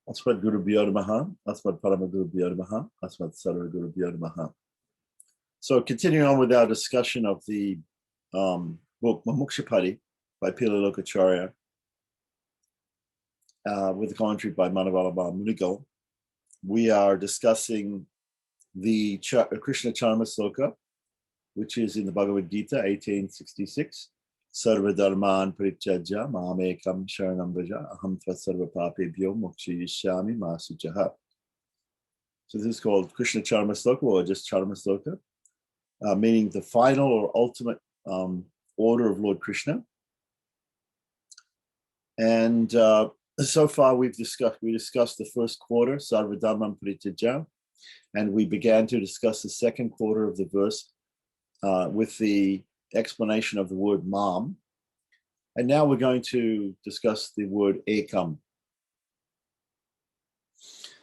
Asmad Guru Namaha, Asmad Parama Guru Namaha, Asmad Sarva Guru Namaha. So continuing on with our discussion of the book Mumuksupadi by Pancharacharya, with a commentary by Manavalabha Munigal, we are discussing the Krishna Charma Sloka, which is in the Bhagavad-Gita 1866. Sarva dharman parityajya mamekam sharanam vraja aham tva sarva papebhyo mokshayishyami ma suchaha. So this is called Krishna Charma Sloka, or just Charma Sloka, meaning the final or ultimate order of Lord Krishna. And so far we discussed the first quarter, Sarva dharman parityajya, and we began to discuss the second quarter of the verse with the explanation of the word mam. And now we're going to discuss the word ekam.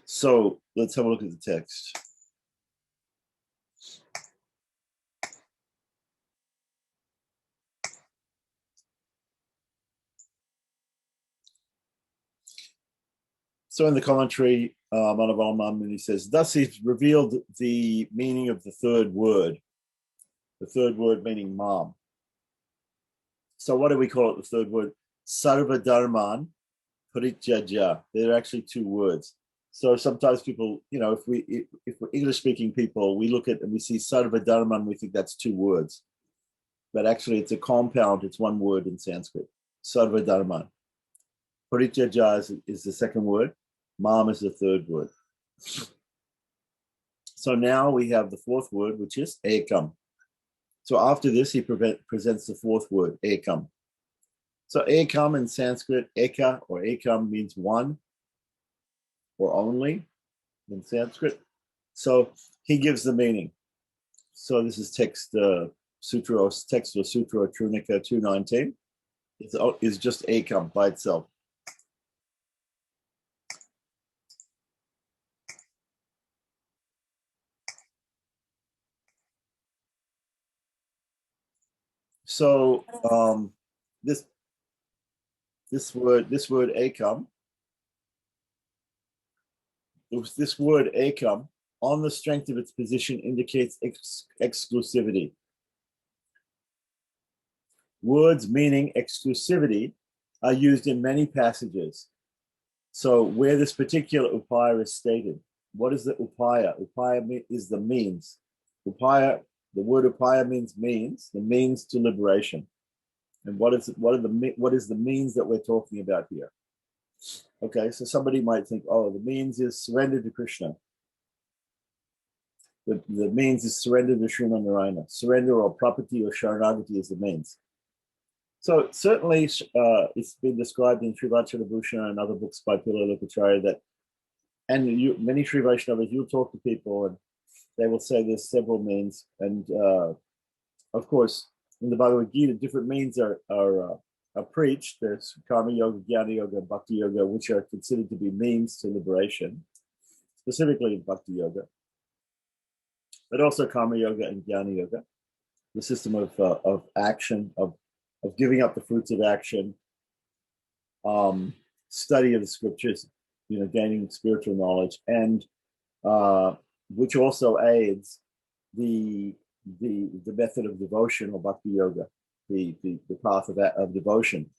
So let's have a look at the text. So in the commentary, Manavalabha Muni says, thus he's revealed the meaning of the third word meaning mam. So what do we call it, the third word? Sarva dharman parityajya. They're actually two words. So sometimes people, if we're English-speaking people, we look at and we see sarva dharman, we think that's two words. But actually it's a compound, it's one word in Sanskrit. Sarva dharman. Parityajya is the second word. Mam is the third word. So now we have the fourth word, which is ekam. So after this, he presents the fourth word, ekam. So ekam in Sanskrit, eka or ekam means one or only in Sanskrit. So he gives the meaning. So this is text or Sutra Trunika 219. It's just ekam by itself. So this word ekam, this word ekam, on the strength of its position, indicates exclusivity. Words meaning exclusivity are used in many passages. So where this particular upaya is stated, what is the upaya? Upaya is the means. Upaya. The word upaya means means, the means to liberation. And what is the means that we're talking about here? Okay, so somebody might think, oh, the means is surrender to Krishna. The means is surrender to Srimad Narayana. Surrender or property or sharanagati is the means. So certainly it's been described in Sri Vaichanabhushan and other books by Pancharacharya that, and many Sri Vaishnavas, you'll talk to people and they will say there's several means, and of course, in the Bhagavad-Gita, different means are preached. There's karma yoga, jnana yoga, bhakti yoga, which are considered to be means to liberation, specifically in bhakti yoga, but also karma yoga and jnana yoga, the system of action, of giving up the fruits of action, study of the scriptures, gaining spiritual knowledge, and which also aids the method of devotion or bhakti yoga, the path of devotion.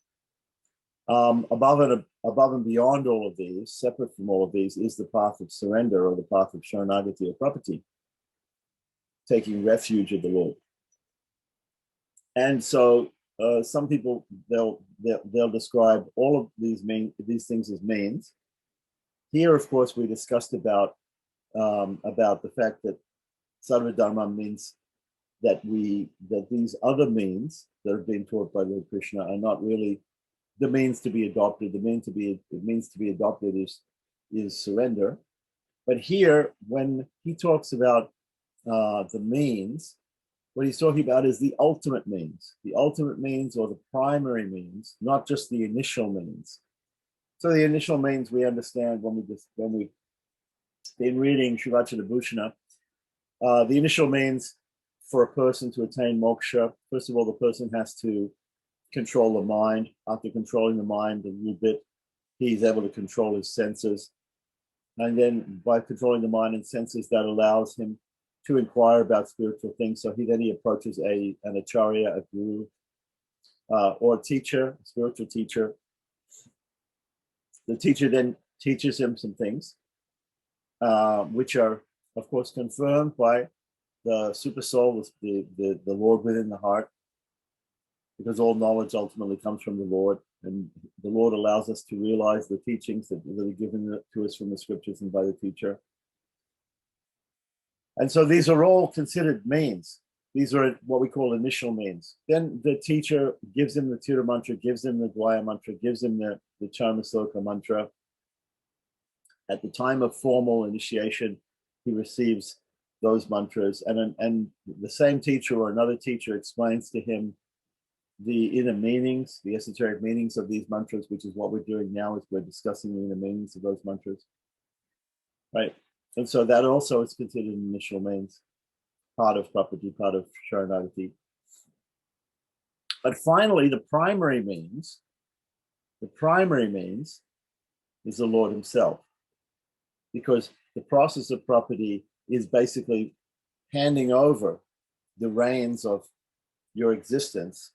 Above and beyond all of these, separate from all of these, is the path of surrender or the path of sharanagati or property, taking refuge of the Lord. And so some people they'll describe all of these things as means. Here, of course, we discussed about the fact that Sarva Dharma means that these other means that are being taught by Lord Krishna are not really the means to be adopted. The means to be adopted is surrender. But here, when he talks about the means, what he's talking about is the ultimate means or the primary means, not just the initial means. So the initial means we understand when we've been reading Sri Vaichanabhushan. The initial means for a person to attain moksha, first of all, the person has to control the mind. After controlling the mind a little bit, he's able to control his senses. And then by controlling the mind and senses, that allows him to inquire about spiritual things. So he approaches an acharya, a guru, or a teacher, a spiritual teacher. The teacher then teaches him some things, which are, of course, confirmed by the super soul, the Lord within the heart, because all knowledge ultimately comes from the Lord, and the Lord allows us to realize the teachings that are given to us from the scriptures and by the teacher. And so these are all considered means. These are what we call initial means. Then the teacher gives him the Tira mantra, gives him the Dvaya mantra, gives him the Charmasloka mantra. At the time of formal initiation, he receives those mantras, and the same teacher or another teacher explains to him the inner meanings, the esoteric meanings of these mantras, which is what we're doing now, is we're discussing the inner meanings of those mantras, right? And so that also is considered initial means, part of property, part of Sharanagati. But finally, the primary means is the Lord himself, because the process of property is basically handing over the reins of your existence,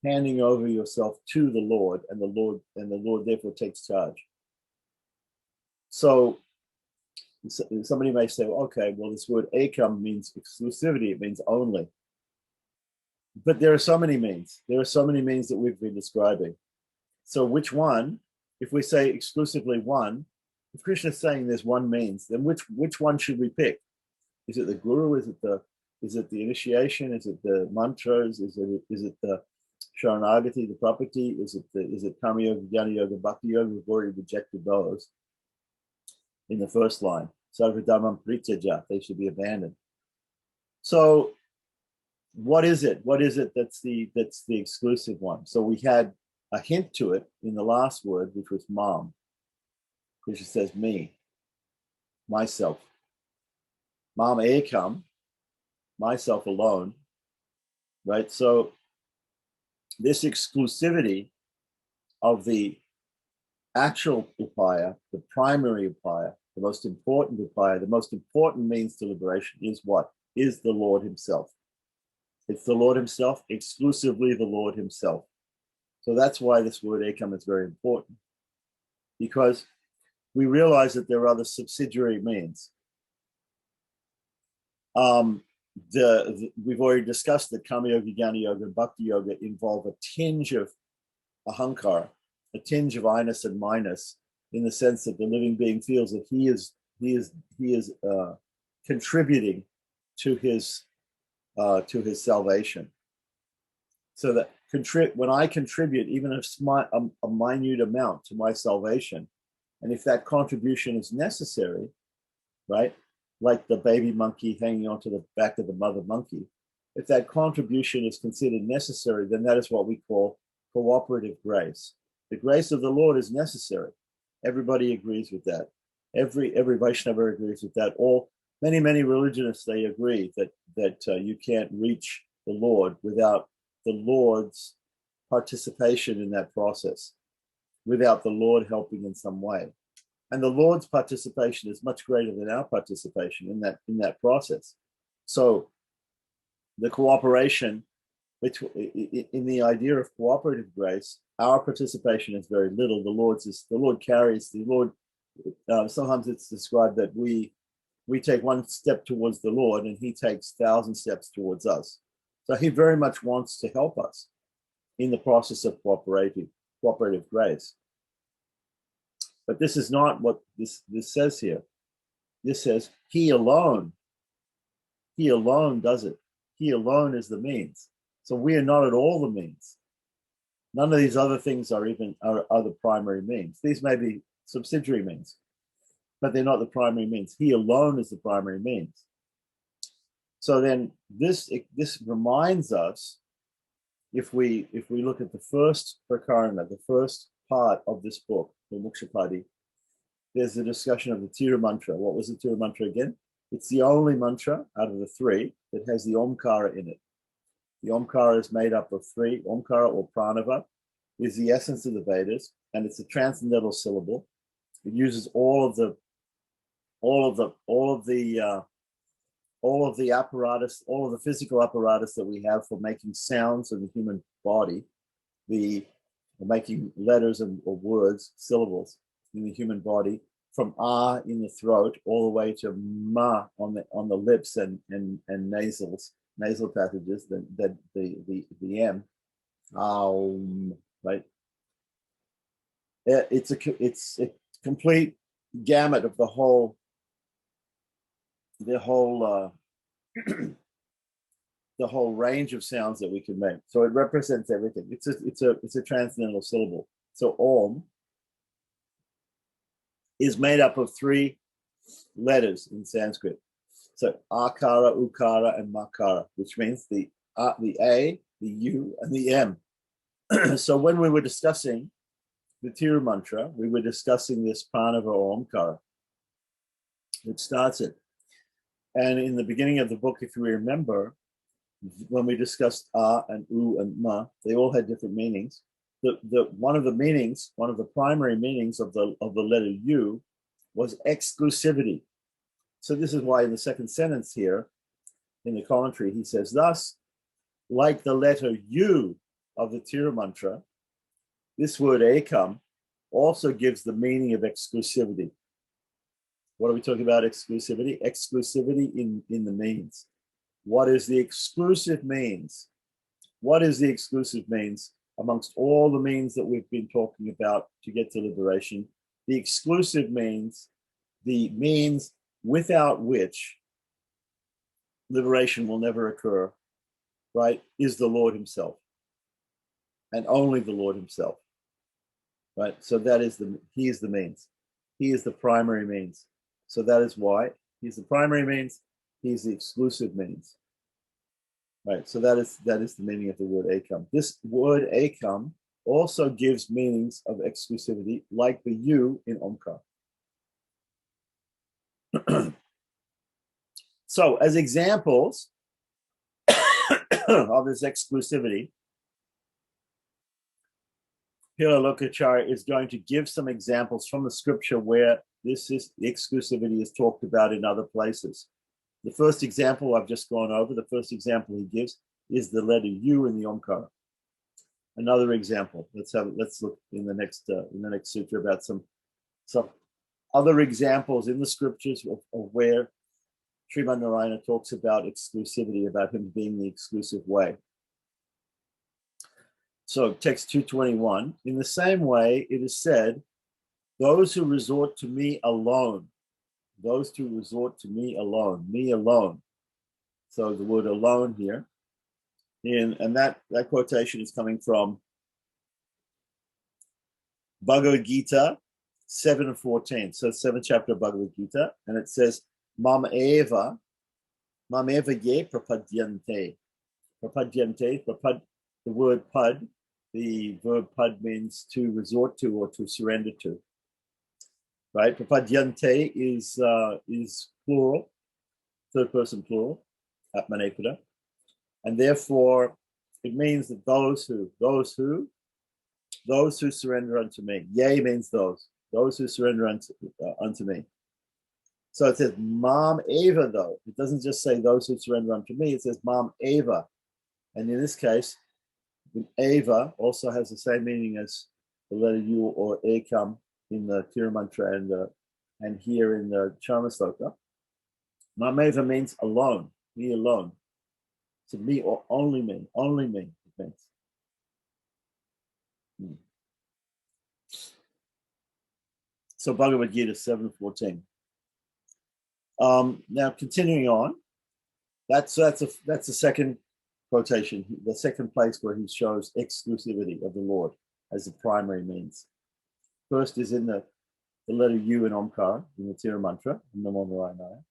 handing over yourself to the Lord, and the Lord therefore takes charge. So somebody may say, okay, well, this word ekam means exclusivity, it means only. But there are so many means. There are so many means that we've been describing. So which one, if we say exclusively one, if Krishna is saying there's one means, then which one should we pick? Is it the guru? Is it the initiation? Is it the mantras? Is it the Sharanagati, the property? Is it Karma Yoga, Jnana Yoga, Bhakti Yoga? We've already rejected those in the first line. Sarvadharmam prityaja, they should be abandoned. So what is it? What is it that's the exclusive one? So we had a hint to it in the last word, which was mam, which says me, myself. Mam ekam, myself alone, right? So this exclusivity of the actual upaya, the primary upaya, the most important upaya, the most important means to liberation is what? Is the Lord himself. It's the Lord himself, exclusively the Lord himself. So that's why this word ekam is very important, because we realize that there are other subsidiary means. We've already discussed that Karma Yoga, Jnana Yoga, and Bhakti Yoga involve a tinge of ahankar, a tinge of I-ness and minus, in the sense that the living being feels that he is contributing to his salvation. So that when I contribute even a minute amount to my salvation, and if that contribution is necessary, right, like the baby monkey hanging onto the back of the mother monkey, if that contribution is considered necessary, then that is what we call cooperative grace. The grace of the Lord is necessary. Everybody agrees with that. Every Vaishnava agrees with that. Many religionists, they agree that you can't reach the Lord without the Lord's participation in that process, without the Lord helping in some way. And the Lord's participation is much greater than our participation in that process. So the cooperation, in the idea of cooperative grace, our participation is very little. The Lord carries. Sometimes it's described that we take one step towards the Lord and he takes 1,000 steps towards us. So he very much wants to help us in the process of cooperative grace. But this is not what this says here. This says he alone does it. He alone is the means. So we are not at all the means. None of these other things are the primary means. These may be subsidiary means, but they're not the primary means. He alone is the primary means. So then this reminds us, if we look at the first prakarana, the first part of this book, Mumuksupadi, there's a discussion of the Tira mantra. What was the Tira mantra again? It's the only mantra out of the three that has the Omkara in it. The Omkara is made up of three. Omkara or Pranava is the essence of the Vedas, and it's a transcendental syllable. It uses all of the all of the apparatus, all of the physical apparatus that we have for making sounds in the human body, the making letters or words, syllables in the human body, from ah in the throat all the way to ma on the lips and nasal passages, the m, right? It's a complete gamut of the whole the whole range of sounds that we can make. So it represents everything. It's a transcendental syllable. So Om is made up of 3 letters in Sanskrit. So Akara, Ukara, and Makara, which means the A, the U, and the M. So when we were discussing the Tiru mantra, we were discussing this Pranava Omkara, which starts it. And in the beginning of the book, if you remember, when we discussed A and U and Ma, they all had different meanings. One of the primary meanings of the letter U was exclusivity. So this is why in the second sentence here, in the commentary, he says, thus, like the letter U of the Tiru mantra, this word ekam also gives the meaning of exclusivity. What are we talking about, exclusivity? Exclusivity in the means. What is the exclusive means? What is the exclusive means amongst all the means that we've been talking about to get to liberation? The exclusive means, the means without which liberation will never occur, right, is the Lord himself, and only the Lord himself, right? So that is he is the means. He is the primary means. So that is why he's the primary means, he's the exclusive means, right? So that is the meaning of the word ekam. This word ekam also gives meanings of exclusivity, like the U in Omkar. So as examples of this exclusivity, Pancharacharya is going to give some examples from the scripture where this is exclusivity is talked about in other places. The first example I've just gone over, the first example he gives is the letter U in the Omkara. Another example. Let's look in the next sutra about some other examples in the scriptures of where Srimad Narayana talks about exclusivity, about him being the exclusive way. So text 221, in the same way it is said, those who resort to me alone, those who resort to me alone. So the word alone here, and that quotation is coming from Bhagavad-Gita 7:14. So 7th chapter of Bhagavad-Gita, and it says, Mam eva ye prapadyante. Prapadyante, the word pad, the verb pad means to resort to or to surrender to. Right? Prapadyante is plural, third person plural, atmanepada. And therefore it means that those who surrender unto me. Yea means those who surrender unto me. So it says Mam Eva, though. It doesn't just say those who surrender unto me, it says Mam Eva. And in this case, Eva also has the same meaning as the letter U or Ekam in the Tiru mantra and here in the Charma Sloka. Mam Eva means alone, me alone. So me or only me, it means. So Bhagavad Gita 7:14. Now continuing on, that's the second quotation, the second place where he shows exclusivity of the Lord as the primary means. First is in the letter U in Omkar, in the Tiru mantra, in Namo Narayana.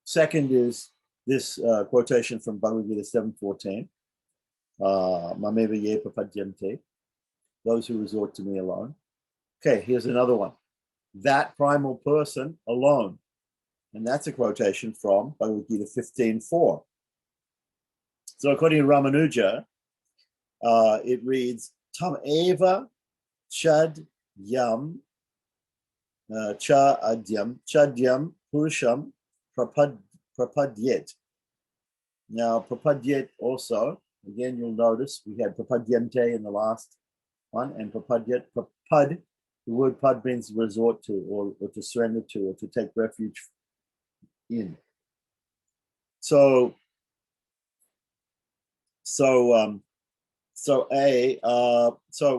Second is this quotation from Bhagavad Gita 7:14. Mameva ye prapadyante, those who resort to me alone. Okay, here's another one. That primal person alone. And that's a quotation from Bhagavad Gita 15:4. So according to Ramanuja, it reads, Tam eva chad yam chadyam purusham prapadyet. Now, prapadyet also, again, you'll notice we had prapadyante in the last one, and prapadyet, prapad, the word pad means resort to, or to surrender to, or to take refuge in. So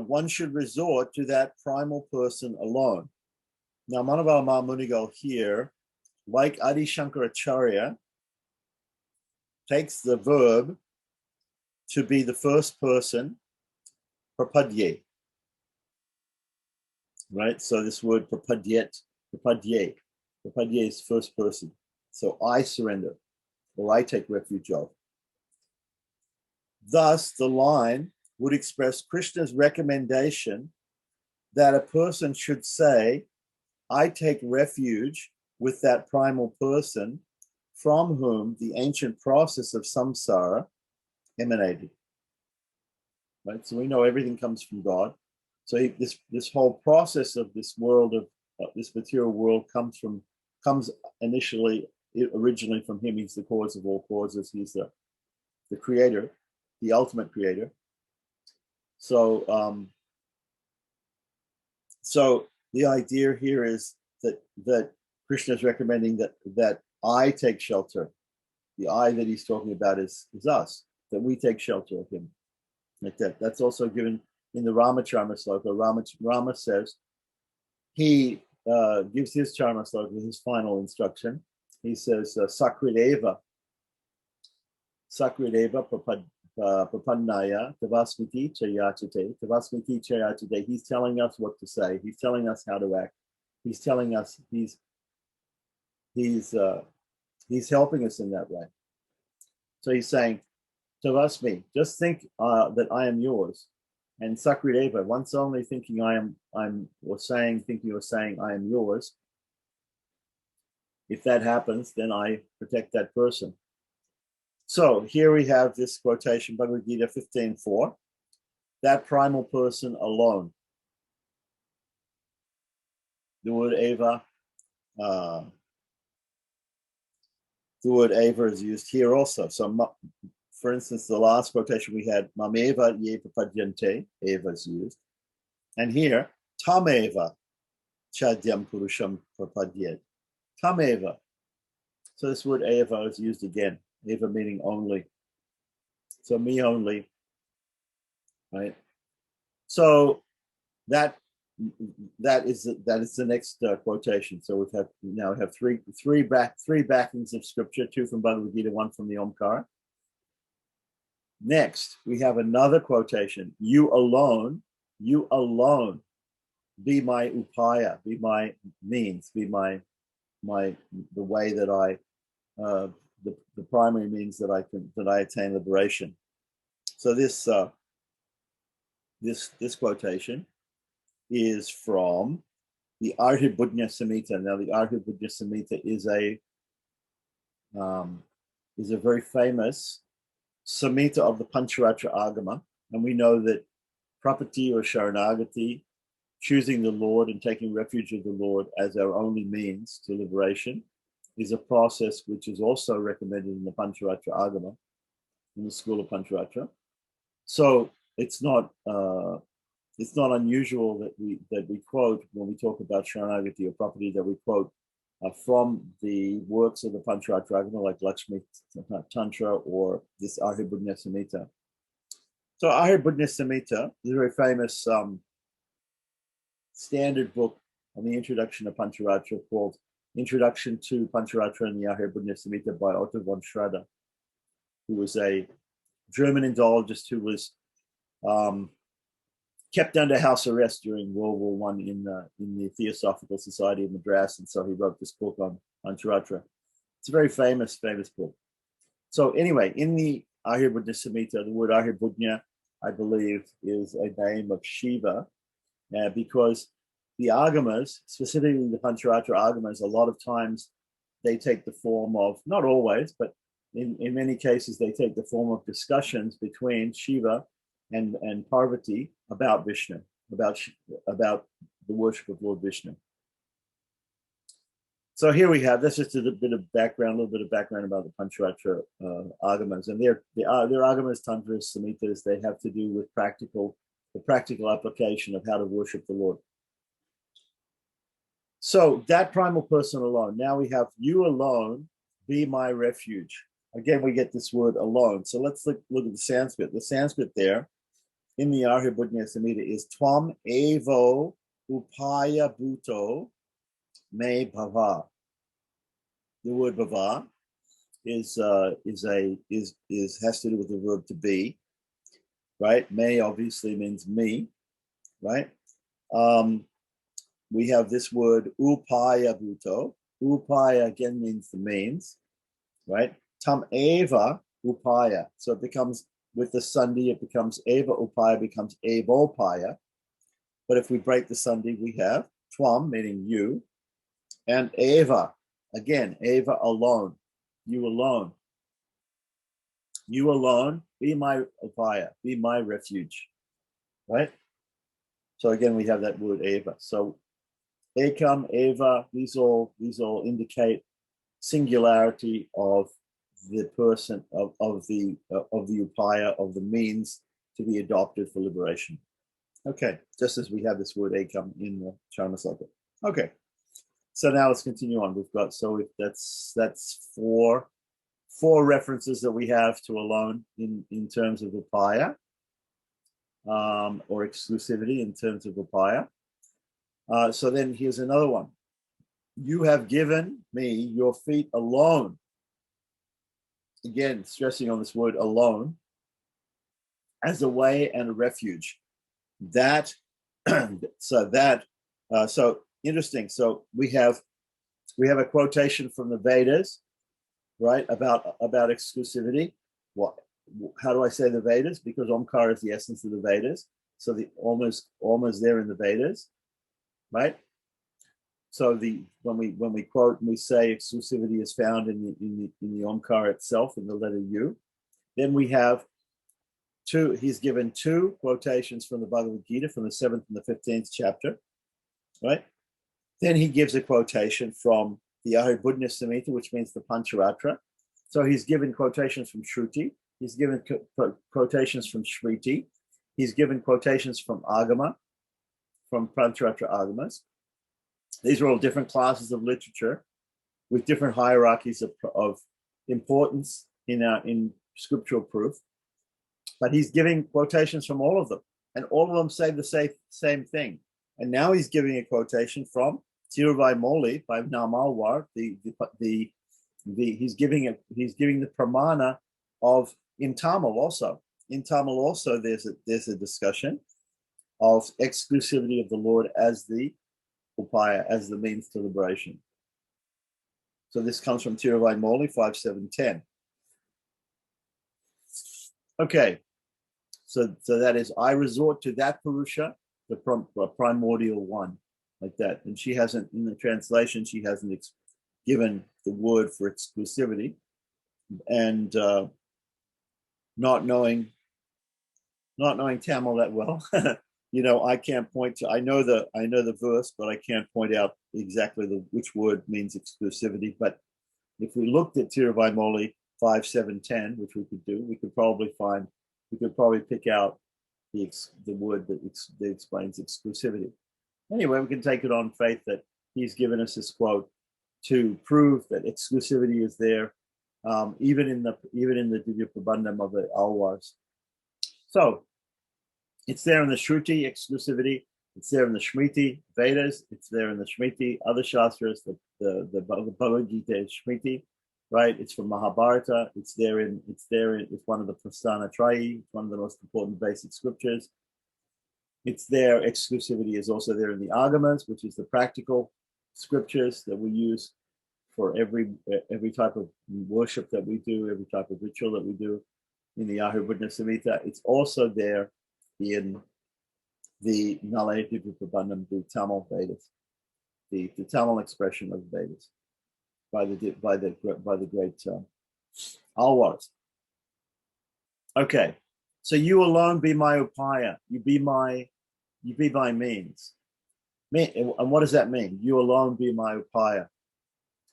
one should resort to that primal person alone. Now, Manava Mamunigal here, like Adi Shankaracharya, takes the verb to be the first person, prapadye. Right? So this word prapadye is first person. So I surrender, or I take refuge of. Thus, the line would express Krishna's recommendation that a person should say, I take refuge with that primal person from whom the ancient process of samsara emanated. Right? So we know everything comes from God. So this whole process of this world of this material world comes originally from him. He's the cause of all causes. He's the creator, the ultimate creator. So the idea here is that Krishna is recommending that I take shelter. The I that he's talking about is us, that we take shelter of him. Like that. That's also given in the Ramacharma sloka. Rama says, he gives his charma sloka, his final instruction. He says, Sakrideva Prapannaya Tavasmiti Chayachate. He's telling us what to say. He's telling us how to act. He's telling us he's helping us in that way. So he's saying, Tavasmi, just think that I am yours. And Sakrideva, once only thinking thinking or saying I am yours. If that happens, then I protect that person. So here we have this quotation, Bhagavad-Gita 15:4. That primal person alone. The word eva is used here also. So for instance, the last quotation we had, Mameva ye prapadyante, eva is used. And here, Tameva chadyam purusham prapadyet. Tameva. So this word eva is used again. Eva meaning only. So me only. Right? So that is the next quotation. So we have three backings of scripture, two from Bhagavad Gita, one from the Omkara. Next, we have another quotation. You alone, be my upaya, be my means, be the way that I, the primary means that I attain liberation. So this quotation is from the Arhibudnya Samhita. Now, the Arhibudnya Samhita is a very famous Samhita of the Pancharacharya Agama, and we know that Prapati or Sharanagati, choosing the Lord and taking refuge of the Lord as our only means to liberation, is a process which is also recommended in the Pancharacharya Agama, in the school of Pancharacharya. So it's not unusual that we quote, when we talk about Sharanagati or Prapati, that we quote from the works of the Pancharacharya Agama, like Lakshmi Tantra or this Arhibudnya Samhita. So Arhibudnya Samhita is a very famous standard book on the introduction of Pancharacharya called Introduction to Pancharacharya and the Arhibudnya Samhita by Otto von Schrader, who was a German Indologist who was kept under house arrest during World War I in the Theosophical Society of Madras, and so he wrote this book on Pancharacharya. It's a very famous book. So anyway, in the Arhibudnya Samhita, the word Arhibudnya, I believe, is a name of Shiva, because the Agamas, specifically the Pancharacharya Agamas, a lot of times they take the form of, not always, but in many cases, they take the form of discussions between Shiva and Parvati about Vishnu, about the worship of Lord Vishnu. So here we have, that's just a bit of background, a little bit of background about the Pancharacharya agamas. And their agamas, tantras, samhitas, they have to do with the practical application of how to worship the Lord. So that primal person alone. Now we have you alone, be my refuge. Again, we get this word alone. So let's look at the Sanskrit. The Sanskrit there in the Arya-Buddhya Samhita is Tvam Evo Upaya Bhuto Me Bhava. The word bhava has to do with the verb to be, right? Me obviously means me, right? We have this word upaya bhuto. Upaya again means the means, right? Tam eva upaya. So it becomes, with the sandhi, it becomes eva upaya, becomes evopaya. But if we break the sandhi, we have tvam, meaning you, and eva, again, eva alone, you alone. You alone, be my upaya, be my refuge, right? So again, we have that word eva. So ekam, eva, these all indicate singularity of the person, of the upaya, of the means to be adopted for liberation. Okay, just as we have this word ekam in the Charmasaka. Okay, so now let's continue on. We've got, so that's four references that we have to alone in terms of upaya, or exclusivity in terms of upaya. So then here's another one. You have given me your feet alone. Again, stressing on this word alone, as a way and a refuge. That, so interesting. So we have a quotation from the Vedas, right, about exclusivity. How do I say the Vedas? Because Omkar is the essence of the Vedas. So the almost there in the Vedas, right? So when we quote and we say exclusivity is found in the Omkar itself, in the letter U, then we have he's given two quotations from the Bhagavad-Gita, from the 7th and the 15th chapter, right? Then he gives a quotation from the Arya-Buddhya Samhita, which means the Pancharacharya. So he's given quotations from Shruti, he's given quotations from Smriti, he's given quotations from Agama, from Pancharacharya Agamas. These are all different classes of literature with different hierarchies of importance in scriptural proof. But he's giving quotations from all of them, and all of them say the same thing. And now he's giving a quotation from Tiruvai Moli by Namalwar. He's giving the pramana of, in Tamil also. In Tamil also, there's a discussion of exclusivity of the Lord as the upaya, as the means to liberation. So this comes from Tiruvai Moli 5.7.10. Okay, so that is, I resort to that Purusha, the primordial one, like that. And she hasn't, in the translation, she hasn't given the word for exclusivity. And not knowing Tamil that well, I can't point to, I know the verse, but I can't point out exactly which word means exclusivity. But if we looked at Tiruvai Moli 5.7.10, which we could do, we could probably pick out the word that explains exclusivity. Anyway, we can take it on faith that he's given us this quote to prove that exclusivity is there, even in the Divya Prabandham of the Alwars. So it's there in the Shruti, exclusivity. It's there in the Smriti, Vedas. It's there in the Smriti, other Shastras. The Bhagavad-Gita is Smriti, right? It's from Mahabharata. It's one of the Prasthana Trayi. It's one of the most important basic scriptures. It's there. Exclusivity is also there in the Agamas, which is the practical scriptures that we use for every type of worship that we do, every type of ritual that we do in the Arya-Buddhya Samhita. It's also there in the Nalaya Divya Prabandham, the Tamil Vedas, the Tamil expression of the Vedas by the great Alwars. Okay, so you alone be my upaya. You be my means. And what does that mean? You alone be my upaya.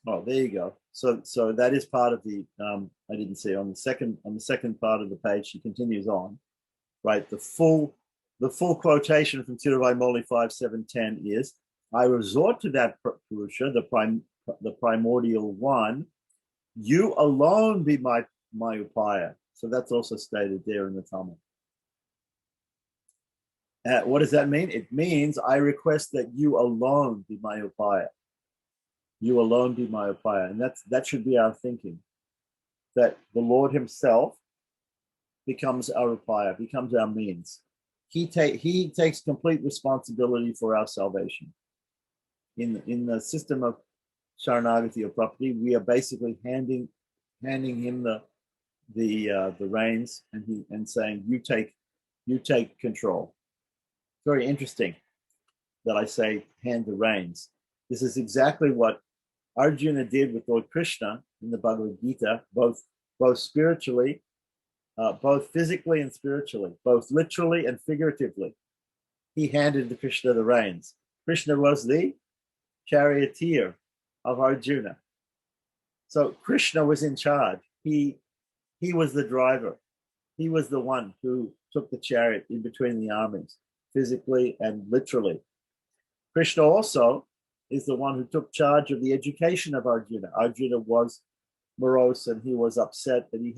Oh, there you go. So that is part of the I didn't see on the second part of the page. She continues on, right? The full quotation from Tiruvai 5:7-10 is, I resort to that Purusha, the primordial one. You alone be my upaya. So that's also stated there in the Tamil. What does that mean? It means I request that you alone be my upaya. You alone be my upaya. And that should be our thinking. That the Lord himself becomes our upaya, becomes our means. He takes complete responsibility for our salvation. In the system of Sharanagati or property, we are basically handing him the reins and saying, you take control. Very interesting that I say hand the reins. This is exactly what Arjuna did with Lord Krishna in the Bhagavad-Gita, both spiritually, both physically and spiritually, both literally and figuratively. He handed to Krishna the reins. Krishna was the charioteer of Arjuna. So Krishna was in charge. He was the driver. He was the one who took the chariot in between the armies, physically and literally. Krishna also is the one who took charge of the education of Arjuna. Arjuna was morose and he was upset that he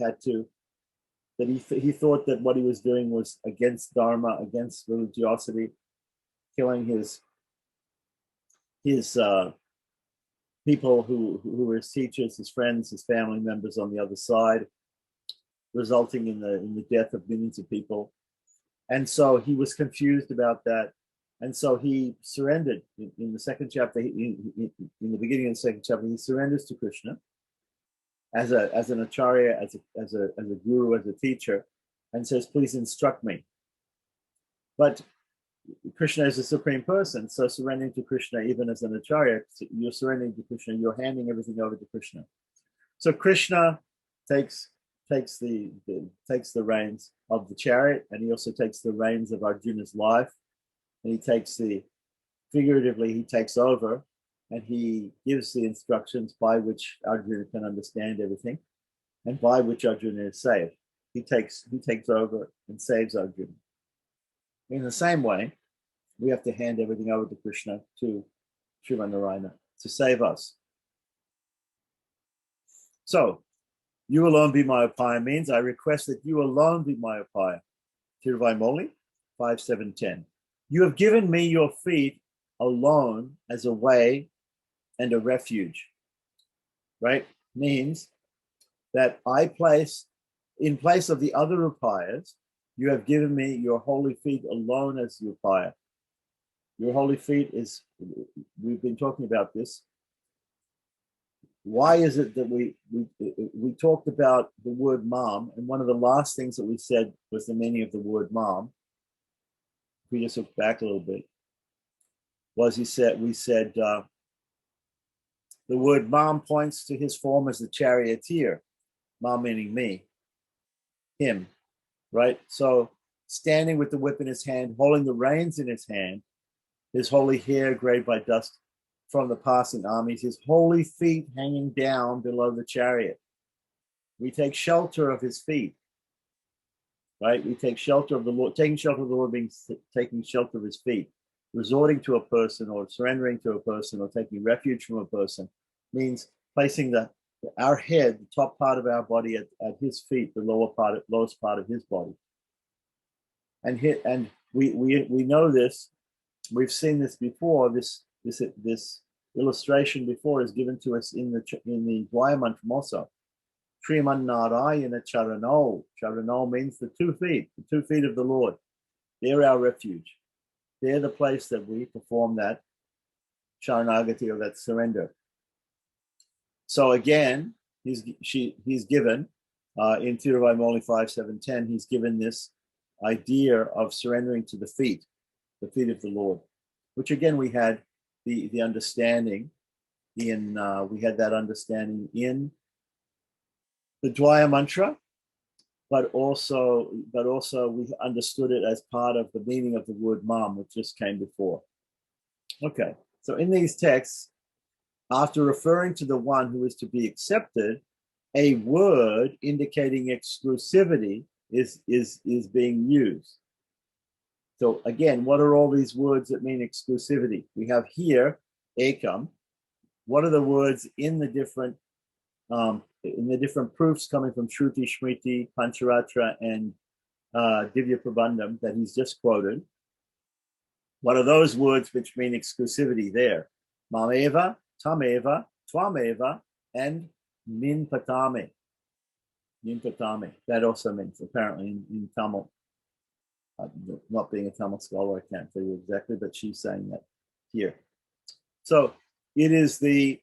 thought that what he was doing was against dharma, against religiosity, killing his people who were his teachers, his friends, his family members on the other side, resulting in the death of millions of people. And so he was confused about that. And so he surrendered in the second chapter, in the beginning of the second chapter, he surrenders to Krishna as an acharya, as a guru, as a teacher, and says, please instruct me. But Krishna is a supreme person, so surrendering to Krishna, even as an acharya, you're surrendering to Krishna, you're handing everything over to Krishna. So Krishna takes the reins of the chariot, and he also takes the reins of Arjuna's life, and he takes over, and he gives the instructions by which Arjuna can understand everything, and by which Arjuna is saved. He takes over and saves Arjuna. In the same way, we have to hand everything over to Krishna, to Sriman Narayana, to save us. So, you alone be my upaya means I request that you alone be my upaya. Tiruvai 5:7-10. You have given me your feet alone as a way and a refuge. Right? Means that in place of the other upayas, you have given me your holy feet alone as the upaya. Your holy feet is, we've been talking about this. Why is it that we talked about the word mam, and one of the last things that we said was the meaning of the word mam. If we just look back a little bit, we said the word mam points to his form as the charioteer, mam meaning me, him, right? So standing with the whip in his hand, holding the reins in his hand, his holy hair grayed by dust from the passing armies, his holy feet hanging down below the chariot. We take shelter of his feet, right? We take shelter of the Lord. Taking shelter of the Lord means taking shelter of his feet. Resorting to a person or surrendering to a person or taking refuge from a person means placing our head, the top part of our body at his feet, the lowest part of his body. And we know this. We've seen this before. This illustration before is given to us in the Dvaya Mantram also. Sriman Narayana Charano. Charano means the 2 feet of the Lord. They're our refuge. They're the place that we perform that Sharanagati or that surrender. So again, he's given in Tiruvai 5:7-10, he's given this idea of surrendering to the feet of the Lord, which again we had the understanding in we had that understanding in the Dvaya mantra, but also we understood it as part of the meaning of the word mam, which just came before. Okay, so in these texts, after referring to the one who is to be accepted, a word indicating exclusivity is being used. So again, what are all these words that mean exclusivity? We have here ekam. What are the words in the different proofs coming from Shruti, Smriti, Pancharacharya, and Divya Prabandham that he's just quoted? What are those words which mean exclusivity there? Mameva, tameva, twameva, and ninpatame. Ninpatame. That also means, apparently, in Tamil. Not being a Tamil scholar, I can't tell you exactly, but she's saying that here. So it is the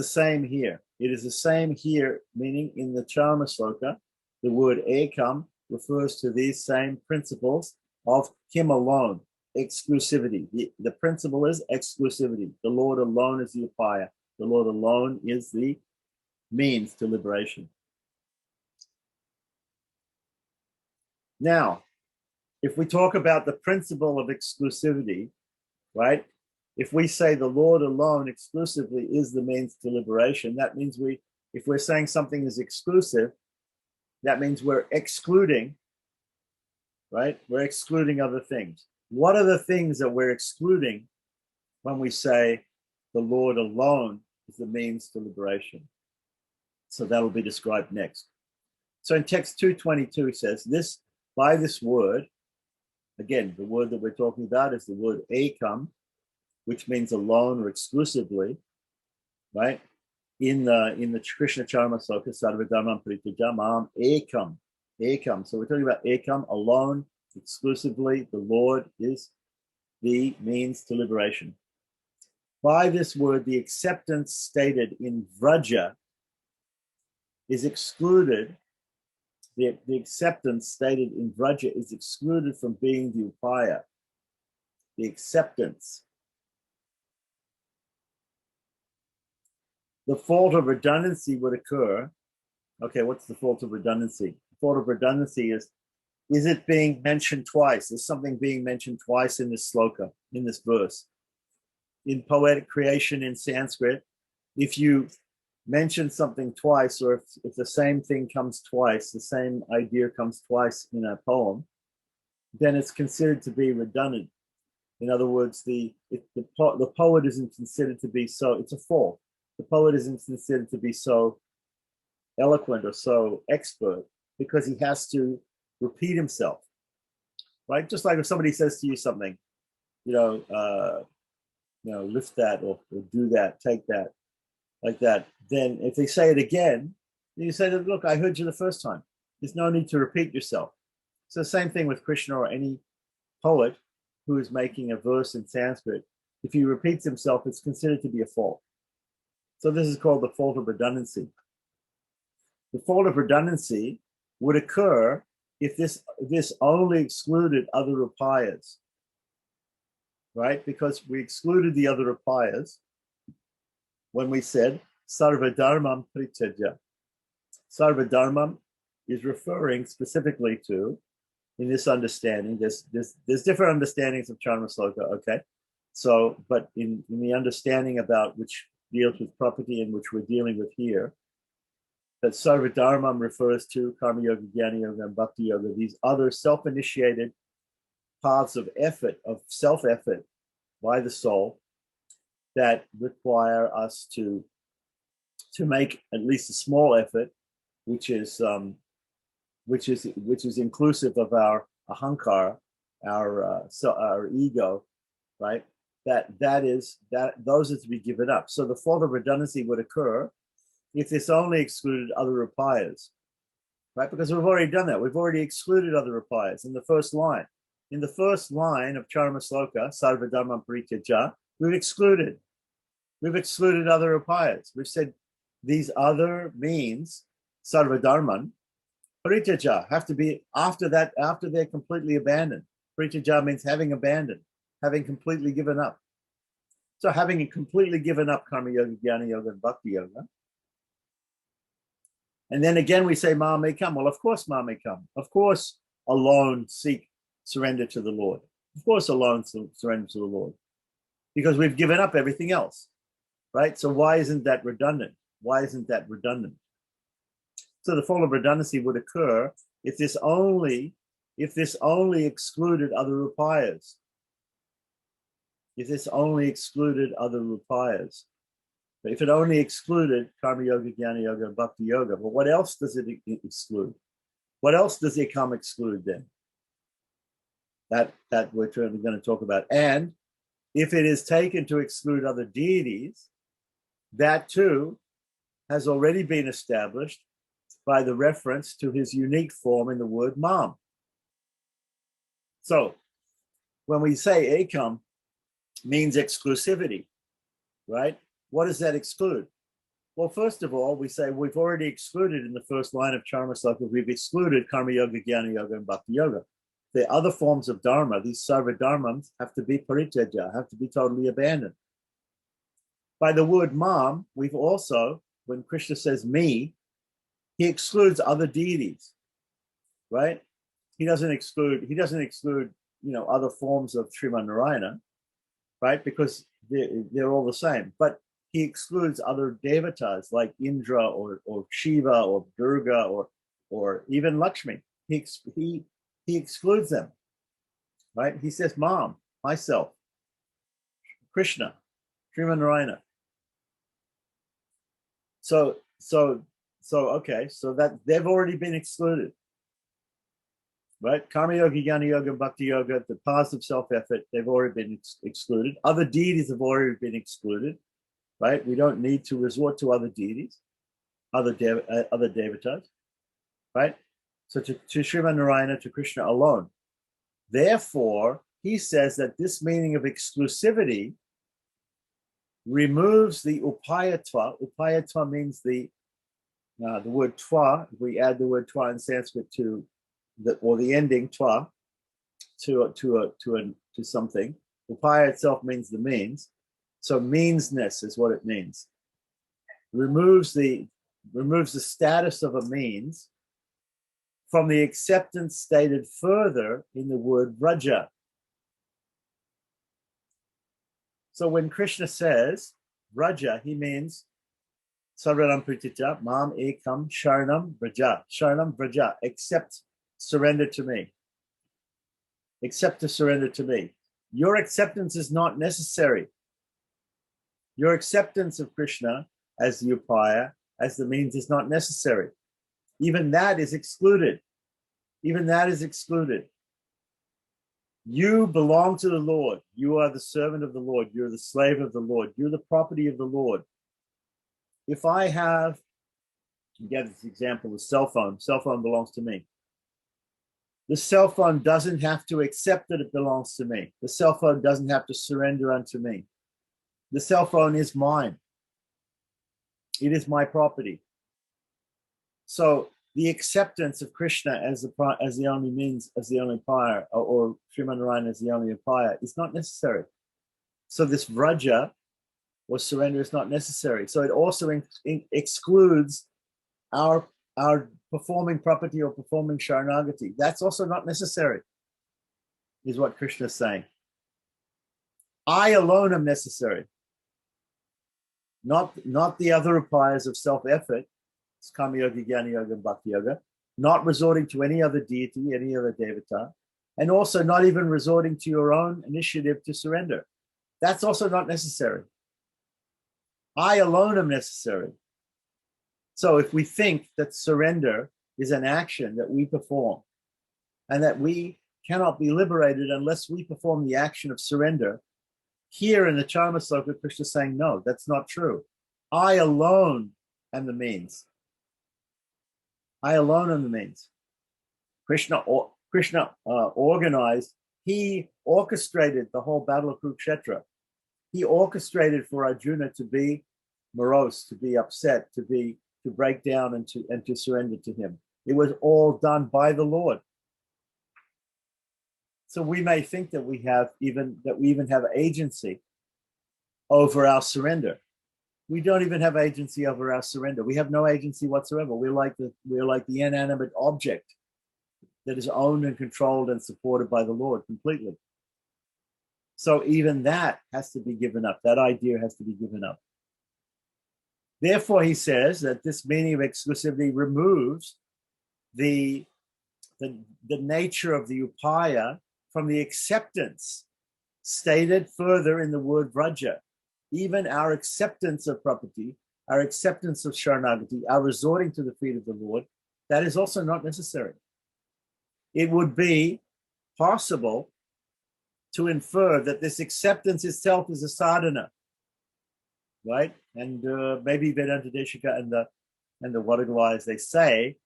same here. It is the same here, meaning in the Charma Sloka, the word ekam refers to these same principles of him alone, exclusivity. The principle is exclusivity. The Lord alone is the upaya. The Lord alone is the means to liberation. Now, if we talk about the principle of exclusivity, right? If we say the Lord alone exclusively is the means to liberation, that means if we're saying something is exclusive, that means we're excluding, right? We're excluding other things. What are the things that we're excluding when we say the Lord alone is the means to liberation? So that'll be described next. So in text 222 says this, by this word, again, the word that we're talking about is the word ekam, which means alone or exclusively, right? In the Krishna Charma Sloka, Sarvadharmam Parityaja ekam, ekam. So we're talking about ekam, alone, exclusively. The Lord is the means to liberation. By this word, the acceptance stated in Vraja is excluded. The acceptance stated in Vraja is excluded from being the upaya. The acceptance. The fault of redundancy would occur. Okay, what's the fault of redundancy? The fault of redundancy is it being mentioned twice? Is something being mentioned twice in this sloka, in this verse? In poetic creation in Sanskrit, if you mention something twice, or if the same thing comes twice, the same idea comes twice in a poem, then it's considered to be redundant. In other words, the poet isn't considered to be so, it's a fault. The poet isn't considered to be so eloquent or so expert because he has to repeat himself, right? Just like if somebody says to you something, lift that or do that, take that, like that. Then if they say it again, then you say, look, I heard you the first time. There's no need to repeat yourself. So same thing with Krishna or any poet who is making a verse in Sanskrit. If he repeats himself, it's considered to be a fault. So this is called the fault of redundancy. The fault of redundancy would occur if this only excluded other upayas, right? Because we excluded the other upayas when we said sarvadharmam prityaja. Sarvadharmam is referring specifically to, in this understanding, there's different understandings of Charma Sloka, okay? So, but in the understanding about which deals with property and which we're dealing with here, that Sarvadharmam refers to Karma Yoga, Jnana Yoga, and Bhakti Yoga, these other self-initiated paths of effort, of self-effort by the soul that require us to make at least a small effort, which is inclusive of our ahankara, our ego, right? Those are to be given up. So the fault of redundancy would occur if this only excluded other upayas, right? Because we've already done that. We've already excluded other upayas in the first line. In the first line of Charma Sloka, Sarvadharmam Parityaja, we've excluded other upayas. We've said these other means, Sarvadharman, Parityaja, have to be after they're completely abandoned. Parityaja means having abandoned, having completely given up. So having completely given up Karma Yoga, Jnana Yoga, and Bhakti Yoga. And then again we say, Ma may come. Well, of course, Ma may come. Of course, alone seek surrender to the Lord. Of course, alone surrender to the Lord. Because we've given up everything else, right? So why isn't that redundant? Why isn't that redundant? So the fault of redundancy would occur if this only excluded other upayas. If this only excluded other upayas. But if it only excluded karma yoga, jnana yoga, and bhakti yoga, but what else does it exclude? What else does ekam exclude then? That we're going to talk about. And if it is taken to exclude other deities, that too has already been established by the reference to his unique form in the word mam. So when we say ekam means exclusivity, right? What does that exclude? Well, first of all, we say we've already excluded in the first line of Charma Sloka, we've excluded karma yoga, jnana yoga, and bhakti yoga. The other forms of dharma, these sarva dharmams, have to be parityaja, have to be totally abandoned. By the word mam, we've also, when Krishna says me, he excludes other deities, right? He doesn't exclude, other forms of Sriman Narayana, right? Because they're all the same. But he excludes other devatas like Indra or Shiva or Durga or even Lakshmi. He excludes them, right? He says, Mom, myself, Krishna, Sriman Narayana. So that they've already been excluded, right? Karma yoga, jnana yoga, bhakti yoga, the paths of self-effort, they've already been excluded. Other deities have already been excluded, right? We don't need to resort to other deities, other devatas, right? So to Sriman Narayana, to Krishna alone. Therefore, he says that this meaning of exclusivity removes the upayatva. Upayatva means the word twa. We add the word twa in Sanskrit to the ending twa to something. Upaya itself means the means. So meansness is what it means. Removes the status of a means from the acceptance stated further in the word vraja. So when Krishna says vraja, he means Sarvanam Prititya, Mam Ekam Sharanam Vraja. Sharanam Vraja, accept, surrender to me. Accept to surrender to me. Your acceptance is not necessary. Your acceptance of Krishna as the upaya, as the means, is not necessary. Even that is excluded. Even that is excluded. You belong to the Lord. You are the servant of the Lord. You're the slave of the Lord. You're the property of the Lord. If I have, get this example, the cell phone belongs to me. The cell phone doesn't have to accept that it belongs to me. The cell phone doesn't have to surrender unto me. The cell phone is mine. It is my property. So the acceptance of Krishna as the only means, as the only upaya, or Sriman Narayana as the only upaya, is not necessary. So this vraja, or surrender, is not necessary. So it also excludes our performing property or performing sharanagati. That's also not necessary, is what Krishna is saying. I alone am necessary. Not the other upayas of self-effort, karma yoga, jnana yoga, and bhakti yoga, not resorting to any other deity, any other devata, and also not even resorting to your own initiative to surrender. That's also not necessary. I alone am necessary. So if we think that surrender is an action that we perform and that we cannot be liberated unless we perform the action of surrender, here in the Charma Sloka, Krishna is saying, no, that's not true. I alone am the means. I alone am the means. Krishna organized, he orchestrated the whole battle of Kurukshetra. He orchestrated for Arjuna to be morose, to be upset, to break down and to surrender to him. It was all done by the Lord. So we may think that we even have agency over our surrender. We don't even have agency over our surrender. We have no agency whatsoever. We're like the inanimate object that is owned and controlled and supported by the Lord completely. So even that has to be given up. That idea has to be given up. Therefore, he says that this meaning of exclusivity removes the nature of the upaya from the acceptance stated further in the word vraja. Even our acceptance of property, our acceptance of Sharanagati, our resorting to the feet of the Lord, that is also not necessary. It would be possible to infer that this acceptance itself is a sadhana, right? And maybe Vedanta Deshika and the Wadagawais, they say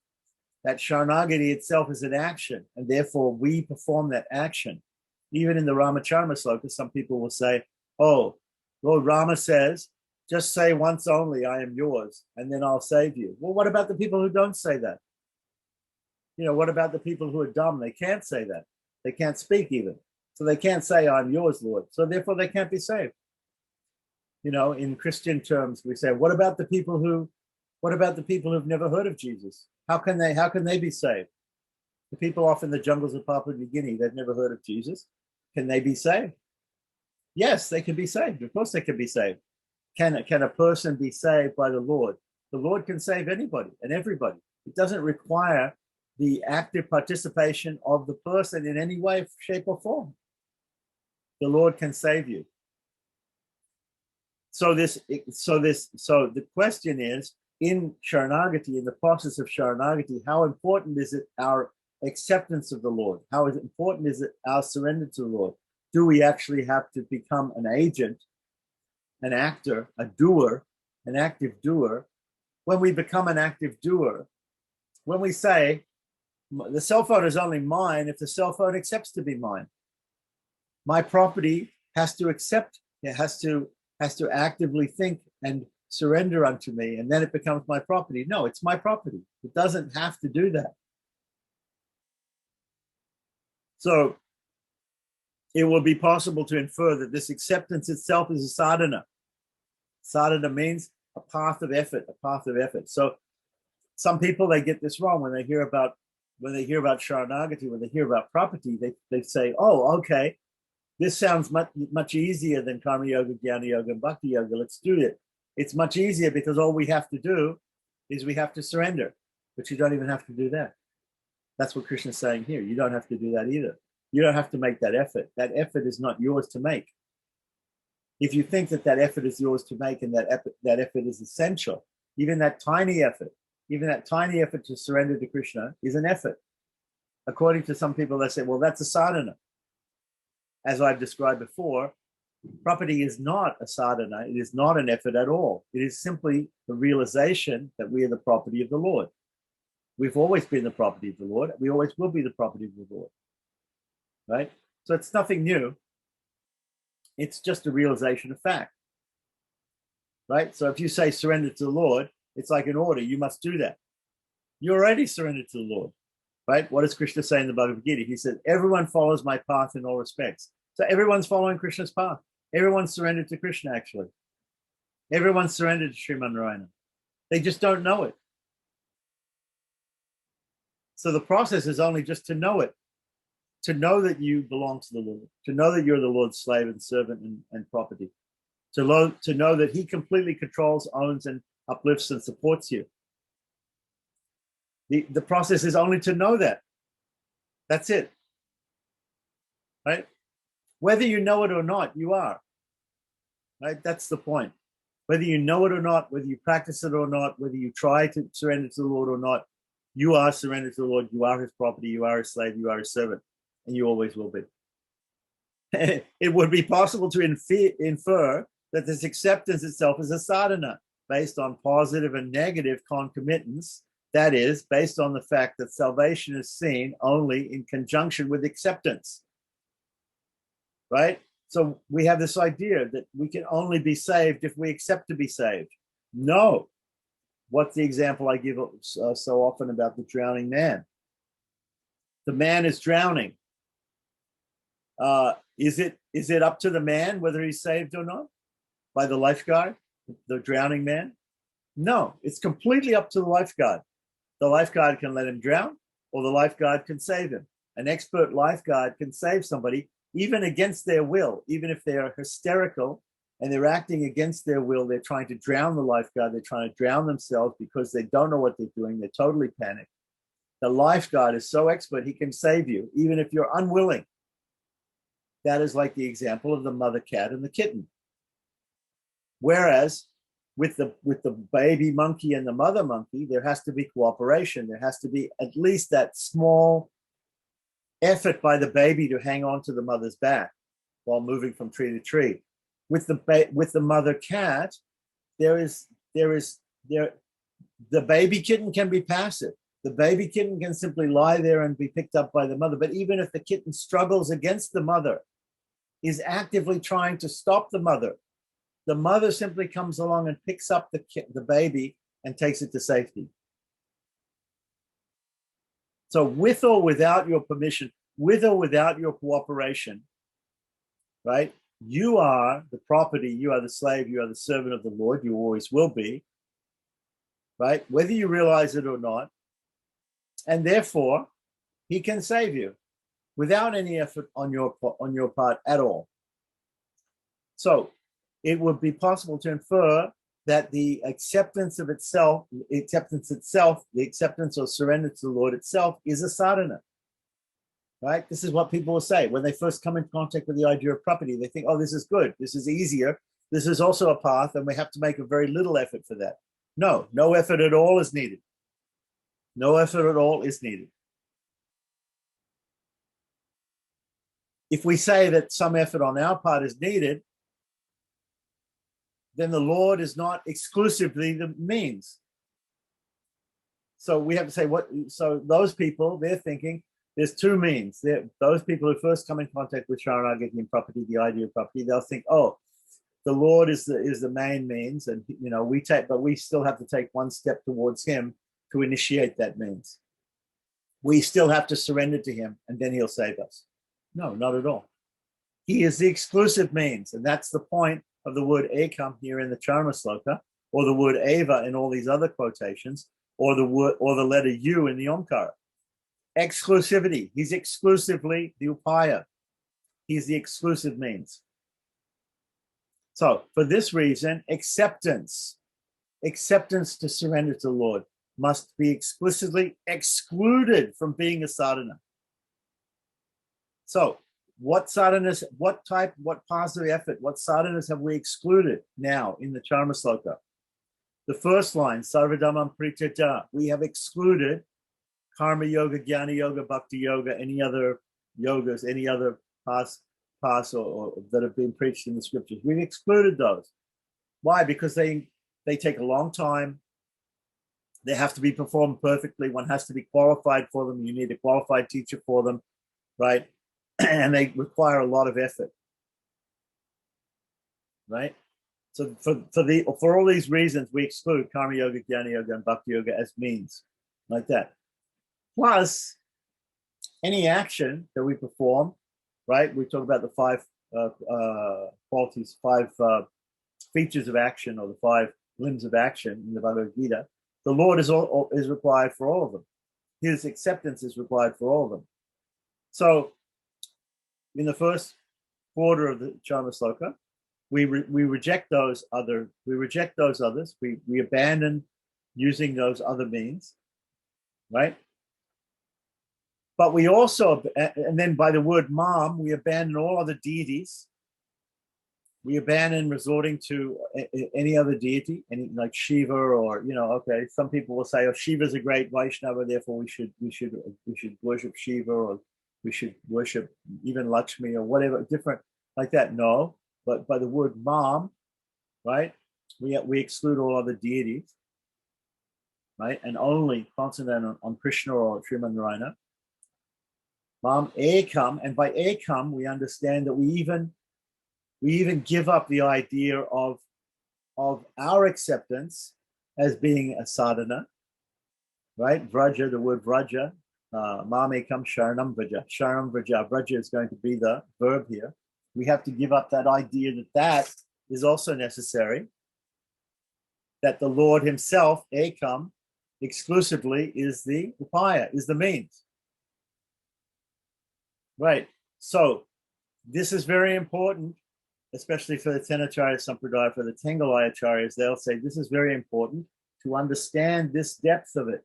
that Sharanagati itself is an action, and therefore we perform that action. Even in the Ramacharma sloka, some people will say, oh, Lord Rama says, just say once only, I am yours, and then I'll save you. Well, what about the people who don't say that? What about the people who are dumb? They can't say that. They can't speak even. So they can't say, I'm yours, Lord. So therefore they can't be saved. In Christian terms, we say, what about the people who've never heard of Jesus? How can they be saved? The people off in the jungles of Papua New Guinea, they've never heard of Jesus. Can they be saved? Yes, they can be saved. Of course they can be saved. Can a person be saved by the Lord? The Lord can save anybody and everybody. It doesn't require the active participation of the person in any way, shape, or form. The Lord can save you. So the question is, in Sharanagati, in the process of Sharanagati, how important is it our acceptance of the Lord? How important is it our surrender to the Lord? Do we actually have to become an agent, an actor, a doer, an active doer? When we become an active doer, when we say, the cell phone is only mine if the cell phone accepts to be mine. My property has to accept, it has to actively think and surrender unto me, and then it becomes my property. No, it's my property. It doesn't have to do that. So it will be possible to infer that this acceptance itself is a sadhana. Sadhana means a path of effort, So some people, they get this wrong when they hear about Sharanagati, when they hear about property, they say, oh, okay, this sounds much easier than Karma Yoga, Jnana Yoga, and Bhakti Yoga. Let's do it. It's much easier because all we have to do is we have to surrender, but you don't even have to do that. That's what Krishna's saying here. You don't have to do that either. You don't have to make that effort. That effort is not yours to make. If you think that effort is yours to make and that effort is essential, even that tiny effort to surrender to Krishna is an effort. According to some people, they say, well, that's a sadhana. As I've described before, property is not a sadhana. It is not an effort at all. It is simply the realization that we are the property of the Lord. We've always been the property of the Lord. We always will be the property of the Lord. Right? So it's nothing new. It's just a realization of fact. Right? So if you say surrender to the Lord, it's like an order. You must do that. You already surrendered to the Lord. Right? What does Krishna say in the Bhagavad-Gita? He said, everyone follows my path in all respects. So everyone's following Krishna's path. Everyone's surrendered to Krishna, actually. Everyone's surrendered to Sriman Narayana. They just don't know it. So the process is only just to know it. To know that you belong to the Lord. To know that you're the Lord's slave and servant and property. To know that he completely controls, owns, and uplifts and supports you. The process is only to know that. That's it. Right? Whether you know it or not, you are. Right? That's the point. Whether you know it or not, whether you practice it or not, whether you try to surrender to the Lord or not, you are surrendered to the Lord. You are his property. You are his slave. You are his servant. And you always will be. It would be possible to infer that this acceptance itself is a sadhana based on positive and negative concomitants. That is, based on the fact that salvation is seen only in conjunction with acceptance. Right? So we have this idea that we can only be saved if we accept to be saved. No. What's the example I give so often about the drowning man? The man is drowning. Is it up to the man whether he's saved or not? By the lifeguard, the drowning man? No, it's completely up to the lifeguard. The lifeguard can let him drown, or the lifeguard can save him. An expert lifeguard can save somebody even against their will, even if they are hysterical and they're acting against their will. They're trying to drown the lifeguard. They're trying to drown themselves because they don't know what they're doing. They're totally panicked. The lifeguard is so expert, he can save you, even if you're unwilling. That is like the example of the mother cat and the kitten. Whereas with the baby monkey and the mother monkey, there has to be cooperation. There has to be at least that small effort by the baby to hang on to the mother's back while moving from tree to tree. With the mother cat, the baby kitten can be passive. The baby kitten can simply lie there and be picked up by the mother. But even if the kitten struggles against the mother, is actively trying to stop the mother simply comes along and picks up the baby and takes it to safety. So with or without your permission, with or without your cooperation, right? You are the property, you are the slave, you are the servant of the Lord, you always will be, right? Whether you realize it or not. And therefore, he can save you without any effort on your part at all. So it would be possible to infer that the acceptance or surrender to the Lord itself is a sadhana. Right? This is what people will say when they first come in contact with the idea of property. They think, oh, this is good. This is easier. This is also a path, and we have to make a very little effort for that. No effort at all is needed. No effort at all is needed. If we say that some effort on our part is needed, then the Lord is not exclusively the means. So we have to say so those people, they're thinking there's two means. Those people who first come in contact with Sharanagati and property, the idea of property, they'll think, oh, the Lord is the main means, and we still have to take one step towards him to initiate that means. We still have to surrender to him, and then he'll save us. No, not at all. He is the exclusive means, and that's the point of the word ekam here in the Charma Sloka, or the word eva in all these other quotations, or the letter U in the Omkara. Exclusivity. He's exclusively the upaya. He's the exclusive means. So for this reason, acceptance to surrender to the Lord must be explicitly excluded from being a sadhana. So what sadhanas, what paths of effort, what sadhanas have we excluded now in the Charma Sloka? The first line, Sarvadhamam Prityaja, we have excluded Karma Yoga, Jnana Yoga, Bhakti Yoga, any other yogas, any other paths or that have been preached in the scriptures. We've excluded those. Why? Because they take a long time. They have to be performed perfectly. One has to be qualified for them. You need a qualified teacher for them, right? And they require a lot of effort, right? So for all these reasons, we exclude Karma Yoga, Jnana Yoga, and Bhakti Yoga as means, like that. Plus, any action that we perform, right? We talk about the five qualities, five features of action, or the five limbs of action in the Bhagavad-Gita. The Lord is required for all of them. His acceptance is required for all of them. So, in the first quarter of the Charma Sloka, we reject those others. We abandon using those other means, right? But we also, and then by the word mam, we abandon all other deities. We abandon resorting to any other deity, like Shiva, or okay. Some people will say, "Oh, Shiva's a great Vaishnava, therefore we should worship Shiva, or we should worship even Lakshmi, or whatever different like that." No, but by the word mam, right? We exclude all other deities, right, and only concentrate on Krishna or Sriman Narayana. Mam ekam, and by ekam we understand that we even give up the idea of our acceptance as being a sadhana, right? Vraja, the word vraja, mam ekam sharanam vraja. Sharanam vraja. Vraja is going to be the verb here. We have to give up that idea that is also necessary, that the Lord himself, ekam, exclusively is the upaya, is the means. Right. So this is very important especially for the Tenacharya Sampradaya, for the Tengalaya Acharyas, they'll say this is very important to understand this depth of it.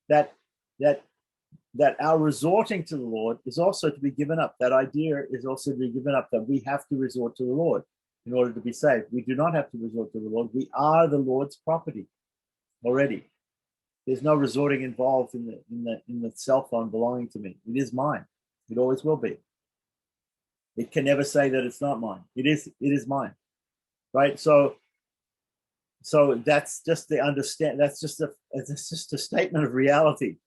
That our resorting to the Lord is also to be given up. That idea is also to be given up, that we have to resort to the Lord in order to be saved. We do not have to resort to the Lord. We are the Lord's property already. There's no resorting involved in the cell phone belonging to me. It is mine. It always will be. It can never say that it's not mine. It is mine. Right? So that's just the understand. It's just a statement of reality.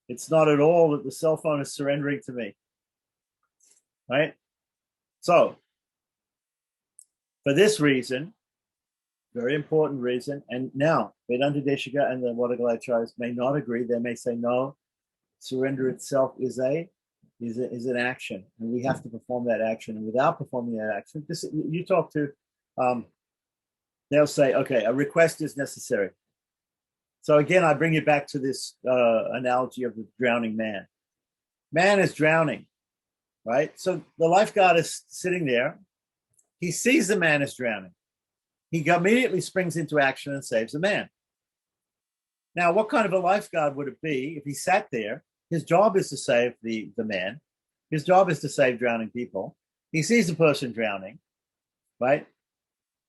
It's not at all that the cell phone is surrendering to me. Right? So for this reason, very important reason, and now Vedanta Deshika and the Vatagalacharyas may not agree. They may say, no, surrender itself is an action, and we have to perform that action. And without performing that action, you talk to, they'll say, okay, a request is necessary. So again, I bring you back to this analogy of the drowning man. Man is drowning, right? So the lifeguard is sitting there. He sees the man is drowning. He immediately springs into action and saves the man. Now, what kind of a lifeguard would it be if he sat there? His job is to save the man. His job is to save drowning people. He sees the person drowning, right?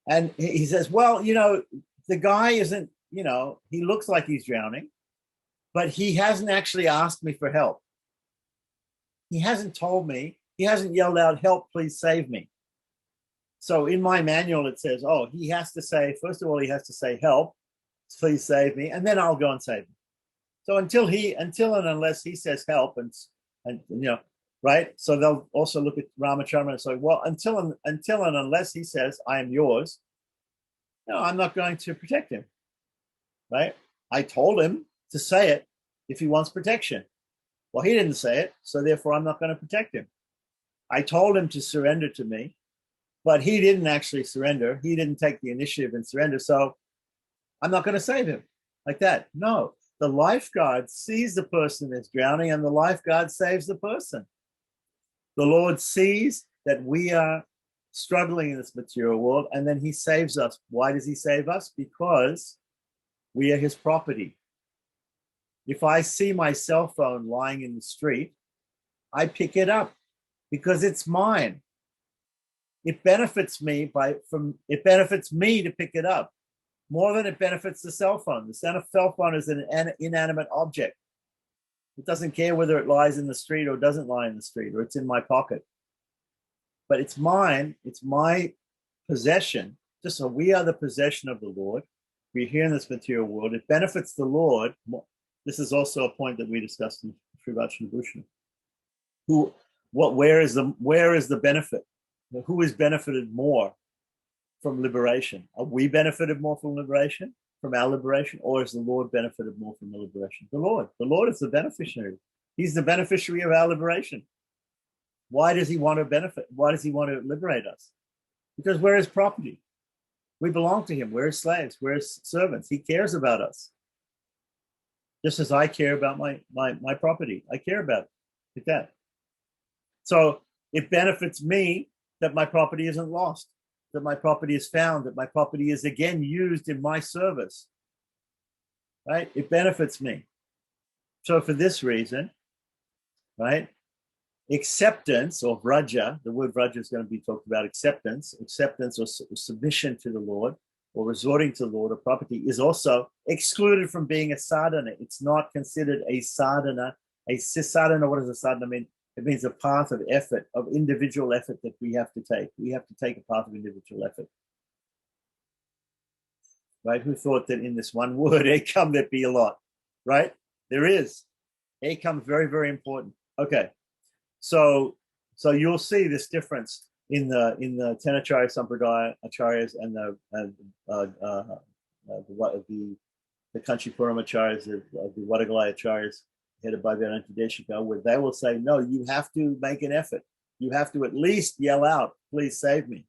And he says, well, the guy isn't, he looks like he's drowning, but he hasn't actually asked me for help. He hasn't told me, he hasn't yelled out, help, please save me. So in my manual, it says, oh, he has to say, first of all, he has to say, help, please save me, and then I'll go and save him. So until and unless he says help, and right? So they'll also look at Ramacharma and say, well, until and unless he says, I am yours, no, I'm not going to protect him, right? I told him to say it if he wants protection. Well, he didn't say it, so therefore I'm not going to protect him. I told him to surrender to me, but he didn't actually surrender. He didn't take the initiative and surrender, so I'm not going to save him like that. No, the lifeguard sees the person that's drowning, and the lifeguard saves the person. The Lord sees that we are struggling in this material world, and then he saves us. Why does he save us? Because we are his property. If I see my cell phone lying in the street, I pick it up because it's mine. It benefits me to pick it up more than it benefits the cell phone. The cell phone is an inanimate object. It doesn't care whether it lies in the street or doesn't lie in the street, or it's in my pocket. But it's mine. It's my possession. Just so we are the possession of the Lord. We're here in this material world. It benefits the Lord. This is also a point that we discussed in Srivacana Bhushan. Where is the benefit? Who is benefited more from liberation? Are we benefited more from liberation, from our liberation, or is the Lord benefited more from the liberation? The Lord. The Lord is the beneficiary. He's the beneficiary of our liberation. Why does he want to benefit? Why does he want to liberate us? Because we're his property. We belong to him. We're his slaves. We're his servants. He cares about us. Just as I care about my property. I care about it like that. So it benefits me that my property isn't lost, that my property is found, that my property is again used in my service. Right? It benefits me. So for this reason, right, acceptance or vraja, the word vraja is going to be talked about, acceptance or submission to the Lord or resorting to the Lord or property is also excluded from being a sadhana. It's not considered a sadhana. A sadhana, what does a sadhana mean? It means a path of effort, of individual effort that we have to take. We have to take a path of individual effort. Right? Who thought that in this one word, ekam, there'd be a lot, right? There is. Ekam is very, very important. Okay. So you'll see this difference in the Tenacharya Sampradaya Acharyas and the Kanchi Puram Acharyas, the Vadagalaya Acharyas, headed by Vedanta Deshika, where they will say, no, you have to make an effort. You have to at least yell out, please save me.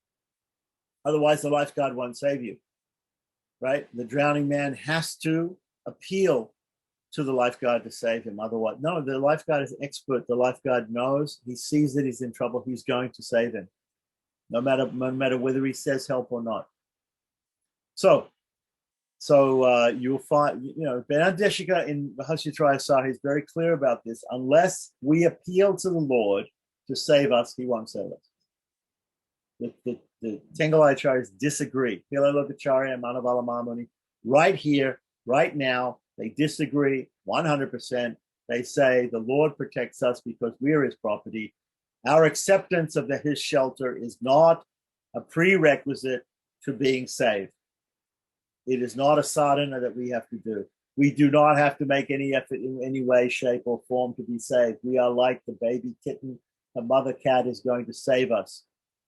Otherwise, the lifeguard won't save you, right? The drowning man has to appeal to the lifeguard to save him. Otherwise, no, the lifeguard is expert. The lifeguard knows, he sees that he's in trouble. He's going to save him. no matter whether he says help or not. So you'll find, Vedanteshika in Bhashyatraya Saha is very clear about this. Unless we appeal to the Lord to save us, he won't save us. The Tengalaya-acharyas disagree. Pilalokacharya and Manavala Mamuni, right here, right now, they disagree 100%. They say the Lord protects us because we are his property. Our acceptance of his shelter is not a prerequisite to being saved. It is not a sadhana that we have to do. We do not have to make any effort in any way, shape, or form to be saved. We are like the baby kitten. The mother cat is going to save us.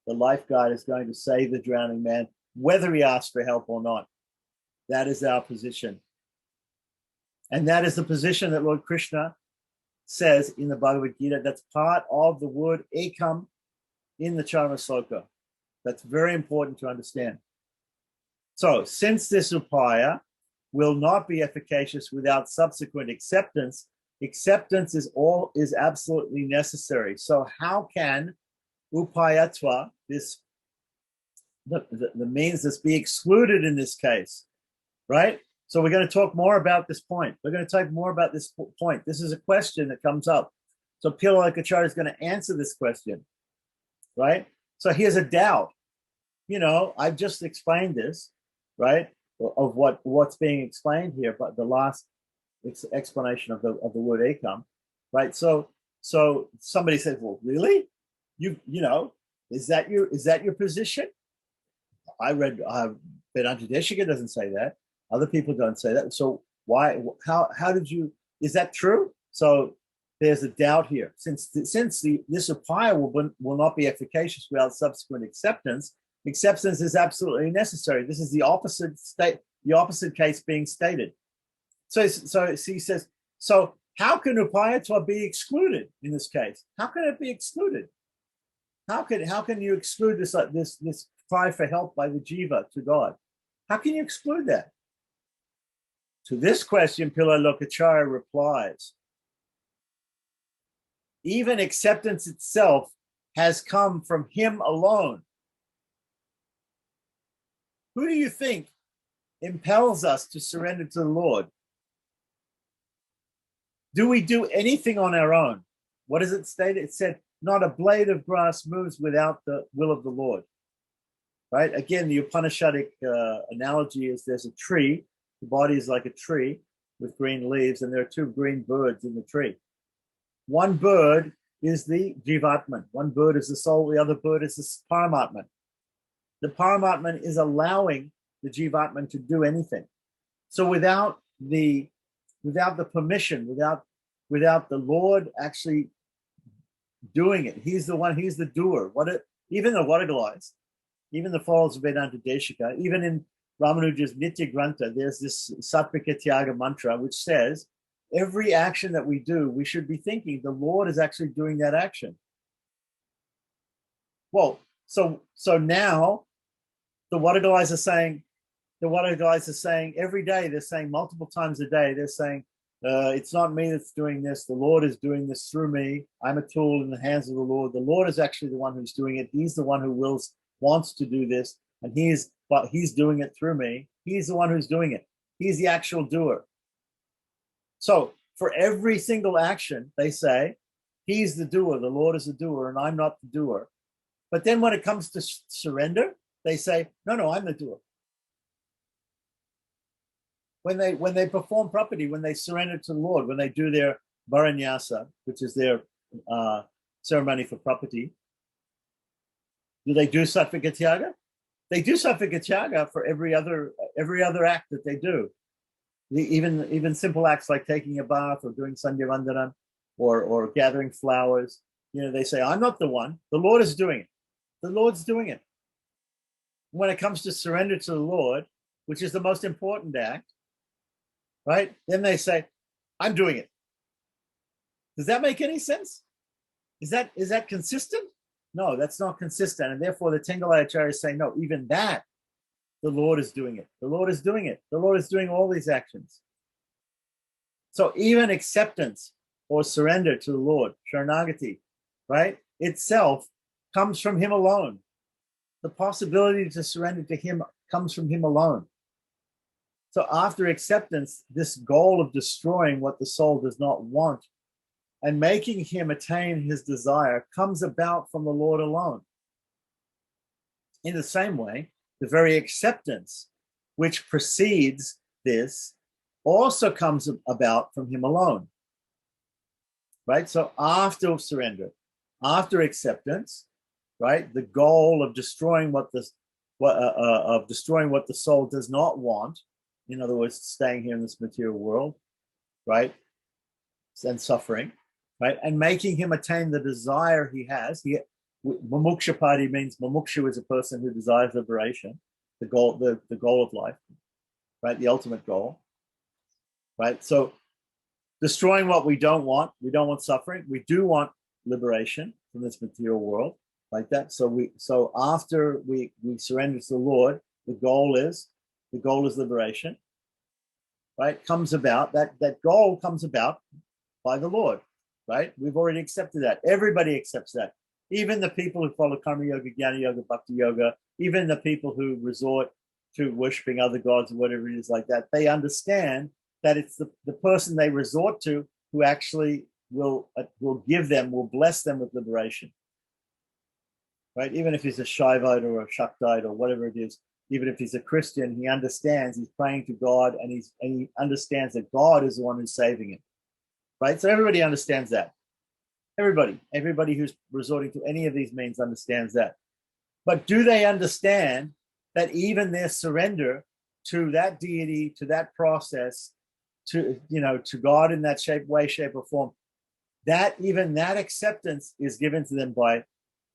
The lifeguard is going to save the drowning man, whether he asks for help or not. That is our position. And that is the position that Lord Krishna says in the Bhagavad-Gita. That's part of the word ekam in the Charma Sloka. That's very important to understand. So, since this upaya will not be efficacious without subsequent acceptance, acceptance is absolutely necessary. So, how can upayatva, the means that's be excluded in this case, right? So we're going to talk more about this point. We're going to talk more about this point. This is a question that comes up. So Pilalokacharya is going to answer this question, right? So here's a doubt. I've just explained this, right? Of what's being explained here, but the last explanation of the word ekam, right? So somebody says, well, really? Is that your position? I read Vedanta Deshika doesn't say that. Other people don't say that. So why? How did you? Is that true? So there's a doubt here. Since this upaya will not be efficacious without subsequent acceptance. Acceptance is absolutely necessary. This is the opposite case being stated. So he says. So how can upayatva be excluded in this case? How can it be excluded? How can you exclude this cry for help by the jiva to God? How can you exclude that? To this question, Pilalokacharya replies, even acceptance itself has come from him alone. Who do you think impels us to surrender to the Lord? Do we do anything on our own? What does it state? It said, not a blade of grass moves without the will of the Lord. Right? Again, the Upanishadic analogy is there's a tree. The body is like a tree with green leaves, and there are two green birds in the tree. One bird is the Jivatman. One bird is the soul. The other bird is the Paramatman. The Paramatman is allowing the Jivatman to do anything. So without the permission, without the Lord actually doing it, he's the doer. Even the Vadagalais, even the Falls of Vedanta Deshika, even in Ramanuja's Nitya Grantha, there's this Sattvika Tyaga mantra, which says every action that we do, we should be thinking the Lord is actually doing that action. Well, so now the Vadagalais are saying every day, they're saying multiple times a day, they're saying, it's not me that's doing this. The Lord is doing this through me. I'm a tool in the hands of the Lord. The Lord is actually the one who's doing it. He's the one who wants to do this. And he's doing it through me. He's the one who's doing it. He's the actual doer. So for every single action, they say, he's the doer. The Lord is the doer, and I'm not the doer. But then when it comes to surrender, they say, no, I'm the doer. When they perform property, when they surrender to the Lord, when they do their varanyasa, which is their ceremony for property, do they do sattvika tyaga? They do sattvika tyaga for every other act that they do. Even simple acts like taking a bath or doing sandhya vandanam or gathering flowers. They say, I'm not the one. The Lord is doing it. The Lord's doing it. When it comes to surrender to the Lord, which is the most important act, right? Then they say, I'm doing it. Does that make any sense? Is that consistent? No, that's not consistent. And therefore the Tengalaya-acharyas say, no, even that, the Lord is doing it. The Lord is doing it. The Lord is doing all these actions. So even acceptance or surrender to the Lord, Sharanagati, right, itself comes from him alone. The possibility to surrender to him comes from him alone. So after acceptance, this goal of destroying what the soul does not want and making him attain his desire comes about from the Lord alone. In the same way, the very acceptance which precedes this also comes about from him alone. Right? So after surrender, after acceptance, right, the goal of destroying what the soul does not want, in other words, staying here in this material world, right, and suffering, right, and making him attain the desire he has. Mumuksupadi means mumukshu is a person who desires liberation, the goal of life, right, the ultimate goal, right. So destroying what we don't want suffering. We do want liberation from this material world, like that. So after we surrender to the Lord, the goal is liberation, right? That goal comes about by the Lord, right? We've already accepted that. Everybody accepts that. Even the people who follow Karma Yoga, Jnana Yoga, Bhakti Yoga, even the people who resort to worshiping other gods or whatever it is like that, they understand that it's the person they resort to who actually will bless them with liberation, right? Even if he's a Shaivite or a Shaktite or whatever it is, even if he's a Christian, he understands he's praying to God and he understands that God is the one who's saving him, right? So everybody understands that. Everybody who's resorting to any of these means understands that. But do they understand that even their surrender to that deity, to that process, to God in that way, shape, or form, that even that acceptance is given to them by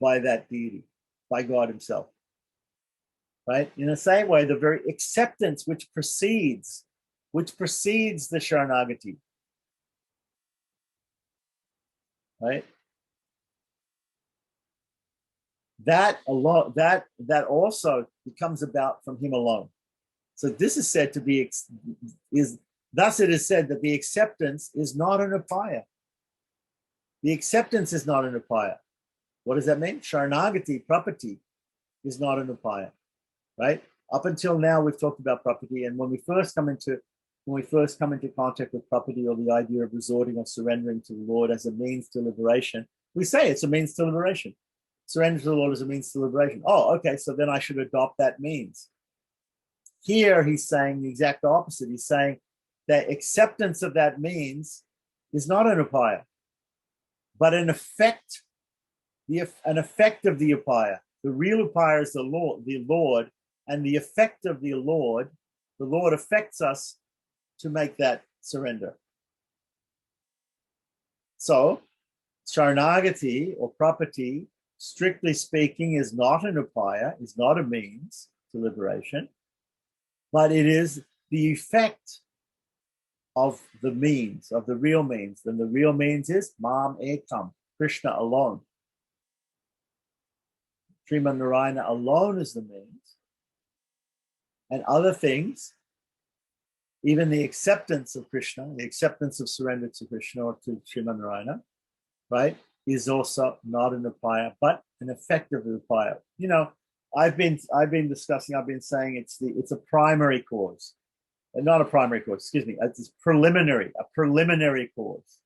that deity, by God himself, right? In the same way, the very acceptance which precedes the Sharanagati, right? That also becomes about from him alone. So this is said to be thus it is said that the acceptance is not an upaya. The acceptance is not an upaya. What does that mean? Sharanagati, prapati, is not an upaya, right? Up until now, we've talked about prapati, and when we first come into contact with prapati, or the idea of resorting or surrendering to the Lord as a means to liberation, we say it's a means to liberation. Surrender to the Lord as a means to liberation. Oh, okay, so then I should adopt that means. Here he's saying the exact opposite. He's saying that acceptance of that means is not an upaya, but an effect of the upaya. The real upaya is the Lord, and the effect of the Lord affects us to make that surrender. So, Sharanagati or prapati, strictly speaking, is not an upaya, is not a means to liberation, but it is the effect of the means, of the real means. Then the real means is Mam Ekam, Krishna alone. Sriman Narayana alone is the means. And other things, even the acceptance of Krishna, the acceptance of surrender to Krishna or to Sriman Narayana, right, is also not an upaya, but an effect of the upaya. I've been saying it's a primary cause. Not a primary cause, excuse me. It's a preliminary cause.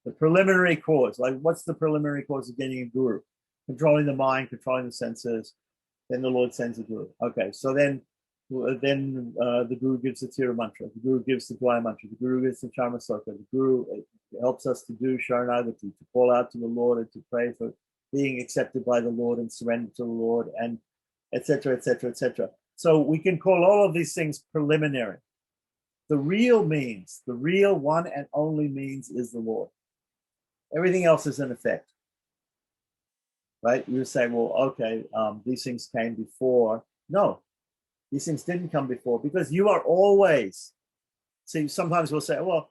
The preliminary cause, like what's the preliminary cause of getting a guru? Controlling the mind, controlling the senses. Then the Lord sends a guru. Okay, so then the guru gives the Tira mantra. The guru gives the Dwaya mantra. The guru gives the Charma Soka. The guru helps us to do Sharanagati, to call out to the Lord and to pray for being accepted by the Lord and surrender to the Lord, and etc., etc., etc. So we can call all of these things preliminary. The real means, the real one and only means is the Lord. Everything else is an effect. Right? You say, well, okay, these things came before. No, these things didn't come before, because you are always. See, sometimes we'll say, well,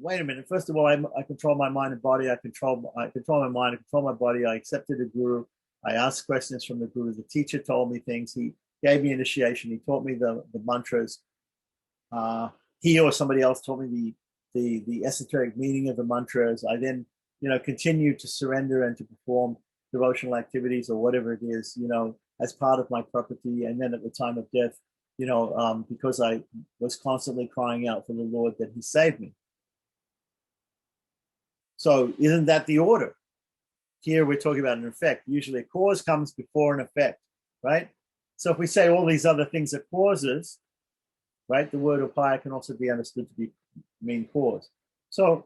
wait a minute. First of all, I control my mind and body. I control my mind. I control my body. I accepted a guru. I asked questions from the guru. The teacher told me things. He gave me initiation. He taught me the mantras. He or somebody else taught me the esoteric meaning of the mantras. I then, continued to surrender and to perform devotional activities or whatever it is, as part of my property. And then at the time of death, because I was constantly crying out for the Lord, that he saved me. So isn't that the order? Here we're talking about an effect. Usually a cause comes before an effect, right? So if we say all these other things are causes, right, the word upaya can also be understood to mean cause. So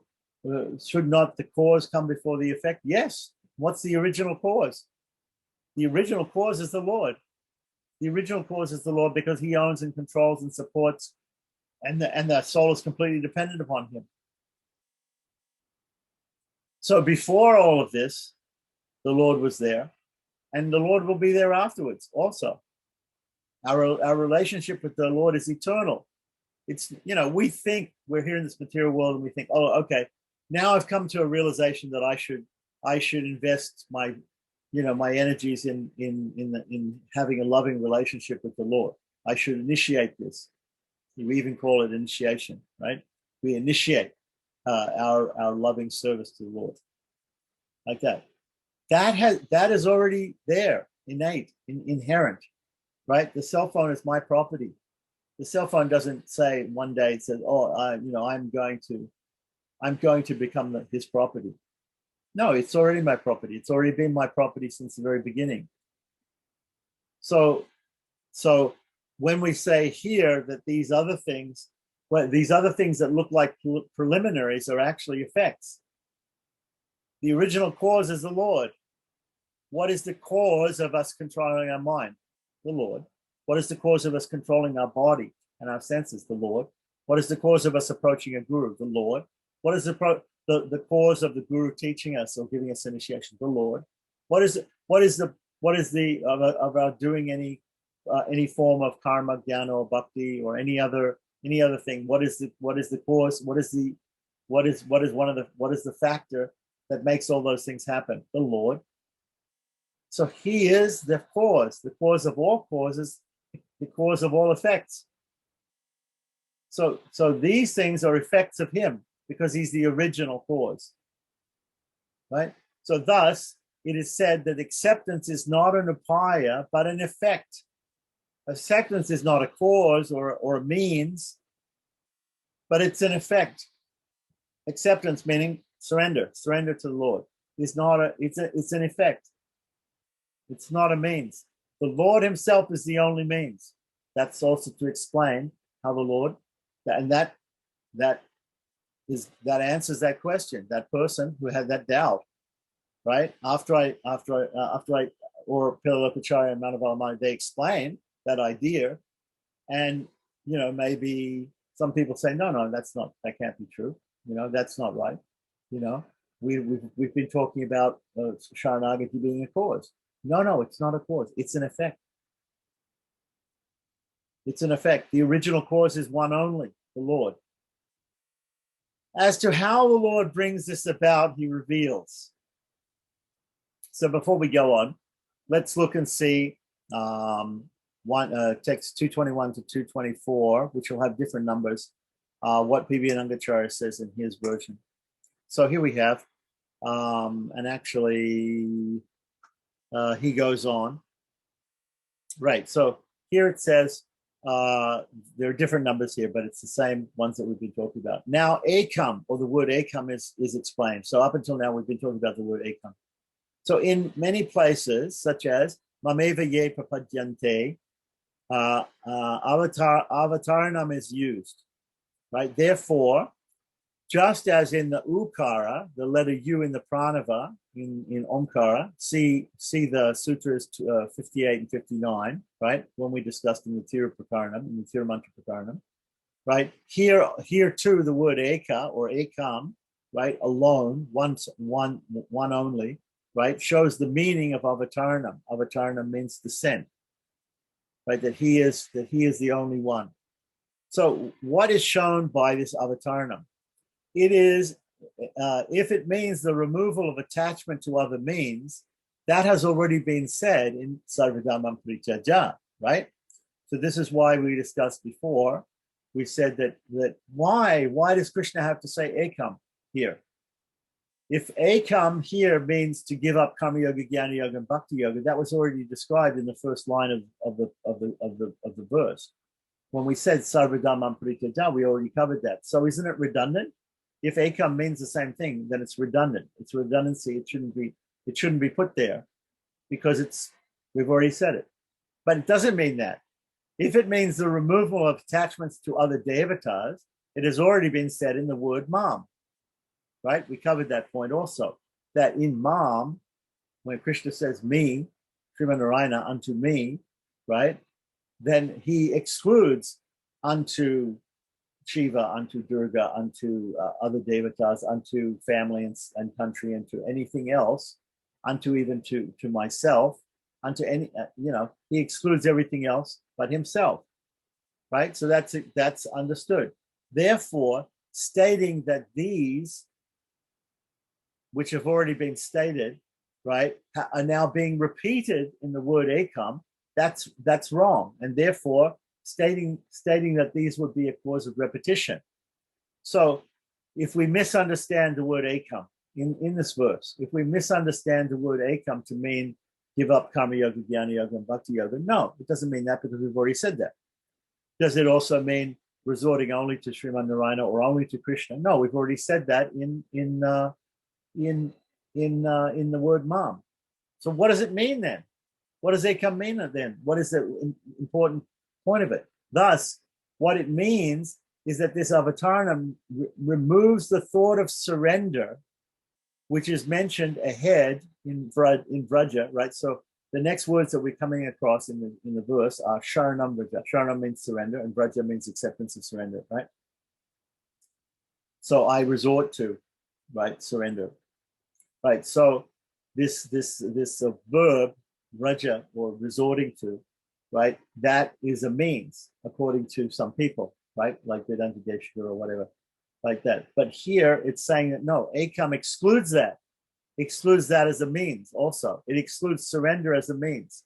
should not the cause come before the effect? Yes. What's the original cause? The original cause is the Lord. The original cause is the Lord because he owns and controls and supports, and the soul is completely dependent upon him. So before all of this, the Lord was there, and the Lord will be there afterwards also. Our relationship with the Lord is eternal. It's, we think we're here in this material world and we think, oh, okay, now I've come to a realization that I should invest my energies in having a loving relationship with the Lord. I should initiate this. We even call it initiation, right? We initiate our loving service to the Lord, like that. That is already there, innate, inherent, right? The cell phone is my property. The cell phone doesn't say one day it says, "Oh, I'm going to become his property." No, it's already my property. It's already been my property since the very beginning. So when we say here that these other things that look like preliminaries are actually effects. The original cause is the Lord. What is the cause of us controlling our mind? The Lord. What is the cause of us controlling our body and our senses? The Lord. What is the cause of us approaching a guru? The Lord. What is the cause of the guru teaching us or giving us initiation? The Lord. What is our doing any form of karma, jnana, or bhakti, or any other thing? What is the cause? What is the factor that makes all those things happen? The Lord. So he is the cause of all causes, the cause of all effects. So these things are effects of him because he's the original cause, right? So thus, it is said that acceptance is not an upaya, but an effect. Acceptance is not a cause or a means, but it's an effect. Acceptance meaning surrender to the Lord. It's an effect. It's not a means. The Lord himself is the only means. That's also to explain how the Lord, and that answers that question. That person who had that doubt, right? After I or Pancharacharya and Manavalamani, they explain that idea, and maybe some people say no, that can't be true. That's not right. We've been talking about Sharanagati being a cause. No, it's not a cause. It's an effect. It's an effect. The original cause is one only, the Lord. As to how the Lord brings this about, he reveals. So before we go on, let's look and see text 221 to 224, which will have different numbers, what P.B. Anangacharya says in his version. So here we have, and actually he goes on. Right, so here it says, there are different numbers here, but it's the same ones that we've been talking about. Now, ekam, or the word ekam is explained. So up until now, we've been talking about the word ekam. So in many places, such as mameva ye prapadyante, avataranam is used, right? Therefore, just as in the ukara, the letter U in the pranava, in Omkara, see the sutras 58 and 59, right? When we discussed in the Tira Prakaranam, in the Tira Mantra Prakaranam, right? Here too, the word eka or ekam, right? Alone, one only, right? Shows the meaning of avataranam. Avataranam means descent, right? That he is the only one. So what is shown by this avataranam? It is, if it means the removal of attachment to other means, that has already been said in Sarvadhamam Prityaja, right? So this is why we discussed before. We said that why does Krishna have to say ekam here? If Ekam here means to give up Karma Yoga, Jnana Yoga, and Bhakti Yoga, that was already described in the first line of the verse. When we said Sarvadhamam Parityajya, we already covered that. So isn't it redundant? If Ekam means the same thing, then it's redundant. It's redundancy. It shouldn't be put there because we've already said it. But it doesn't mean that. If it means the removal of attachments to other devatas, it has already been said in the word mam, right? We covered that point also, that in mam, when Krishna says me, Srimad Narayana, unto me, right? Then he excludes unto Shiva, unto Durga, unto other devatas, unto family and country, and to anything else, unto even to myself, unto any, he excludes everything else but himself, right? So that's understood. Therefore, stating that these, which have already been stated, right, are now being repeated in the word ekam, that's wrong. And therefore, stating that these would be a cause of repetition. So if we misunderstand the word ekam in this verse, if we misunderstand the word ekam to mean give up karma yoga, jnana yoga, and bhakti yoga, no, it doesn't mean that because we've already said that. Does it also mean resorting only to Srimad Narayana or only to Krishna? No, we've already said that in the word mam. So what does it mean then? What does ekam mean then? What is the important point of it? Thus, what it means is that this avataranam removes the thought of surrender, which is mentioned ahead in Vraja, right? So the next words that we're coming across in the verse are sharanam vraja. Sharanam means surrender, and vraja means acceptance of surrender, right? So I resort to, right, surrender, right? So this verb vraja, or resorting to, right, that is a means according to some people, right, like Vedanta Geshe or whatever, like that. But here it's saying that no, ekam excludes that as a means also. It excludes surrender as a means.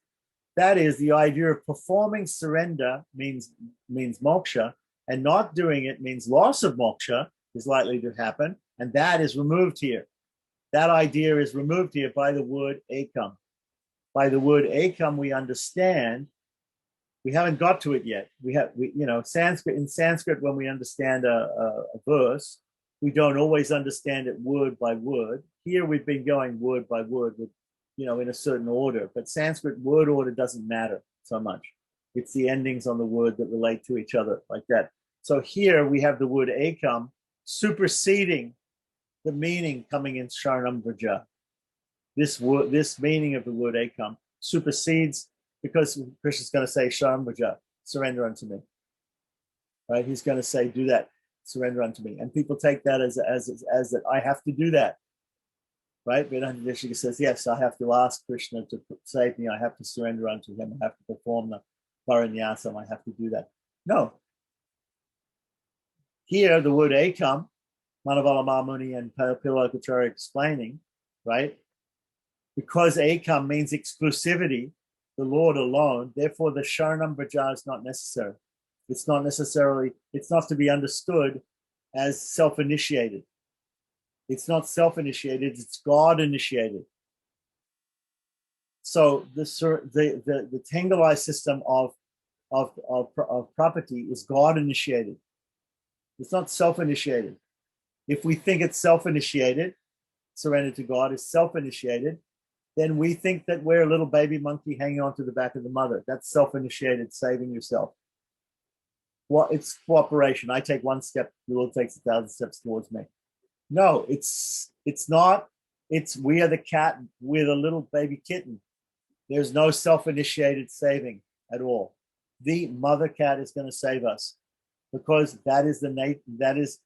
That is, the idea of performing surrender means moksha, and not doing it means loss of moksha is likely to happen, and that is removed here. That idea is removed here by the word ekam. By the word ekam, we understand. We haven't got to it yet. Sanskrit. In Sanskrit, when we understand a verse, we don't always understand it word by word. Here we've been going word by word with, in a certain order. But Sanskrit word order doesn't matter so much. It's the endings on the word that relate to each other, like that. So here we have the word ekam superseding the meaning coming in sharanam vraja. This meaning of the word ekam supersedes, because Krishna's going to say sharanam vraja, surrender unto me. Right? He's going to say, do that, surrender unto me. And people take that as that I have to do that. Right? Vedanta Geshe says, yes, I have to ask Krishna to save me. I have to surrender unto him. I have to perform the paranyasam. I have to do that. No. Here, the word ekam, Manavala Mamuni and Pancharacharya explaining, right? Because ekam means exclusivity, the Lord alone, therefore the sharanam vraja is not necessary. It's not to be understood as self-initiated. It's not self-initiated, it's God-initiated. So the Tengalai system of property is God-initiated. It's not self-initiated. If we think it's self-initiated, surrender to God is self-initiated, then we think that we're a little baby monkey hanging onto the back of the mother. That's self-initiated, saving yourself. Well, it's cooperation. I take one step, the Lord takes 1,000 steps towards me. No, it's not. It's we are the cat, we're the little baby kitten. There's no self-initiated saving at all. The mother cat is going to save us, because that is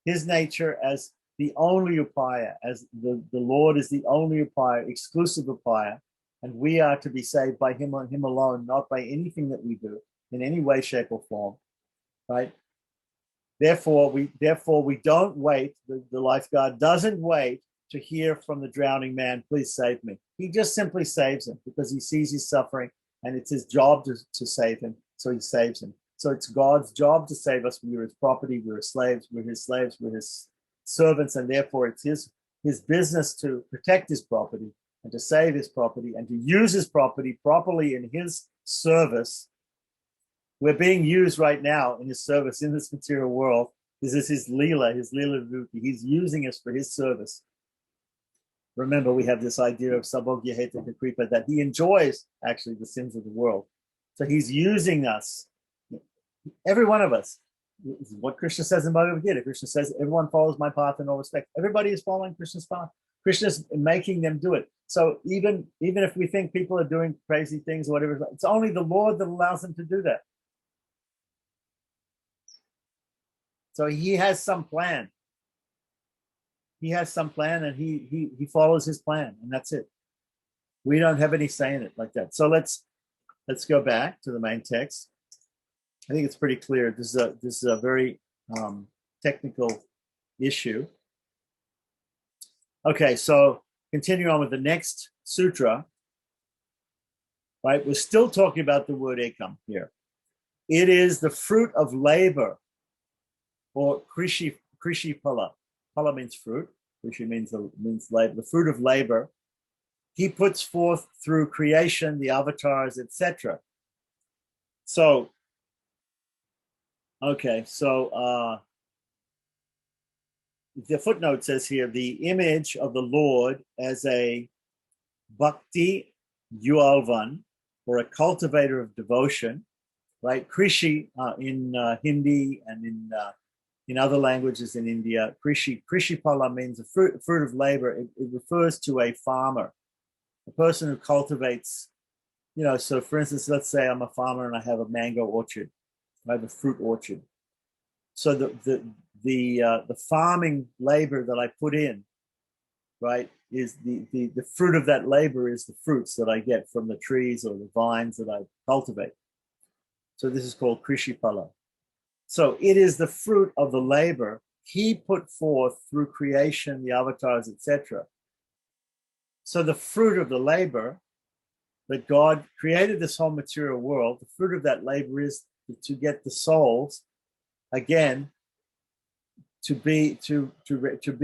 his nature as the only upaya, as the Lord is the only upaya, exclusive upaya, and we are to be saved by him alone, not by anything that we do in any way, shape, or form. Right? Therefore, we don't wait. The lifeguard doesn't wait to hear from the drowning man, please save me. He just simply saves him because he sees he's suffering, and it's his job to save him. So he saves him. So it's God's job to save us. We're his property. We're his slaves. We're his servants, and therefore it's his his business to protect his property and to save his property and to use his property properly in his service. We're being used right now in his service in this material world. This is his Leela Viruti. He's using us for his service. Remember, we have this idea of Sabogya Heta Kripa, that he enjoys actually the sins of the world. So he's using us, every one of us. This is what Krishna says in Bhagavad-Gita. Krishna says, everyone follows my path in all respect. Everybody is following Krishna's path. Krishna's making them do it. So even if we think people are doing crazy things or whatever, it's only the Lord that allows them to do that. So he has some plan. He has some plan, and he follows his plan, and that's it. We don't have any say in it like that. So let's go back to the main text. I think it's pretty clear. This is a very technical issue. Okay, so continue on with the next sutra. Right, we're still talking about the word ekam here. It is the fruit of labor, or krishi pala. Pala means fruit. Krishi means labor. The fruit of labor. He puts forth through creation, the avatars, etc. So, okay, so the footnote says here, the image of the Lord as a bhakti yualvan, or a cultivator of devotion, right? Krishi in Hindi and in other languages in India, krishi pala means a fruit of labor. It refers to a farmer, a person who cultivates, so for instance, let's say I'm a farmer and I have a mango orchard. I have a fruit orchard. So the farming labor that I put in, right, is the fruit of that labor is the fruits that I get from the trees or the vines that I cultivate. So this is called Krishipala. So it is the fruit of the labor he put forth through creation, the avatars, etc. So the fruit of the labor that God created this whole material world, the fruit of that labor is to get the souls again to be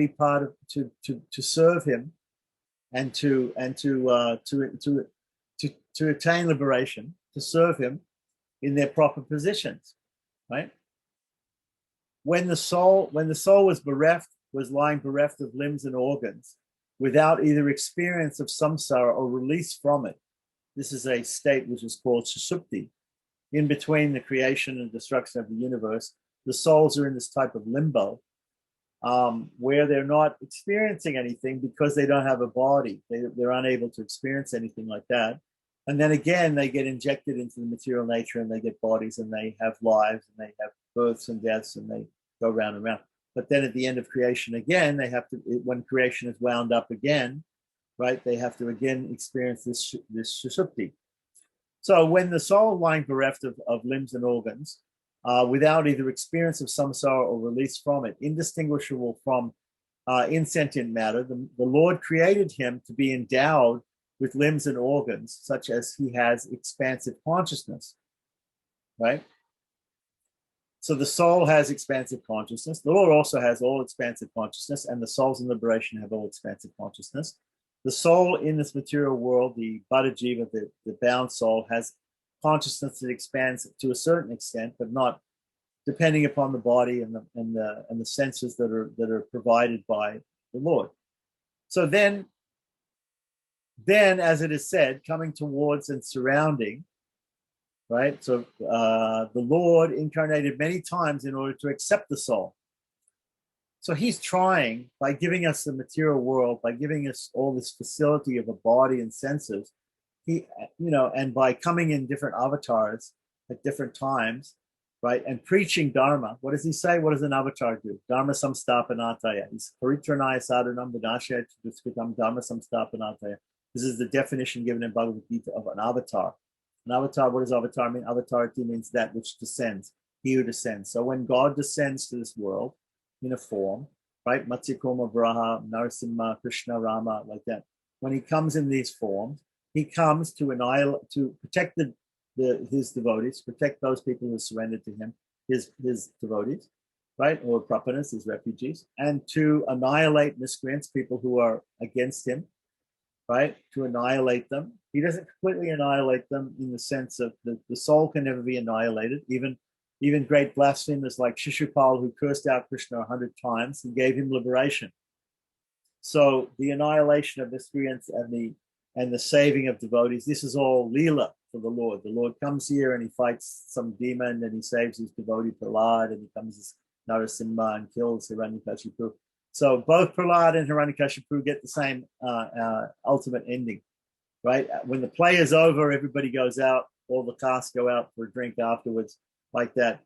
part of, to serve him and to attain liberation, to serve him in their proper positions, right? When the soul was lying bereft of limbs and organs, without either experience of samsara or release from it. This is a state which is called susupti. In between the creation and destruction of the universe, the souls are in this type of limbo, where they're not experiencing anything because they don't have a body. They're unable to experience anything like that. And then again, they get injected into the material nature and they get bodies and they have lives and they have births and deaths and they go round and round. But then at the end of creation again, they have to, when creation is wound up again, right, they have to again experience this susupti. So when the soul lying bereft of limbs and organs, without either experience of samsara or release from it, indistinguishable from insentient matter, the Lord created him to be endowed with limbs and organs, such as he has expansive consciousness, right? So the soul has expansive consciousness. The Lord also has all expansive consciousness, and the souls in liberation have all expansive consciousness. The soul in this material world, the Bada Jiva, the bound soul, has consciousness that expands to a certain extent, but not depending upon the body and the senses that are provided by the Lord. So then, as it is said, coming towards and surrounding, right? So the Lord incarnated many times in order to accept the soul. So he's trying, by giving us the material world, by giving us all this facility of a body and senses, and by coming in different avatars at different times, right? And preaching Dharma. What does he say? What does an avatar do? Dharma samstapanataya. He's paritranaya sadhanam vinashaya chiduskritam dharma samstapanataya. This is the definition given in Bhagavad-Gita of an avatar. An avatar, what does avatar mean? Avatarati means that which descends, he who descends. So when God descends to this world in a form, right? Matsyakoma, Vraha, Narasimha, Krishna, Rama, like that. When he comes in these forms, he comes to annihilate, to protect his devotees, protect those people who surrendered to him, his devotees, right? Or prapanas, as refugees, and to annihilate miscreants, people who are against him, right? To annihilate them. He doesn't completely annihilate them in the sense of the soul can never be annihilated. Even great blasphemers like Shishupal, who cursed out Krishna 100 times, he gave him liberation. So the annihilation of miscreants and the saving of devotees, this is all Leela for the Lord. The Lord comes here and he fights some demon and he saves his devotee Prahlad, and he comes as Narasimha and kills Hiranyakashipu. So both Prahlad and Hiranyakashipu get the same ultimate ending, right? When the play is over, everybody goes out, all the casts go out for a drink afterwards, like that.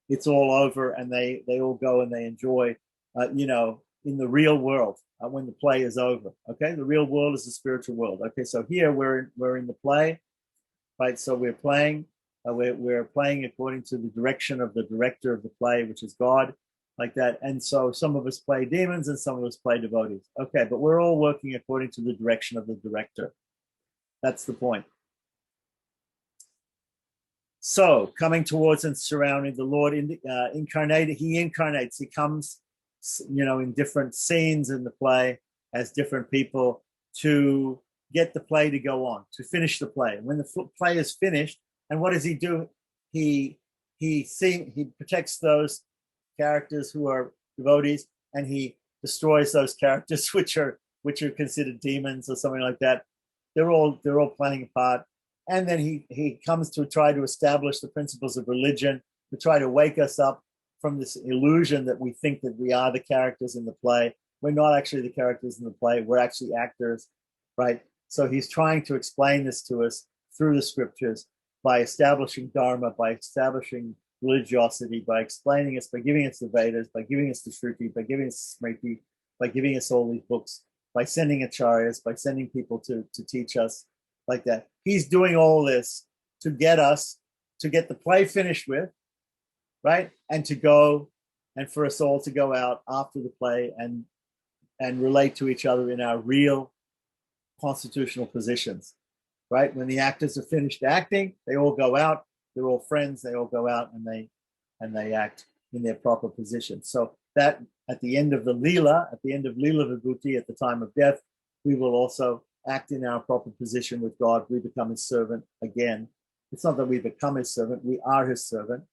It's all over, and they all go and they enjoy, in the real world when the play is over. Okay, the real world is the spiritual world. Okay, so here we're in the play, right? So we're playing. We're playing according to the direction of the director of the play, which is God, like that. And so some of us play demons and some of us play devotees. Okay, but we're all working according to the direction of the director. That's the point. So coming towards and surrounding the Lord incarnated, he incarnates, he comes, in different scenes in the play as different people to get the play to go on, to finish the play. And when the play is finished, and what does he do? He protects those characters who are devotees, and he destroys those characters which are considered demons or something like that. They're all playing a part. And then he comes to try to establish the principles of religion, to try to wake us up from this illusion that we think that we are the characters in the play. We're not actually the characters in the play. We're actually actors, right? So he's trying to explain this to us through the scriptures by establishing dharma, by establishing religiosity, by explaining us, by giving us the Vedas, by giving us the Shruti, by giving us Smriti, by giving us all these books, by sending acharyas, by sending people to teach us, like that. He's doing all this to get us to get the play finished with, right? And to go, and for us all to go out after the play and relate to each other in our real constitutional positions, right? When the actors are finished acting, they all go out. They're all friends. They all go out and they act in their proper position. So that at the end of the Leela, at the end of Leela Vibhuti, at the time of death, we will also act in our proper position with God. We become his servant again. It's not that we become his servant, we are his servant,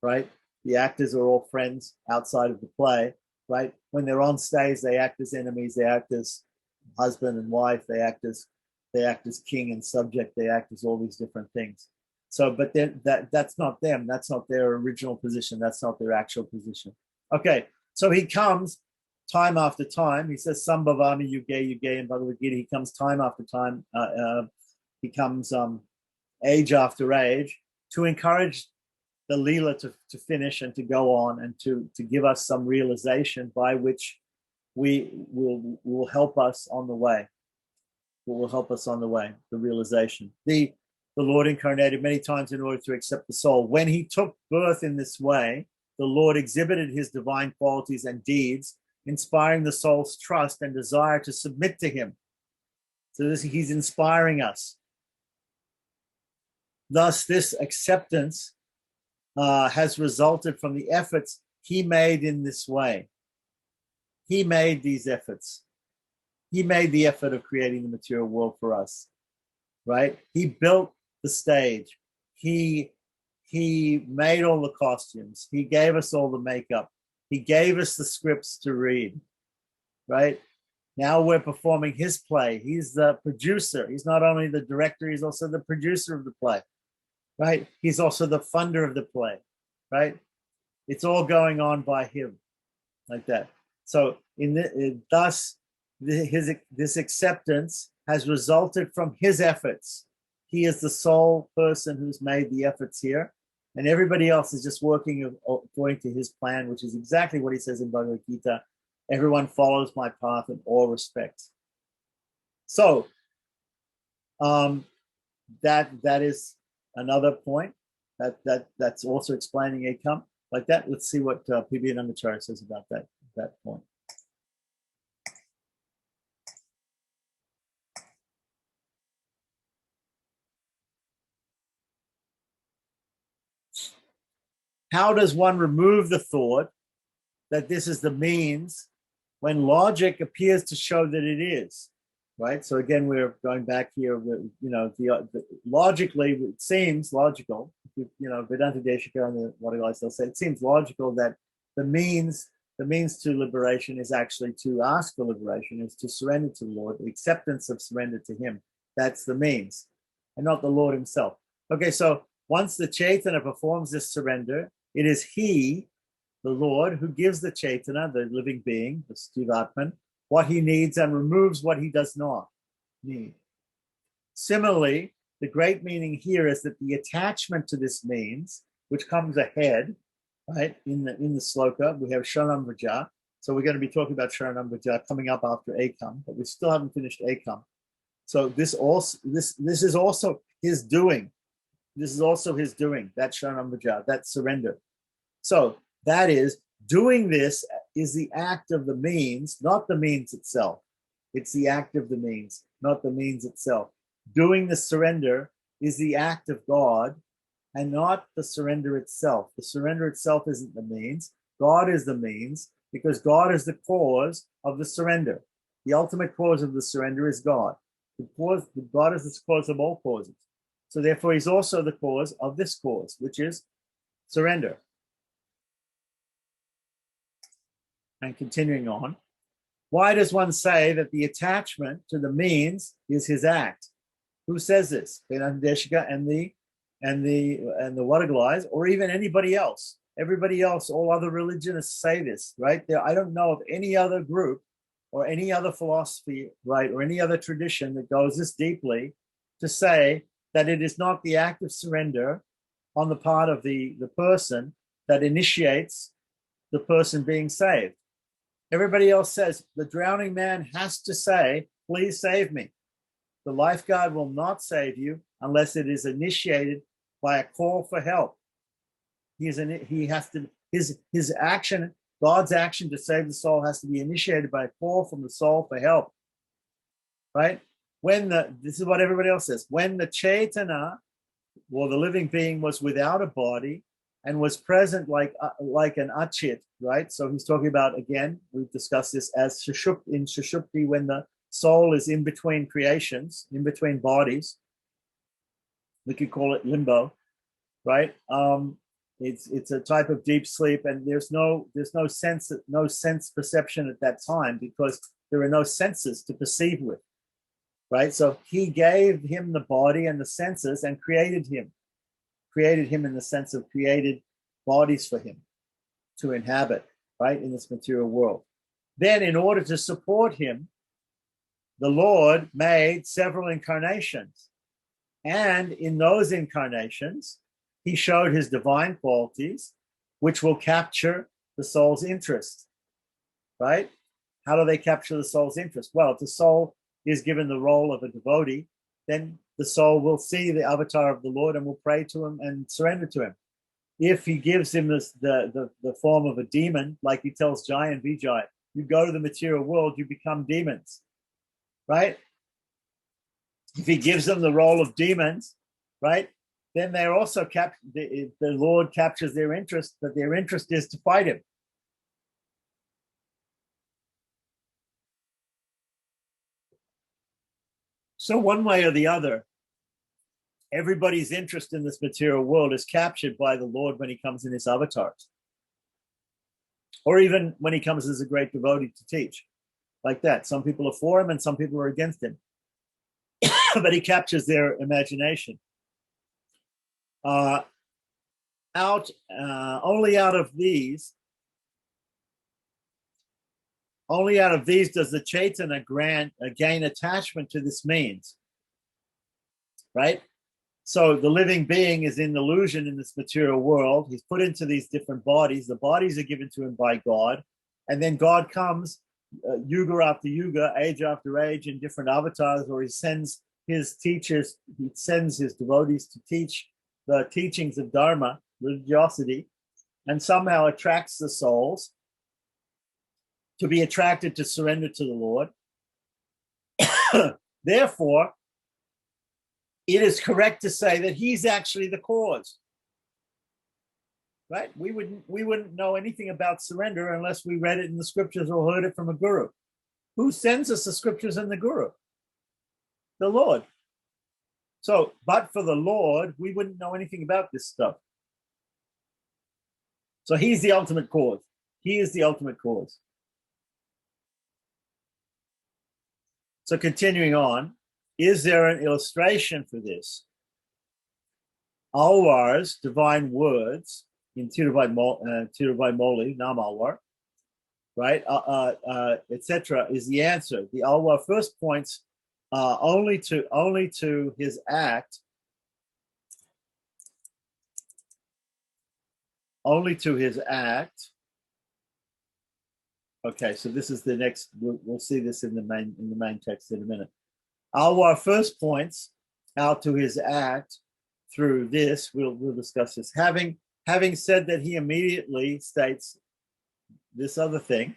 right? The actors are all friends outside of the play, right? When they're on stage, they act as enemies, they act as husband and wife, they act as king and subject, they act as all these different things. So, but then that's not them, that's not their original position, that's not their actual position. Okay, so he comes time after time. He says, Sambhavami Yuge in Bhagavad-Gita. He comes time after time. He comes age after age to encourage the Leela to finish and to go on, and to give us some realization by which will help us on the way. Will help us on the way, the realization. The Lord incarnated many times in order to accept the soul. When he took birth in this way, the Lord exhibited his divine qualities and deeds, inspiring the soul's trust and desire to submit to him. So he's inspiring us. Thus, this acceptance has resulted from the efforts he made in this way. He made these efforts. He made the effort of creating the material world for us, right? He built the stage. He made all the costumes. He gave us all the makeup. He gave us the scripts to read, right? Now we're performing his play. He's the producer. He's not only the director, he's also the producer of the play, right? He's also the funder of the play, right? It's all going on by him, like that. So thus, this acceptance has resulted from his efforts. He is the sole person who's made the efforts here, and everybody else is just working according to his plan, which is exactly what he says in Bhagavad-Gita. Everyone follows my path in all respects. So that is another point that's also explaining Ekam like that. Let's see what P.B. Anandacharya says about that point. How does one remove the thought that this is the means when logic appears to show that it is, right? So again, we're going back here with, logically, it seems logical, Vedanta Deshika and what I still say, it seems logical that the means to liberation is actually to ask for liberation, is to surrender to the Lord, the acceptance of surrender to him. That's the means, and not the Lord himself. Okay, so once the Chaitanya performs this surrender, it is he, the Lord, who gives the Chaitanya, the living being, the Stivatman, what he needs and removes what he does not need. Similarly, the great meaning here is that the attachment to this means, which comes ahead, right, in the sloka, we have Sharanam Vraja. So we're going to be talking about Sharanam Vraja coming up after Ekam, but we still haven't finished Ekam. So this is also his doing. This is also his doing, that Sharanam Vraja, that surrender. So that is, doing this is the act of the means, not the means itself. It's the act of the means, not the means itself. Doing the surrender is the act of God and not the surrender itself. The surrender itself isn't the means. God is the means, because God is the cause of the surrender. The ultimate cause of the surrender is God. God is the cause of all causes. So therefore, he's also the cause of this cause, which is surrender. And continuing on, why does one say that the attachment to the means is his act? Who says this? Vedanta Deshika and the Wadagalais, or even anybody else. Everybody else, all other religionists say this, right? I don't know of any other group or any other philosophy, right, or any other tradition that goes this deeply to say that it is not the act of surrender on the part of the person that initiates the person being saved. Everybody else says the drowning man has to say, please save me. The lifeguard will not save you unless it is initiated by a call for help. His action, God's action to save the soul, has to be initiated by a call from the soul for help. Right? This is what everybody else says. When the Chaitanya, or the living being, was without a body and was present like an achit, right? So he's talking about, again, we've discussed this as in Sushupti, when the soul is in between creations, in between bodies. We could call it limbo, right? It's a type of deep sleep, and there's no sense perception at that time, because there are no senses to perceive with, right? So he gave him the body and the senses and created him in the sense of created bodies for him to inhabit, right, in this material world. Then, in order to support him, the Lord made several incarnations. And in those incarnations, he showed his divine qualities, which will capture the soul's interest, right? How do they capture the soul's interest? Well, if the soul is given the role of a devotee, then the soul will see the avatar of the Lord and will pray to him and surrender to him. If he gives him the form of a demon, like he tells Jai and Vijay, you go to the material world, you become demons, right? If he gives them the role of demons, right, then they're also the Lord captures their interest, but their interest is to fight him. So one way or the other, everybody's interest in this material world is captured by the Lord when he comes in his avatars, or even when he comes as a great devotee to teach, like that. Some people are for him and some people are against him, but he captures their imagination. Only out of these does the Chaitanya gain attachment to this means, right? So the living being is in illusion in this material world. He's put into these different bodies. The bodies are given to him by God. And then God comes yuga after yuga, age after age, in different avatars, or he sends his teachers, he sends his devotees to teach the teachings of Dharma, religiosity, and somehow attracts the souls to be attracted to surrender to the Lord. Therefore, it is correct to say that he's actually the cause. right? We wouldn't know anything about surrender unless we read it in the scriptures or heard it from a guru. Who sends us the scriptures and the guru? The Lord. So, but for the Lord, we wouldn't know anything about this stuff. So he's the ultimate cause. He is the ultimate cause. So continuing on, is there an illustration for this? Alwar's divine words in Tiruvai Moli, Nam Alwar, right, etc., is the answer. The Alwar first points only to his act, only to his act. Okay, so this is the next. We'll see this in the main text in a minute. Alwar first points out to his act through this. We'll discuss this. Having said that, he immediately states this other thing,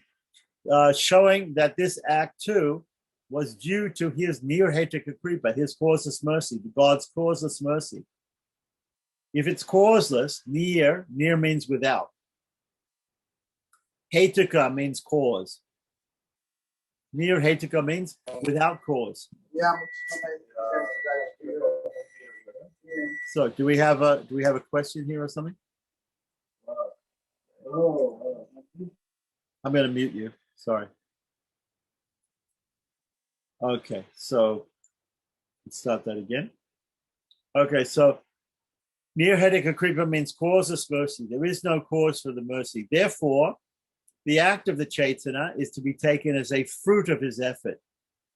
showing that this act too was due to his nirhetika kripa, his causeless mercy, God's causeless mercy. If it's causeless, nir means without. Hetuka means cause. Nirhetika means without cause. Yeah. So, do we have a question here or something? I'm going to mute you. Sorry. Okay, so let's start that again. Okay, so nirhetika kripa means causeless mercy. There is no cause for the mercy. Therefore, the act of the Chaitanya is to be taken as a fruit of his effort,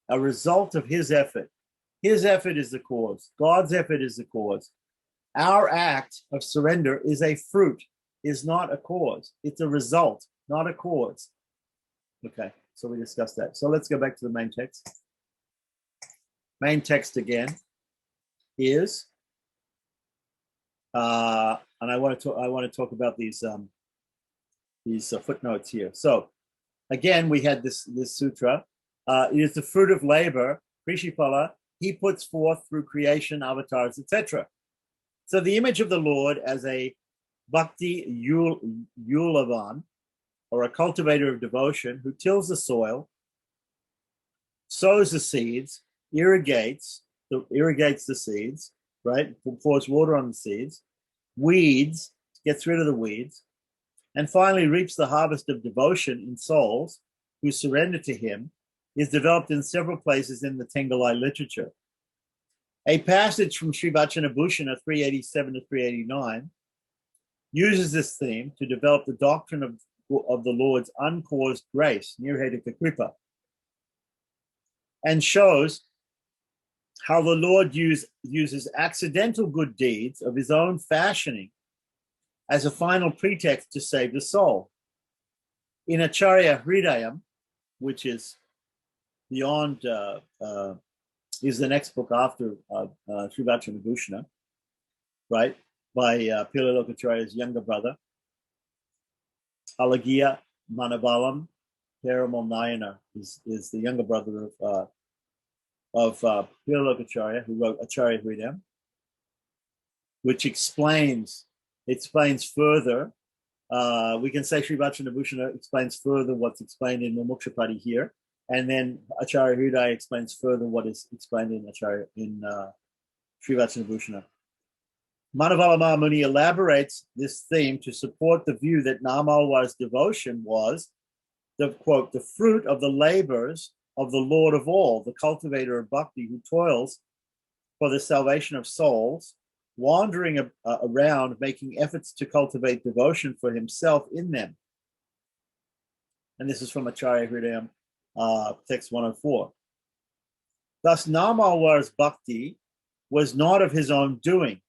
a result of his effort. His effort is the cause. God's effort is the cause. Our act of surrender is a fruit, is not a cause. It's a result, not a cause. Okay, so we discussed that. So let's go back to the main text. Main text again is, and I want to talk about these footnotes here. So again, we had this sutra. It is the fruit of labor, Krishipala, he puts forth through creation, avatars, etc. So the image of the Lord as a bhakti yulavan, or a cultivator of devotion, who tills the soil, sows the seeds, irrigates the seeds, right? Pours water on the seeds, weeds, gets rid of the weeds, and finally reaps the harvest of devotion in souls who surrender to him, is developed in several places in the Tengalai literature. A passage from Sri Vachanabhushana 387 to 389 uses this theme to develop the doctrine of the Lord's uncaused grace, nirhetika kripa, and shows how the Lord uses accidental good deeds of his own fashioning as a final pretext to save the soul. In Acharya Hridayam, which is beyond, is the next book after Sri Vachanabhushana, right, by Pilalokacharya's younger brother, Alagiya Manavalam Perumal Nayana is the younger brother of Pilalokacharya, who wrote Acharya Hridayam, which explains further. We can say Sri Vachanabhushana explains further what's explained in Mumuksupadi here, and then Acharya Hridaya explains further what is explained in Sri Vachanabhushana. Manavala Mahamuni elaborates this theme to support the view that Namalwar's devotion was the, quote, the fruit of the labors of the Lord of all, the cultivator of bhakti, who toils for the salvation of souls, wandering around, making efforts to cultivate devotion for himself in them. And this is from Acharya Hridayam, text 104. Thus, Namalwar's bhakti was not of his own doing,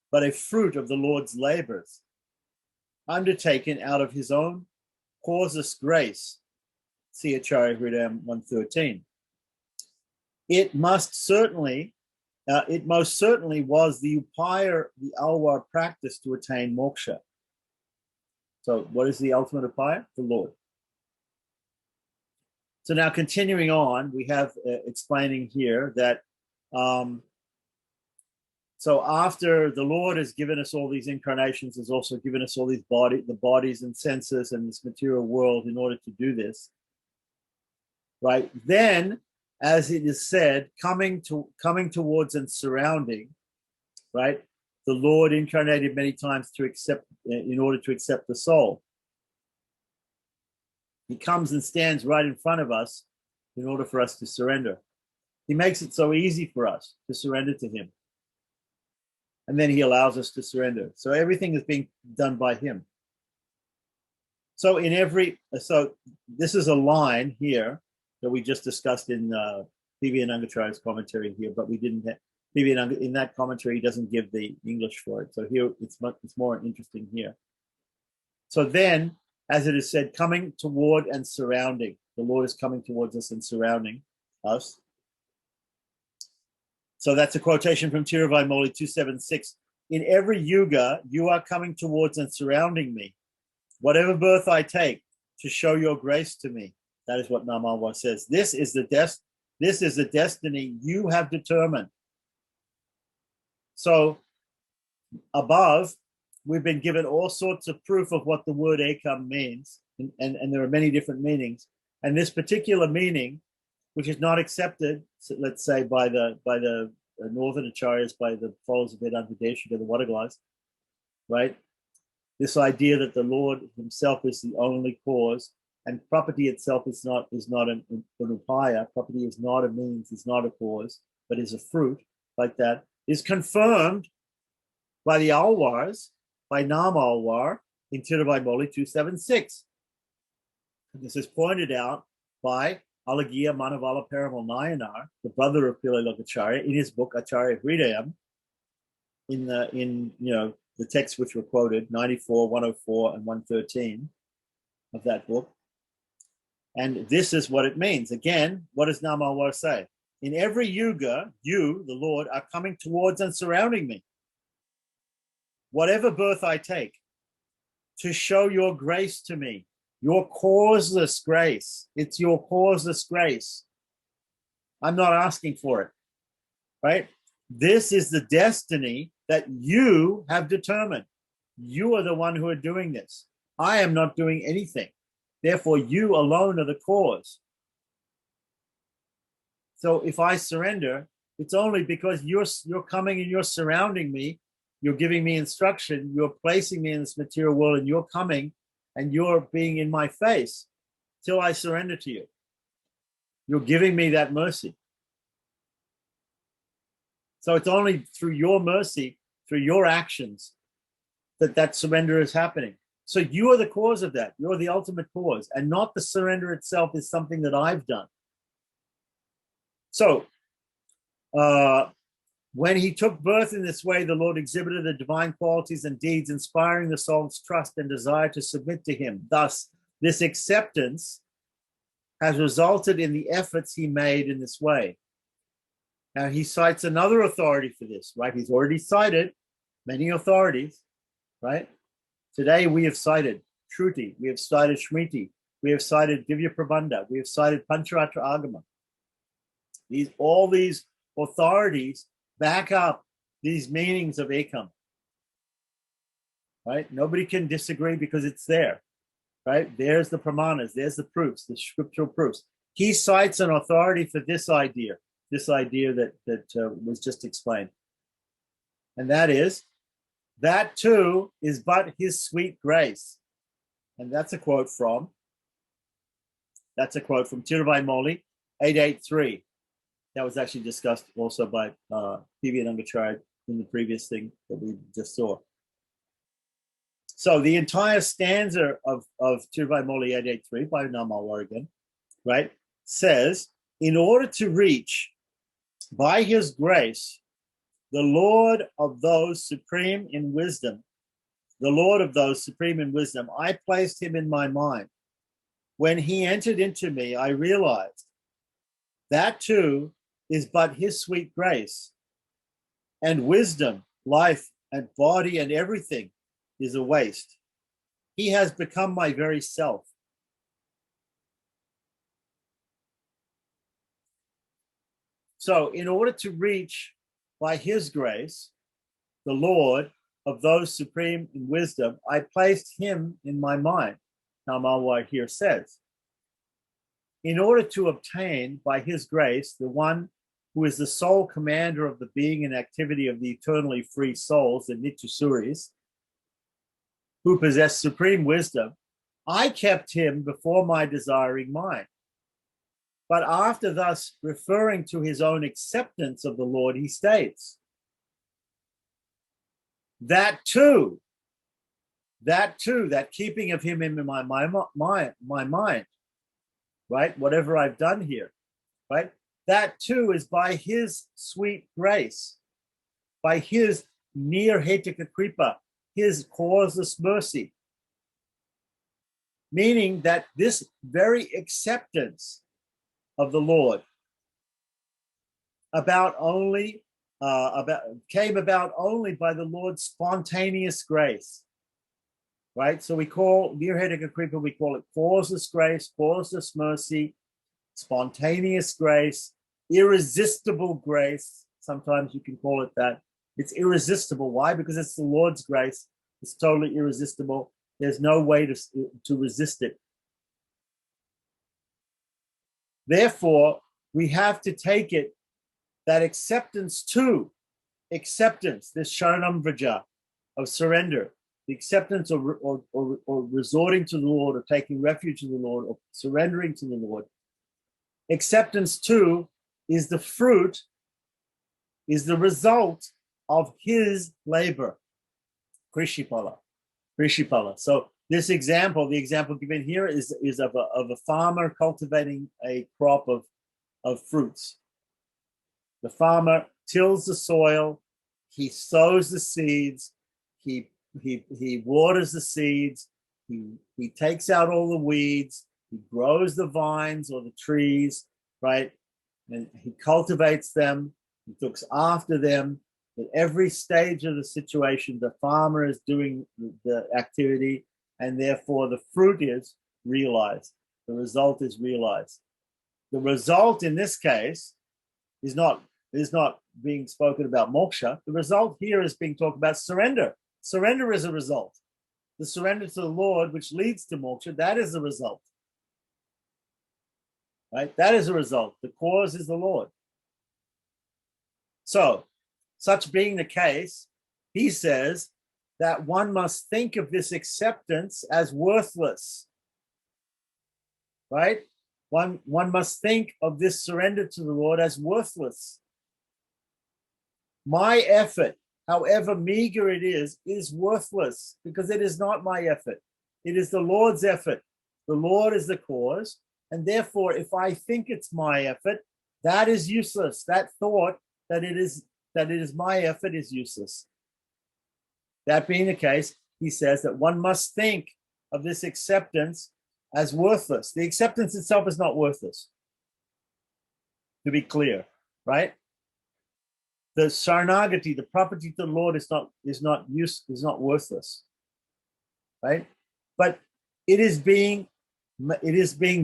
but a fruit of the Lord's labors, undertaken out of his own causeless grace. See Acharya Hridayam 113. It most certainly was the upaya, the Alwar practice to attain moksha. So what is the ultimate upaya? The Lord. So now continuing on, we have explaining here that So after the Lord has given us all these incarnations, has also given us all these the bodies and senses and this material world in order to do this, right? Then, as it is said, coming towards and surrounding, right? The Lord incarnated many times in order to accept the soul. He comes and stands right in front of us in order for us to surrender. He makes it so easy for us to surrender to him. And then he allows us to surrender. So everything is being done by him. So this is a line here that we just discussed in P.V. Anangacharya's commentary here, but we didn't have in that commentary, he doesn't give the English for it. So here it's more interesting here. So then, as it is said, coming toward and surrounding. The Lord is coming towards us and surrounding us. So that's a quotation from Tiruvai 276. In every yuga, you are coming towards and surrounding me. Whatever birth I take, to show your grace to me. That is what Namalwa says. This is the destiny you have determined. So above, we've been given all sorts of proof of what the word ekam means, and there are many different meanings. And this particular meaning, which is not accepted, let's say, by the northern acharyas, by the followers of Vedanta Deshika, the Wadaglas, right? This idea that the Lord himself is the only cause, and property itself is not an upaya. Property is not a means, is not a cause, but is a fruit, like that, is confirmed by the Alwars, by Nam Alwar, in Tiruvai 276. And this is pointed out by Alagiya Manavala Parimal Nayanar, the brother of Pillai Lokacharya, in his book Acharya Hridayam, in the texts which were quoted, 94, 104, and 113 of that book. And this is what it means. Again, what does Nam Alwar say? In every yuga, you, the Lord, are coming towards and surrounding me. Whatever birth I take, to show your grace to me, your causeless grace. It's your causeless grace. I'm not asking for it, right? This is the destiny that you have determined. You are the one who are doing this. I am not doing anything. Therefore, you alone are the cause. So if I surrender, it's only because you're coming and you're surrounding me, you're giving me instruction, you're placing me in this material world, and you're coming and you're being in my face till I surrender to you. You're giving me that mercy. So it's only through your mercy, through your actions, that surrender is happening. So you are the cause of that. You're the ultimate cause, and not the surrender itself is something that I've done. So when he took birth in this way, the Lord exhibited the divine qualities and deeds, inspiring the soul's trust and desire to submit to him. Thus, this acceptance has resulted in the efforts he made in this way. Now, he cites another authority for this, right? He's already cited many authorities, right? Today, we have cited Shruti, we have cited Shmriti, we have cited Divya Prabandha, we have cited Pancharacharya Agama. All these authorities back up these meanings of ekam, right? Nobody can disagree because it's there, right? There's the pramanas, there's the proofs, the scriptural proofs. He cites an authority for this idea that was just explained. And that too is but his sweet grace. And that's a quote from Tiruvai Moli 883. That was actually discussed also by P.V. Anangacharya in the previous thing that we just saw. So the entire stanza of Tiruvai Moli 883 by Namalwar again, right, says, in order to reach, by his grace, the Lord of those supreme in wisdom, I placed him in my mind. When he entered into me, I realized that too is but his sweet grace, and wisdom, life, and body, and everything is a waste. He has become my very self. So in order to reach by his grace, the Lord of those supreme in wisdom, I placed him in my mind. Now, Malwai here says, in order to obtain by his grace the one who is the sole commander of the being and activity of the eternally free souls, the Nityasuris, who possess supreme wisdom, I kept him before my desiring mind. But after thus referring to his own acceptance of the Lord, he states, that keeping of him in my mind, right? Whatever I've done here, right? That too is by his sweet grace, by his near hetika kripa, his causeless mercy. Meaning that this very acceptance of the Lord came about only by the Lord's spontaneous grace. Right? So we call near hetika kripa, we call it causeless grace, causeless mercy, spontaneous grace, irresistible grace. Sometimes you can call it that. It's irresistible. Why? Because it's the Lord's grace. It's totally irresistible. There's no way to resist it. Therefore, we have to take it that acceptance, this sharanam vraja, of surrender, the acceptance or resorting to the Lord, or taking refuge in the Lord, or surrendering to the Lord. Acceptance too is the fruit, is the result of his labor. Krishipala. So this example, the example given here is of a farmer cultivating a crop of fruits. The farmer tills the soil, he sows the seeds, he waters the seeds, he takes out all the weeds, he grows the vines or the trees, right? And he cultivates them, he looks after them. At every stage of the situation, the farmer is doing the activity, and therefore the fruit is realized. The result is realized. The result in this case is not being spoken about moksha. The result here is being talked about surrender. Surrender is a result. The surrender to the Lord, which leads to moksha, that is the result. Right? That is a result. The cause is the Lord. So, such being the case, he says that one must think of this acceptance as worthless. Right? One must think of this surrender to the Lord as worthless. My effort, however meager it is worthless, because it is not my effort. It is the Lord's effort. The Lord is the cause. And therefore, if I think it's my effort, that is useless. That thought that it is my effort is useless. That being the case, he says that one must think of this acceptance as worthless. The acceptance itself is not worthless, to be clear, right? The Saranagati, the property to the Lord, is not worthless, right? But it is being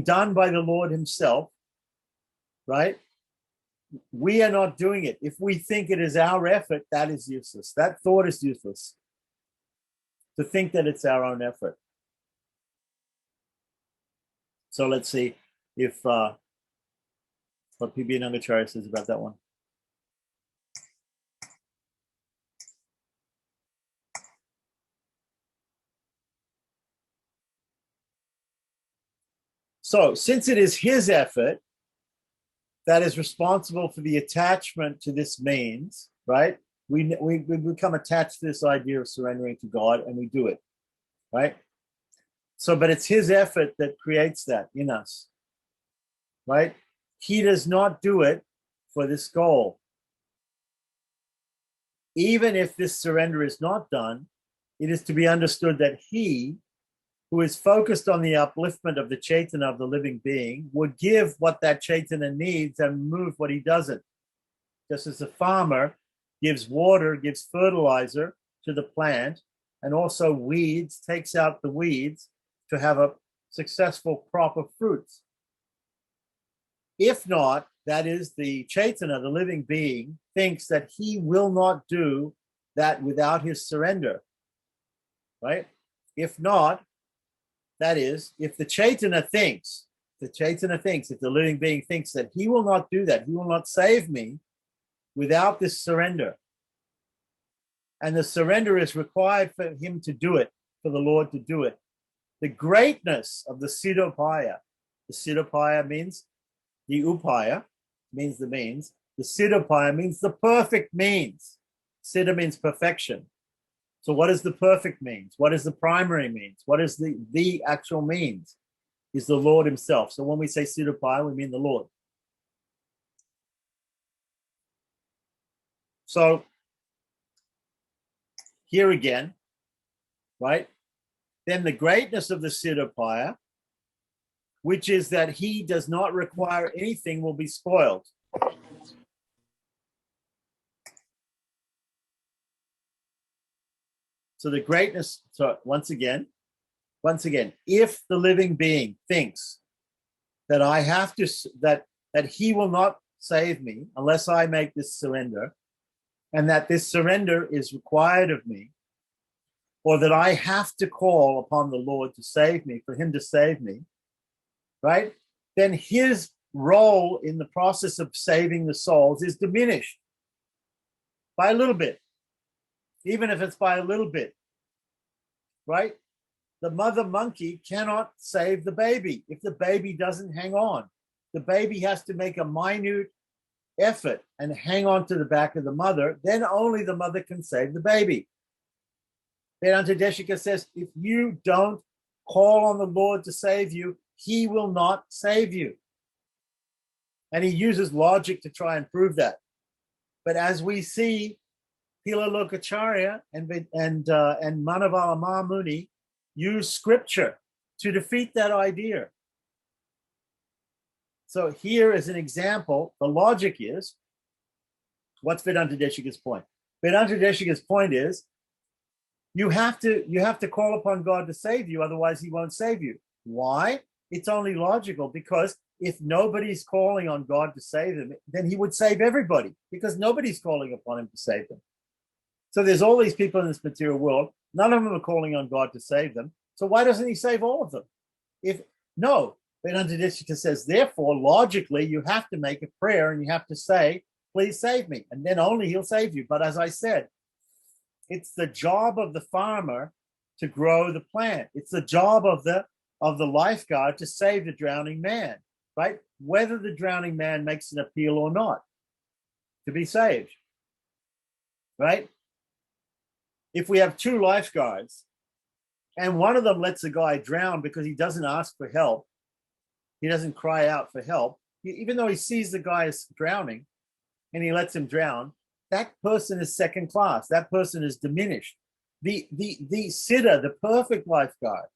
done by the Lord himself, right? We are not doing it. If we think it is our effort, that is useless. That thought is useless. To think that it's our own effort. So let's see if what P.B. Nangacharya says about that one. So since it is his effort that is responsible for the attachment to this means, right? We become attached to this idea of surrendering to God, and we do it, right? So, but it's his effort that creates that in us, right? He does not do it for this goal. Even if this surrender is not done, it is to be understood that he, who is focused on the upliftment of the Chaitanya of the living being, would give what that Chaitanya needs and remove what he doesn't. Just as a farmer gives water, gives fertilizer to the plant, and also weeds, takes out the weeds to have a successful crop of fruits. If not, that is, the Chaitanya, the living being, thinks that he will not do that without his surrender, right? If not, that is, if the Chaitanya thinks, if the living being thinks that he will not do that, he will not save me without this surrender, and the surrender is required for him to do it, for the Lord to do it. The greatness of the Siddhapaya means the Upaya, means the means. The Siddhapaya means the perfect means. Siddha means perfection. So what is the perfect means? What is the primary means? What is the actual means? Is the Lord himself. So when we say Siddhapaya, we mean the Lord. So here again, right? Then the greatness of the Siddhapaya, which is that he does not require anything, will be spoiled. So the greatness, so once again, if the living being thinks that I have to, that he will not save me unless I make this surrender, and that this surrender is required of me, or that I have to call upon the Lord to save me, for him to save me, right? Then his role in the process of saving the souls is diminished by a little bit, even if it's by a little bit, right? The mother monkey cannot save the baby if the baby doesn't hang on. The baby has to make a minute effort and hang on to the back of the mother. Then only the mother can save the baby. Vedanta Deshika says, if you don't call on the Lord to save you, he will not save you. And he uses logic to try and prove that. But as we see, Pilalokacharya and Manavala Mahamuni use scripture to defeat that idea. So here is an example. The logic is, what's Vedanta Deshika's point? Vedanta Deshika's point is, you have to call upon God to save you, otherwise he won't save you. Why? It's only logical, because if nobody's calling on God to save them, then he would save everybody, because nobody's calling upon him to save them. So there's all these people in this material world, none of them are calling on God to save them. So why doesn't he save all of them? Vedanta Deshika says, therefore, logically, you have to make a prayer and you have to say, please save me. And then only he'll save you. But as I said, it's the job of the farmer to grow the plant. It's the job of the lifeguard to save the drowning man, right? Whether the drowning man makes an appeal or not to be saved, right? If we have two lifeguards and one of them lets the guy drown because he doesn't ask for help, he doesn't cry out for help, even though he sees the guy is drowning and he lets him drown, that person is second class. That person is diminished. The siddha, the perfect lifeguard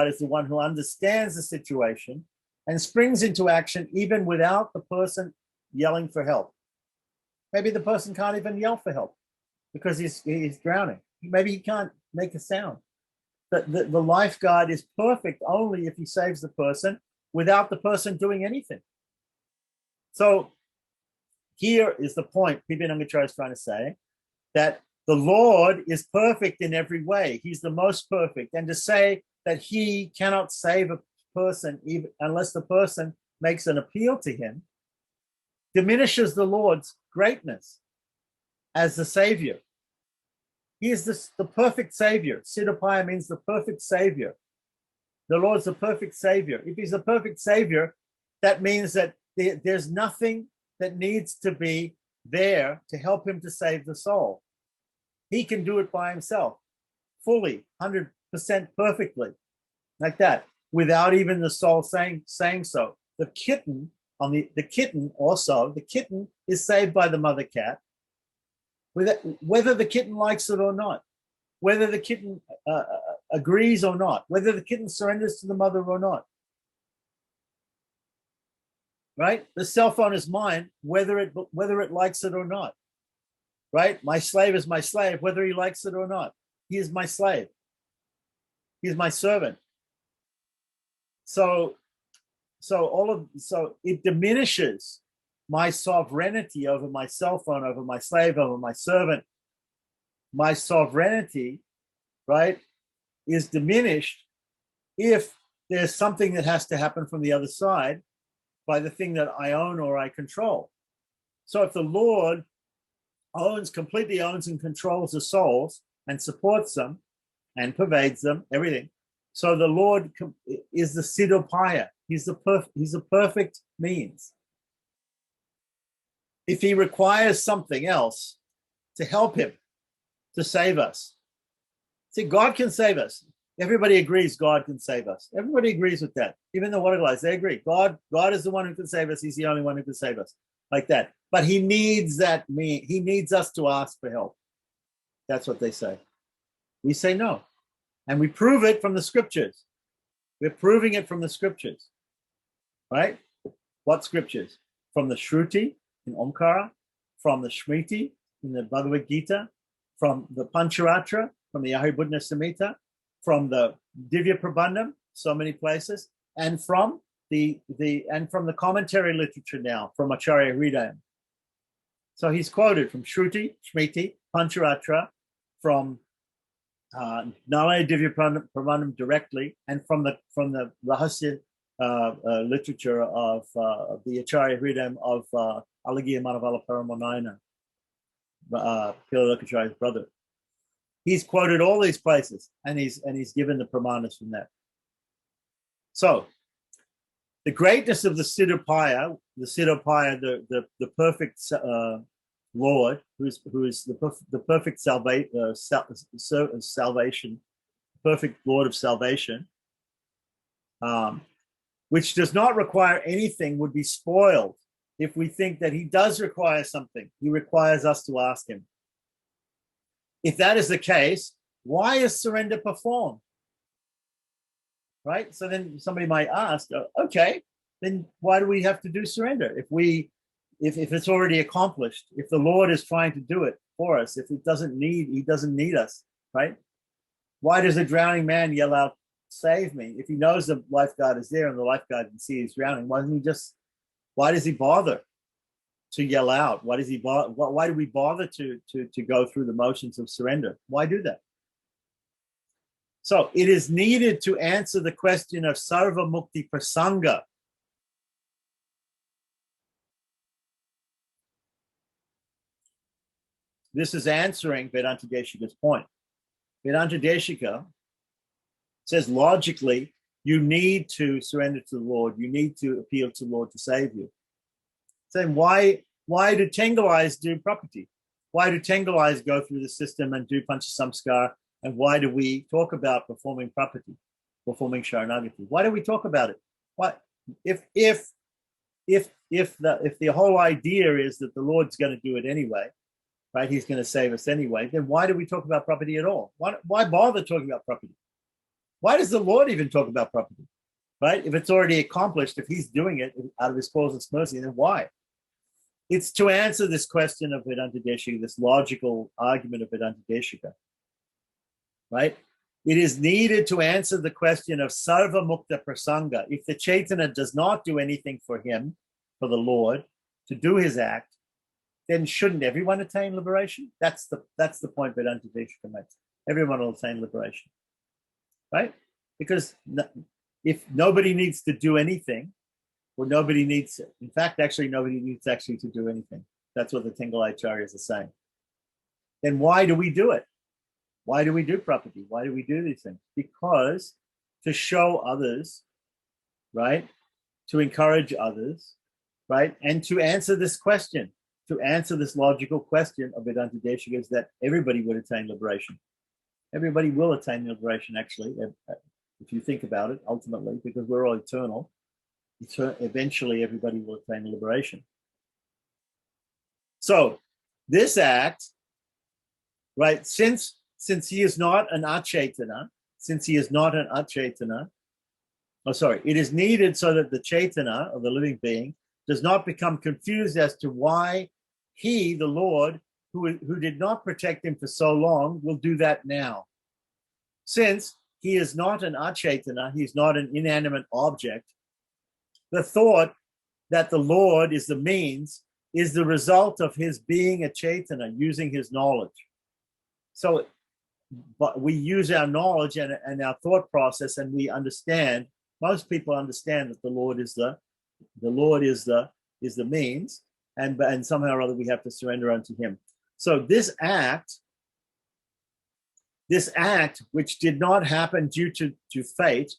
is the one who understands the situation and springs into action even without the person yelling for help. Maybe the person can't even yell for help because he's drowning. Maybe he can't make a sound. The lifeguard is perfect only if he saves the person without the person doing anything. So here is the point Pibinangacharya is trying to say, that the Lord is perfect in every way. He's the most perfect. And to say that he cannot save a person even unless the person makes an appeal to him diminishes the Lord's greatness as the Savior. He is the perfect Savior. Siddhapaya means the perfect Savior. The Lord's the perfect Savior. If he's the perfect Savior, that means that there's nothing that needs to be there to help him to save the soul. He can do it by himself, fully, 100% perfectly, like that, without even the soul saying so. The kitten is saved by the mother cat, whether the kitten likes it or not, whether the kitten agrees or not, whether the kitten surrenders to the mother or not. Right? The cell phone is mine, whether it likes it or not. Right? My slave is my slave, whether he likes it or not. He is my slave. He is my servant. So it diminishes my sovereignty over my cell phone, over my slave, over my servant, my sovereignty, right, is diminished if there's something that has to happen from the other side by the thing that I own or I control. So if the Lord completely owns and controls the souls and supports them and pervades them, everything. So the Lord is the Siddhopaya. He's the perfect means. If he requires something else to help him, to save us. See, God can save us. Everybody agrees God can save us. Everybody agrees with that. Even the water guys, they agree. God is the one who can save us. He's the only one who can save us. Like that. But he needs he needs us to ask for help. That's what they say. We say no. And we prove it from the scriptures. We're proving it from the scriptures. Right? What scriptures? From the Shruti in Omkara, from the Smriti in the Bhagavad-Gita, from the Pancharacharya, from the Ahiribudna Samhita, from the Divya Prabandham, so many places, and from the commentary literature now, from Acharya Hridayam. So he's quoted from Shruti, Smriti, Pancharacharya, from Nalaya Divya Prabandham directly, and from the Rahasya literature of the Acharya Hridayam of Alagiya Manavala Paramanayana, Pilalokacharya's brother. He's quoted all these places, and he's given the pramanas from that. So, the greatness of the Siddhopaya, the perfect Lord, who is the perfect salvation, perfect Lord of salvation, which does not require anything, would be spoiled if we think that he does require something. He requires us to ask him. If that is the case, why is surrender performed? Right? So then somebody might ask, okay, then why do we have to do surrender? If it's already accomplished, if the Lord is trying to do it for us, if he doesn't need us, right? Why does a drowning man yell out, save me? If he knows the lifeguard is there and the lifeguard can see he's drowning, why does he bother to yell out? Why do we bother to go through the motions of surrender? Why do that? So it is needed to answer the question of sarva mukti prasanga. This is answering Vedanta Deshika's point. Vedanta Deshika says logically, you need to surrender to the Lord. You need to appeal to the Lord to save you. Saying, why do Tengalais do property? Why do Tengalais go through the system and do Panchasamskar? And why do we talk about performing property, performing Sharanagati? Why do we talk about it? What if the whole idea is that the Lord's going to do it anyway, right? He's going to save us anyway. Then why do we talk about property at all? Why bother talking about property? Why does the Lord even talk about property, right? If it's already accomplished, if he's doing it out of his causeless mercy, then why? It's to answer this question of Vedanta Deshika, this logical argument of Vedanta Deshika, right? It is needed to answer the question of sarva mukta prasanga. If the Chaitanya does not do anything for him, for the Lord, to do his act, then shouldn't everyone attain liberation? That's the point Vedanta Deshika makes. Everyone will attain liberation, right? Because if nobody needs to do anything, or nobody needs, in fact, actually nobody needs actually to do anything. That's what the Tengalai Acharyas are saying. Then why do we do it? Why do we do property? Why do we do these things? Because to show others, right? To encourage others, right? And to answer this question, to answer this logical question of Vedanta Deshika is that everybody would attain liberation. Everybody will attain liberation, actually, if you think about it, ultimately, because we're all eternal. Eventually, everybody will attain liberation. So, this act, right, since he is not an Achetana, it is needed so that the Chaitanya, or the living being, does not become confused as to why he, the Lord, who did not protect him for so long, will do that now. Since he is not an Achetana, he's not an inanimate object, the thought that the Lord is the means is the result of his being a Chaitanya, using his knowledge. So but we use our knowledge and our thought process, and we understand, most people understand that the Lord is the means, and somehow or other we have to surrender unto him. So this act, which did not happen due to fate,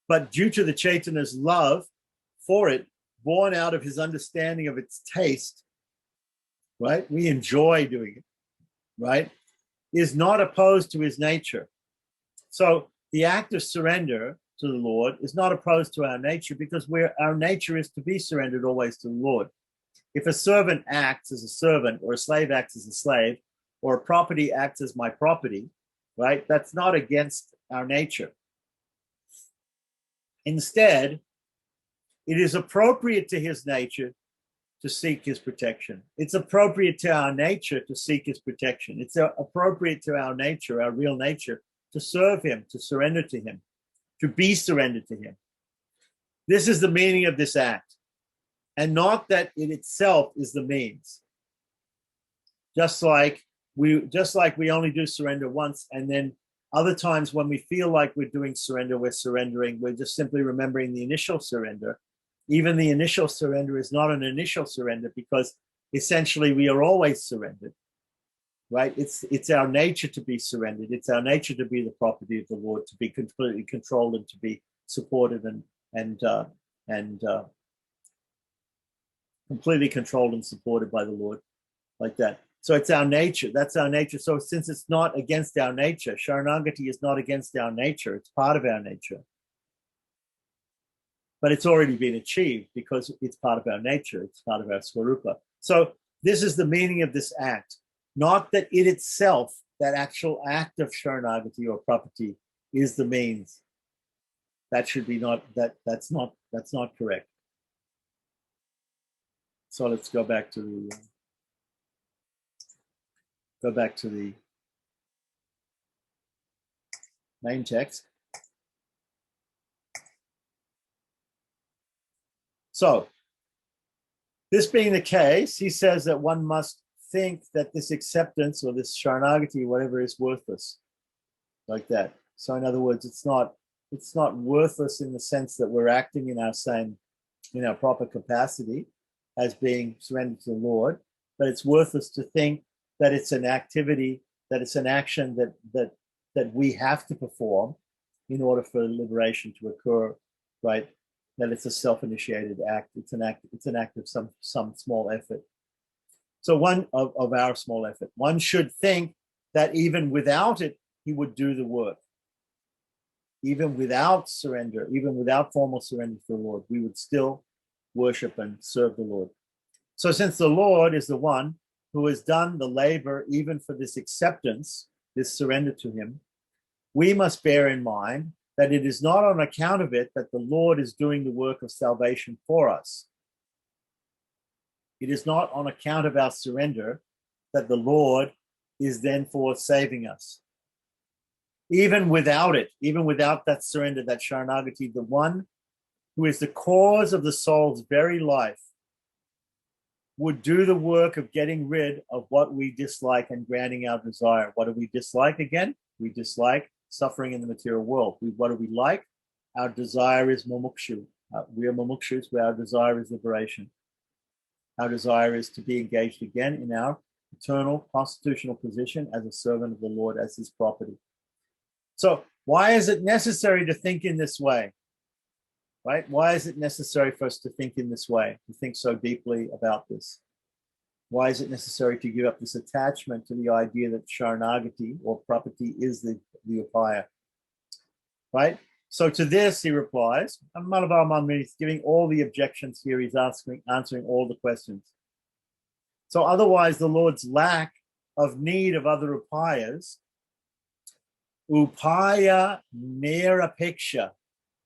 but due to the Chaitanya's love for it, born out of his understanding of its taste, right? We enjoy doing it, right? Is not opposed to his nature. So the act of surrender to the Lord is not opposed to our nature, because our nature is to be surrendered always to the Lord. If a servant acts as a servant, or a slave acts as a slave, or a property acts as my property, right? That's not against our nature. Instead, it is appropriate to his nature to seek his protection. It's appropriate to our nature to seek his protection. It's appropriate to our nature, our real nature, to serve him, to surrender to him, to be surrendered to him. This is the meaning of this act, and not that it itself is the means. Just like we only do surrender once, and then other times when we feel like we're doing surrender, we're surrendering, we're just simply remembering the initial surrender. Even the initial surrender is not an initial surrender, because essentially we are always surrendered, right? It's our nature to be surrendered. It's our nature to be the property of the Lord, to be completely controlled and to be supported and completely controlled and supported by the Lord, like that. So it's our nature. That's our nature. So since it's not against our nature, Sharanagati is not against our nature. It's part of our nature. But it's already been achieved because it's part of our nature. It's part of our Swarupa. So this is the meaning of this act. Not that it itself, that actual act of Sharanagati or property, is the means. That should be that's not correct. So let's go back to the main text. So, this being the case, he says that one must think that this acceptance or this Sharanagati, whatever, is worthless, like that. So, in other words, it's not worthless in the sense that we're acting in our proper capacity as being surrendered to the Lord, but it's worthless to think that it's an activity, that it's an action that we have to perform in order for liberation to occur, right? That it's a self-initiated act. It's an act of some small effort. So one of our small effort. One should think that even without it, he would do the work. Even without surrender, even without formal surrender to the Lord, we would still worship and serve the Lord. So since the Lord is the one who has done the labor even for this acceptance, this surrender to him, we must bear in mind that it is not on account of it that the Lord is doing the work of salvation for us. It is not on account of our surrender that the Lord is then for saving us. Even without it, even without that surrender, that Sharanagati, the one who is the cause of the soul's very life would do the work of getting rid of what we dislike and granting our desire. What do we dislike again? We dislike suffering in the material world. What do we like? Our desire is mumukshu. We are mumukshus, where our desire is liberation. Our desire is to be engaged again in our eternal constitutional position as a servant of the Lord, as his property. So why is it necessary to think in this way? Right? Why is it necessary for us to think in this way, to think so deeply about this? Why is it necessary to give up this attachment to the idea that Sharanagati or property is the upaya? Right? So to this, he replies, he's giving all the objections here, he's answering all the questions. So otherwise, the Lord's lack of need of other upayas, upaya nirapeksha.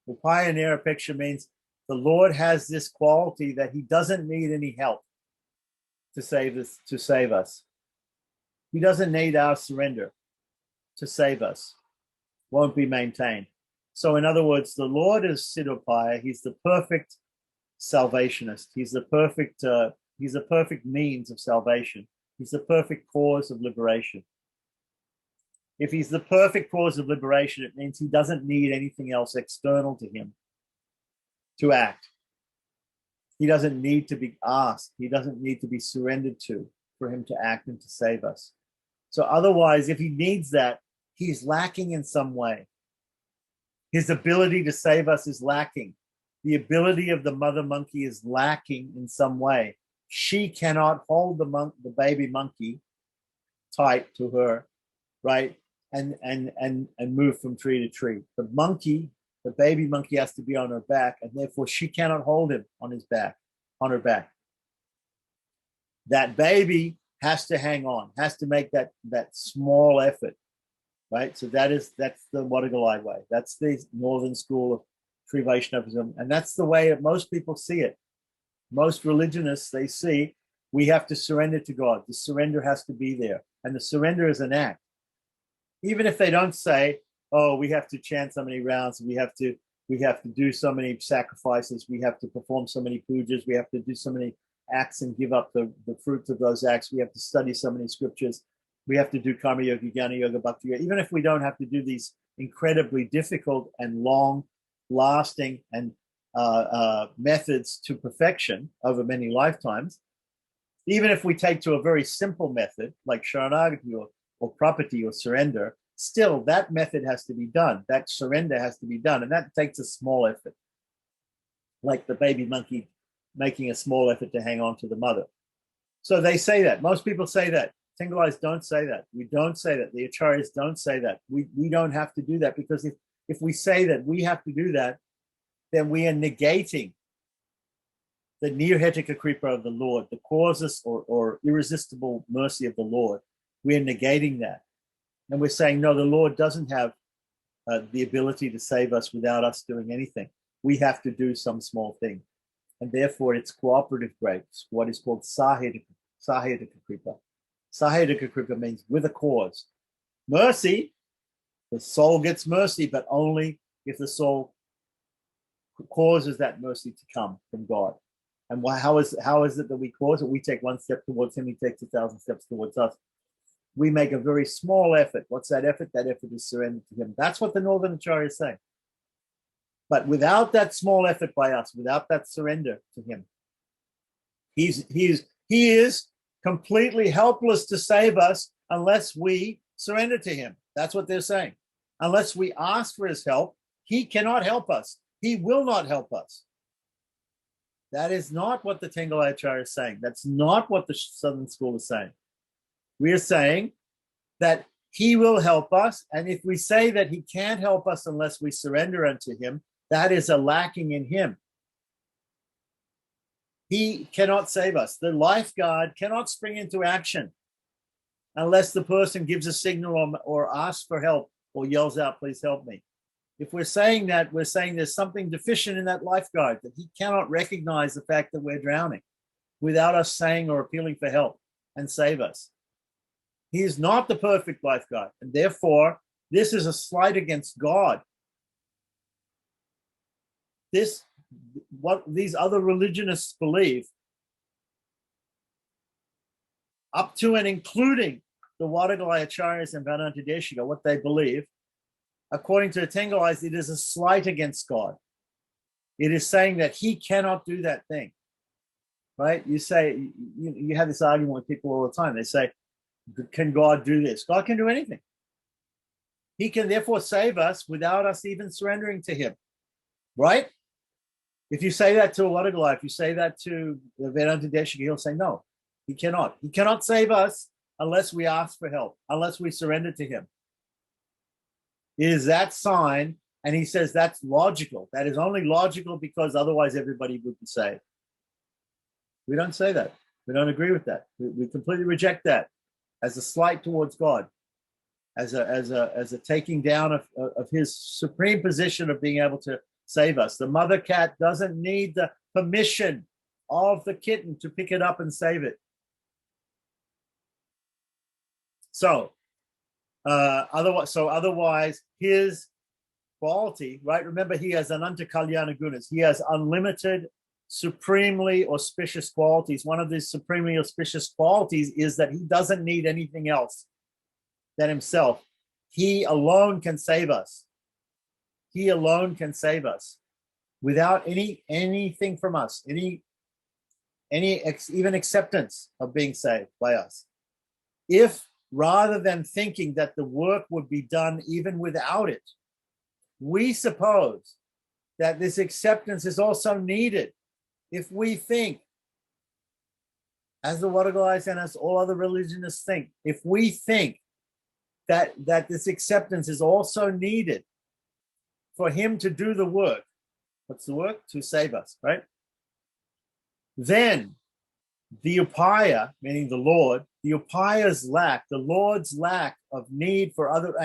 Upaya nirapeksha means the Lord has this quality that he doesn't need any help to save us. He doesn't need our surrender to save us. Won't be maintained. So in other words, the Lord is Siddhapaya. He's the perfect salvationist. He's the perfect means of salvation. He's the perfect cause of liberation. If he's the perfect cause of liberation, it means he doesn't need anything else external to him to act. He doesn't need to be asked. He doesn't need to be surrendered to for him to act and to save us. So otherwise, if he needs that, he's lacking in some way. His ability to save us is lacking. The ability of the mother monkey is lacking in some way. She cannot hold the baby monkey tight to her, right? And move from tree to tree. The baby monkey has to be on her back, and therefore she cannot hold him on her back. That baby has to hang on, has to make that small effort, right? So that's the Wadagalai way. That's the northern school of Sri Vaishnavism, and that's the way that most people see it. Most religionists, they see we have to surrender to God. The surrender has to be there, and the surrender is an act. Even if they don't say, oh, we have to chant so many rounds, we have to do so many sacrifices, we have to perform so many pujas, we have to do so many acts and give up the fruits of those acts, we have to study so many scriptures, we have to do karma yoga, jnana yoga, bhakti yoga. Even if we don't have to do these incredibly difficult and long lasting and methods to perfection over many lifetimes, even if we take to a very simple method like sharanagati or prapati or surrender, still that method has to be done. That surrender has to be done. And that takes a small effort. Like the baby monkey making a small effort to hang on to the mother. So they say that. Most people say that. Tengalais don't say that. We don't say that. The Acharyas don't say that. We don't have to do that, because if we say that we have to do that, then we are negating the nirhetika kripa of the Lord, the causeless or irresistible mercy of the Lord. We're negating that. And we're saying, no, the Lord doesn't have the ability to save us without us doing anything. We have to do some small thing. And therefore, it's cooperative grace, what is called sahedika kripa. Sahedika kripa means with a cause. Mercy, the soul gets mercy, but only if the soul causes that mercy to come from God. And how is it that we cause it? We take one step towards him, he takes 1,000 steps towards us. We make a very small effort. What's that effort? That effort is surrender to him. That's what the Northern Acharya is saying. But without that small effort by us, without that surrender to him, he is completely helpless to save us unless we surrender to him. That's what they're saying. Unless we ask for his help, he cannot help us. He will not help us. That is not what the Tengalai Acharya is saying. That's not what the Southern School is saying. We are saying that he will help us. And if we say that he can't help us unless we surrender unto him, that is a lacking in him. He cannot save us. The lifeguard cannot spring into action unless the person gives a signal or asks for help or yells out, please help me. If we're saying that, we're saying there's something deficient in that lifeguard, that he cannot recognize the fact that we're drowning without us saying or appealing for help and save us. He is not the perfect lifeguard, and therefore, this is a slight against God. What these other religionists believe, up to and including the Wadagalai Acharyas and Vedanta Deshika, what they believe, according to the Tengalais, it is a slight against God. It is saying that he cannot do that thing, right? You say, you have this argument with people all the time. They say, can God do this? God can do anything. He can therefore save us without us even surrendering to him, right? If you say that to a Wadagalai, if you say that to the Vedanta Deshika, he'll say, no, he cannot. He cannot save us unless we ask for help, unless we surrender to him. It is that sign, and he says that's logical. That is only logical because otherwise everybody would be saved. We don't say that. We don't agree with that. We completely reject that as a slight towards God, as a taking down of his supreme position of being able to save us. The mother cat doesn't need the permission of the kitten to pick it up and save it. So otherwise his quality, right? Remember, he has ananta kalyana gunas. He has unlimited supremely auspicious qualities. One of these supremely auspicious qualities is that he doesn't need anything else than himself. He alone can save us. He alone can save us without anything from us, even acceptance of being saved by us. If rather than thinking that the work would be done even without it, we suppose that this acceptance is also needed. If we think, as the Wadagais and as all other religionists think, if we think that this acceptance is also needed for him to do the work, what's the work? To save us, right? Then the upaya, meaning the Lord, the upaya's lack, the Lord's lack of need for other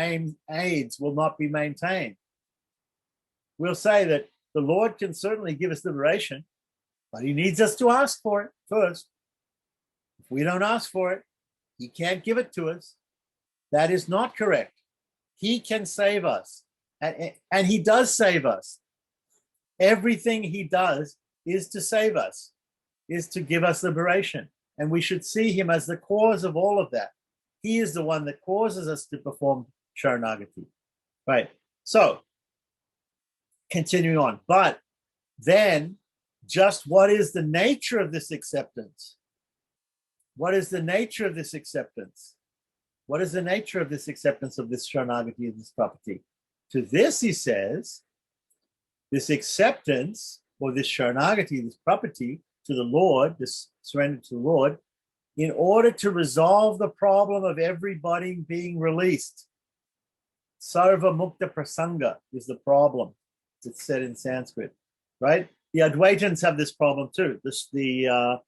aids will not be maintained. We'll say that the Lord can certainly give us liberation, but he needs us to ask for it first. If we don't ask for it, he can't give it to us. That is not correct. He can save us, and he does save us. Everything he does is to save us, is to give us liberation. And we should see him as the cause of all of that. He is the one that causes us to perform Sharanagati. Right. So, continuing on. But then, just what is the nature of this acceptance? What is the nature of this acceptance? What is the nature of this acceptance of this Sharanagati, of this property? To this, he says, this acceptance, or this Sharanagati, this property to the Lord, this surrender to the Lord, in order to resolve the problem of everybody being released. Sarva Mukta Prasanga is the problem. It's said in Sanskrit, right? The Advaitins have this problem too. The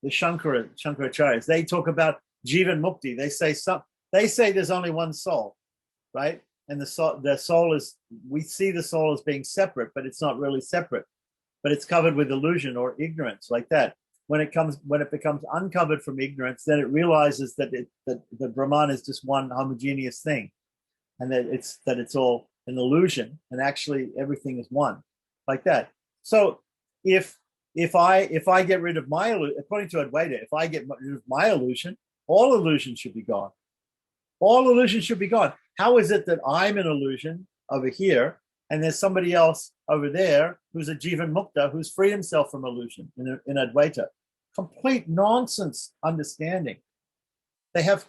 Shankaracharyas, they talk about Jivan Mukti. They say there's only one soul, right? And the soul is, we see the soul as being separate, but it's not really separate. But it's covered with illusion or ignorance, like that. When it becomes uncovered from ignorance, then it realizes that the Brahman is just one homogeneous thing, and that it's all an illusion, and actually everything is one, like that. So if I get rid of my illusion, according to Advaita, if I get rid of my illusion, all illusion should be gone. All illusion should be gone. How is it that I'm an illusion over here, and there's somebody else over there who's a Jivan Mukta, who's freed himself from illusion in Advaita? Complete nonsense understanding. They have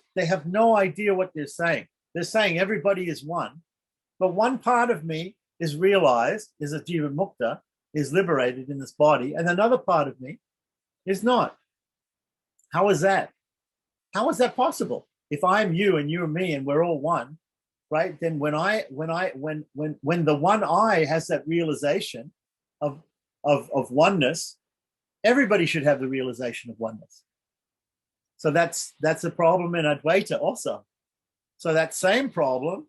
no idea what they're saying. They're saying everybody is one, but one part of me is realized, is a Jivan Mukta, is liberated in this body, and another part of me is not. How is that? How is that possible? If I'm you and you are me and we're all one, right? Then when the one I has that realization of oneness, everybody should have the realization of oneness. So that's a problem in Advaita also. So that same problem,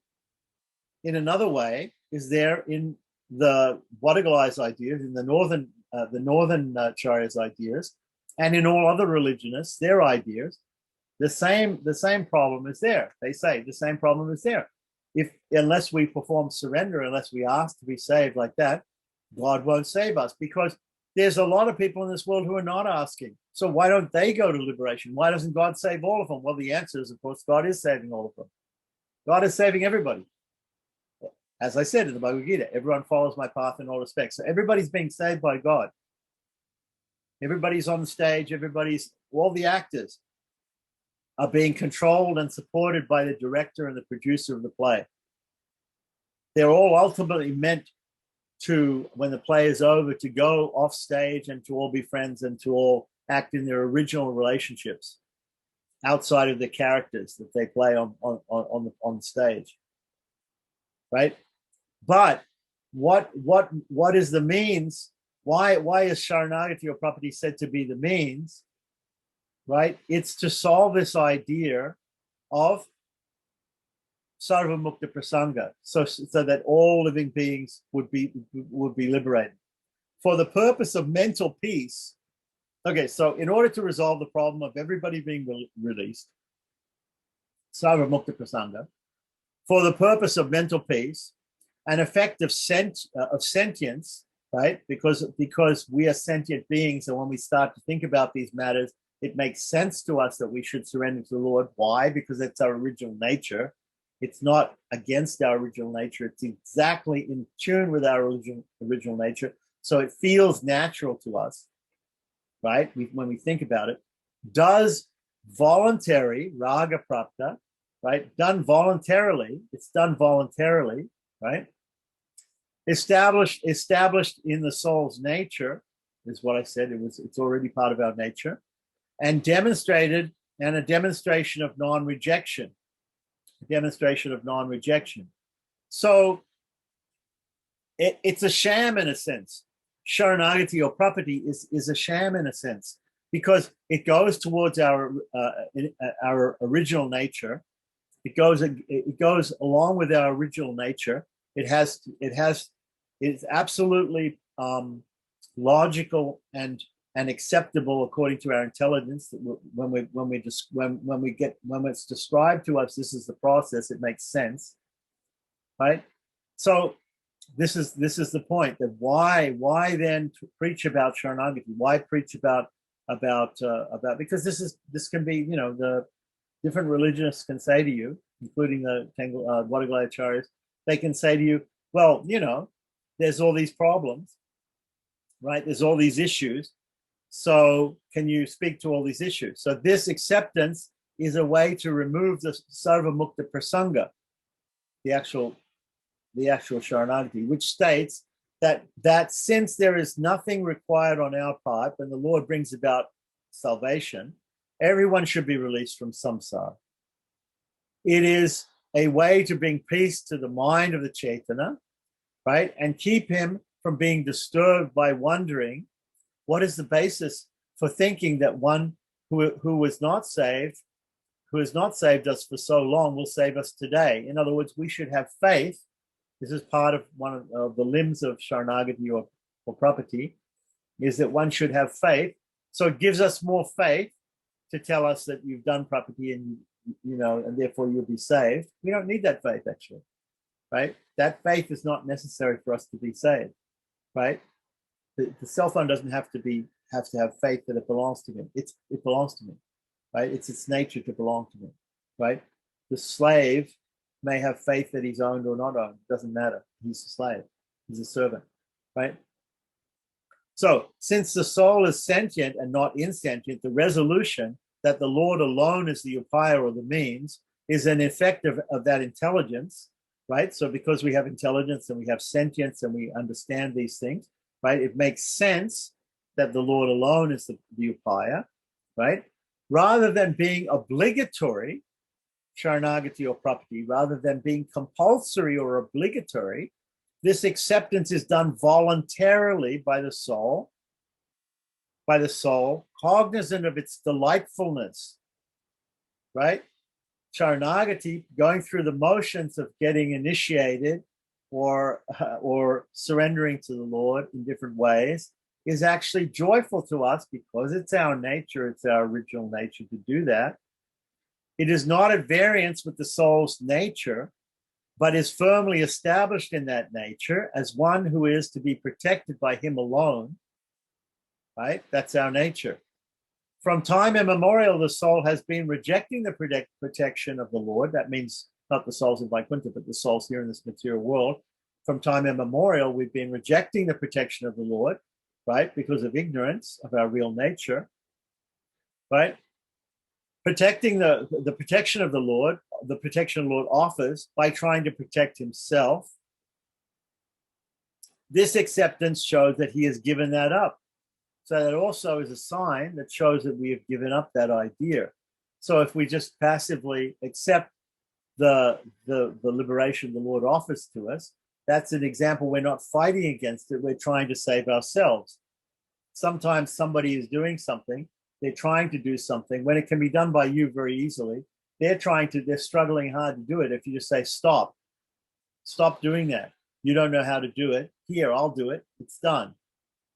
in another way, is there in the Wadagai's ideas, in the northern Charyas' ideas, and in all other religionists, their ideas. The same problem is there. They say the same problem is there. Unless we perform surrender, unless we ask to be saved like that, God won't save us, because there's a lot of people in this world who are not asking. So why don't they go to liberation? Why doesn't God save all of them? Well, the answer is, of course, God is saving all of them. God is saving everybody. As I said in the Bhagavad-Gita, everyone follows my path in all respects. So everybody's being saved by God. Everybody's on the stage. All the actors are being controlled and supported by the director and the producer of the play. They're all ultimately meant to, when the play is over, to go off stage and to all be friends and to all act in their original relationships outside of the characters that they play on stage, right? But what is the means? Why is Sharanagati or property said to be the means? Right? It's to solve this idea of Sarva Mukta Prasanga, so that all living beings would be liberated. For the purpose of mental peace, okay, so in order to resolve the problem of everybody being released, Sarva Mukta Prasanga, for the purpose of mental peace, an effect of sentience right? Because we are sentient beings, and when we start to think about these matters, it makes sense to us that we should surrender to the Lord. Why? Because it's our original nature. It's not against our original nature. It's exactly in tune with our original nature. So it feels natural to us, right? When we think about it. Does voluntary raga prapta, right? Done voluntarily. It's done voluntarily, right? Established in the soul's nature is what I said. It's already part of our nature, and demonstrated, and a demonstration of non-rejection. So it's a sham in a sense. Sharanagati or property is a sham in a sense, because it goes towards our original nature. It goes along with our original nature. It's absolutely logical and acceptable according to our intelligence. When it's described to us, this is the process. It makes sense, right? So this is the point, that why then preach about Sharanagati? Why preach about because this can be, the different religionists can say to you, including the Vadagalaya-acharyas, they can say to you, well, there's all these problems, right? There's all these issues. So can you speak to all these issues? So this acceptance is a way to remove the sarva mukta prasanga, the actual Sharanagati, which states that since there is nothing required on our part, when the Lord brings about salvation, everyone should be released from samsara. It is a way to bring peace to the mind of the Chaitanya, right? And keep him from being disturbed by wondering what is the basis for thinking that one who was not saved, who has not saved us for so long, will save us today. In other words, we should have faith. This is part of one of the limbs of Sharanagati or property, is that one should have faith. So it gives us more faith to tell us that you've done property and and therefore you'll be saved. We don't need that faith, actually, right? That faith is not necessary for us to be saved, right? The cell phone doesn't have to have faith that it belongs to me. It belongs to me, right? It's its nature to belong to me, right? The slave may have faith that he's owned or not owned. It doesn't matter. He's a slave. He's a servant, right? So since the soul is sentient and not insentient, the resolution that the Lord alone is the upaya or the means is an effect of that intelligence, right? So because we have intelligence and we have sentience and we understand these things, right? It makes sense that the Lord alone is the upaya, right? Rather than being obligatory, Sharanagati or property, rather than being compulsory or obligatory, this acceptance is done voluntarily by the soul, cognizant of its delightfulness, right? Sharanagati, going through the motions of getting initiated or surrendering to the Lord in different ways, is actually joyful to us because it's our nature, it's our original nature to do that. It is not at variance with the soul's nature, but is firmly established in that nature as one who is to be protected by him alone, right? That's our nature. From time immemorial, the soul has been rejecting the protection of the Lord. That means not the souls in Vaikuntha, but the souls here in this material world. From time immemorial, we've been rejecting the protection of the Lord, right? Because of ignorance of our real nature, right? Protecting the protection of the Lord offers by trying to protect himself. This acceptance shows that he has given that up. So that also is a sign that shows that we have given up that idea. So if we just passively accept the liberation the Lord offers to us, that's an example. We're not fighting against it. We're trying to save ourselves. Sometimes somebody is doing something. They're trying to do something when it can be done by you very easily. They're struggling hard to do it. If you just say, stop doing that. You don't know how to do it. Here, I'll do it. It's done.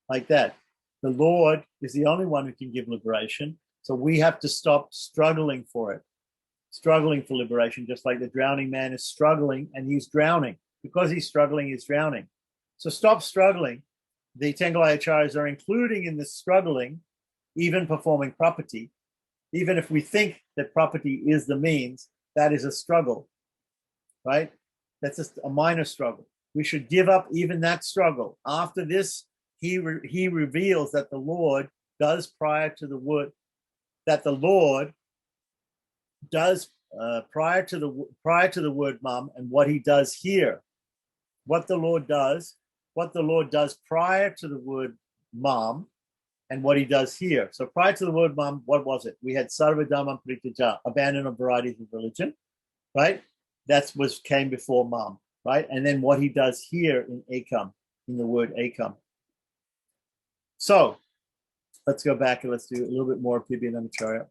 Like that. The Lord is the only one who can give liberation. So we have to stop struggling for it, struggling for liberation, just like the drowning man is struggling and he's drowning. Because he's struggling, he's drowning. So stop struggling the Tengalaya Acharyas are including in this struggling, even performing property, even if we think that property is the means, that is a struggle, right? That's just a minor struggle. We should give up even that struggle. After this, he reveals that the Lord does prior to the word, that the Lord does prior to the word mum, and what he does here, what the Lord does prior to the word mum, and what he does here. So prior to the word mum, what was it? We had sarva dhammam paritaja, abandon of varieties of religion, right? That's what came before mum, right? And then what he does here in ekam, in the word ekam. So let's go back and let's do a little bit more Pibyanamacharya.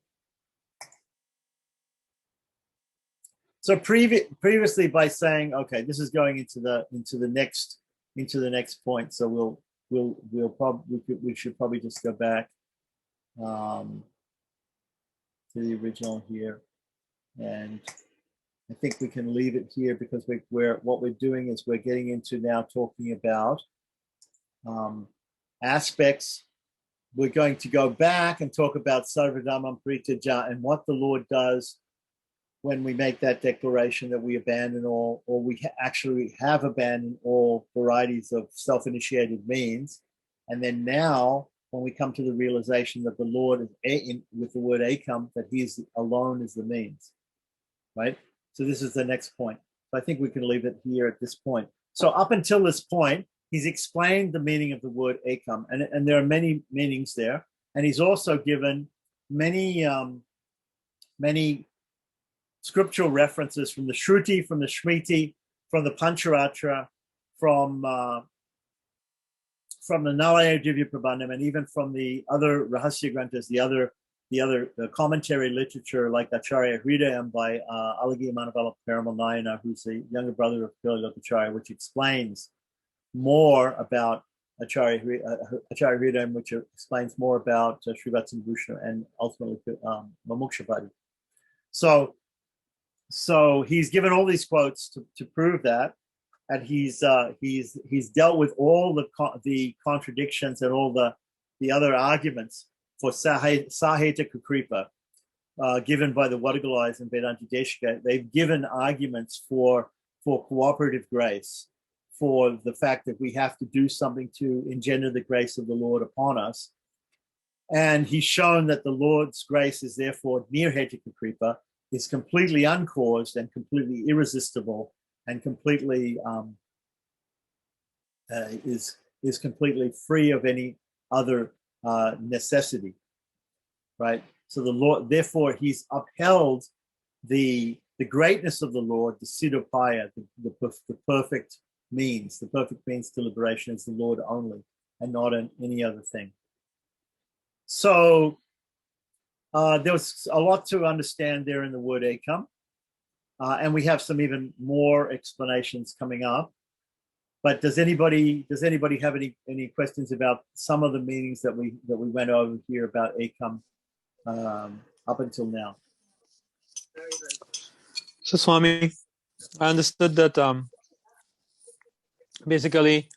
So previously, by saying, okay, this is going into the next point. So we should probably just go back to the original here, and I think we can leave it here because what we're doing is we're getting into now talking about aspects. We're going to go back and talk about sarva dhammam paritaja and what the Lord does when we make that declaration that we abandon all, or we actually have abandoned all varieties of self-initiated means. And then now, when we come to the realization that the Lord is with the word ekam, that he is alone is the means, right? So this is the next point. So I think we can leave it here at this point. So up until this point, he's explained the meaning of the word ekam, and there are many meanings there. And he's also given many scriptural references from the Shruti, from the Smriti, from the Pancharacharya, from the Nalaya Divya Prabandham, and even from the other Rahasya Granthas, the other commentary literature like Acharya Hridayam by Alagi Manavala Peramal Nayana, who's the younger brother of Pililokacharya, which explains more about Acharya Hridayam, which explains more about Srivatsan Bhusha and ultimately Mumuksupadi. So he's given all these quotes to prove that, and he's dealt with all the contradictions and all the other arguments for Saheta Kukripa given by the Vadagalais and Vedanta Deshika. They've given arguments for cooperative grace, for the fact that we have to do something to engender the grace of the Lord upon us. And he's shown that the Lord's grace is therefore nirheta Kukripa, is completely uncaused and completely irresistible and completely is completely free of any other necessity, right? So the Lord, therefore, he's upheld the greatness of the Lord, the Siddhapaya, the perfect means. The perfect means to liberation is the Lord only, and not any other thing. So there was a lot to understand there in the word ekam, and we have some even more explanations coming up. But does anybody have any questions about some of the meanings that we went over here about ekam up until now? So Swami, I understood that basically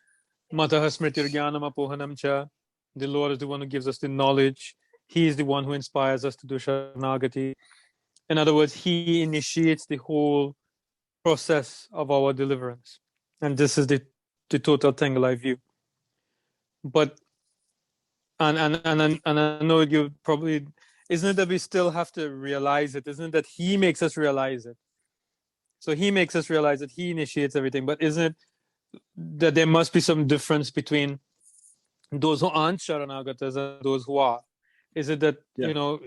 Mataha Smriti Jnanam Apohanam Cha, the Lord is the one who gives us the knowledge. He is the one who inspires us to do Sharanagati. In other words, he initiates the whole process of our deliverance. And this is the total Tengalai view. But and I know you probably, isn't it that we still have to realize it? Isn't it that he makes us realize it? So he makes us realize that he initiates everything. But isn't it that there must be some difference between those who aren't Sharanagatas and those who are? Is it that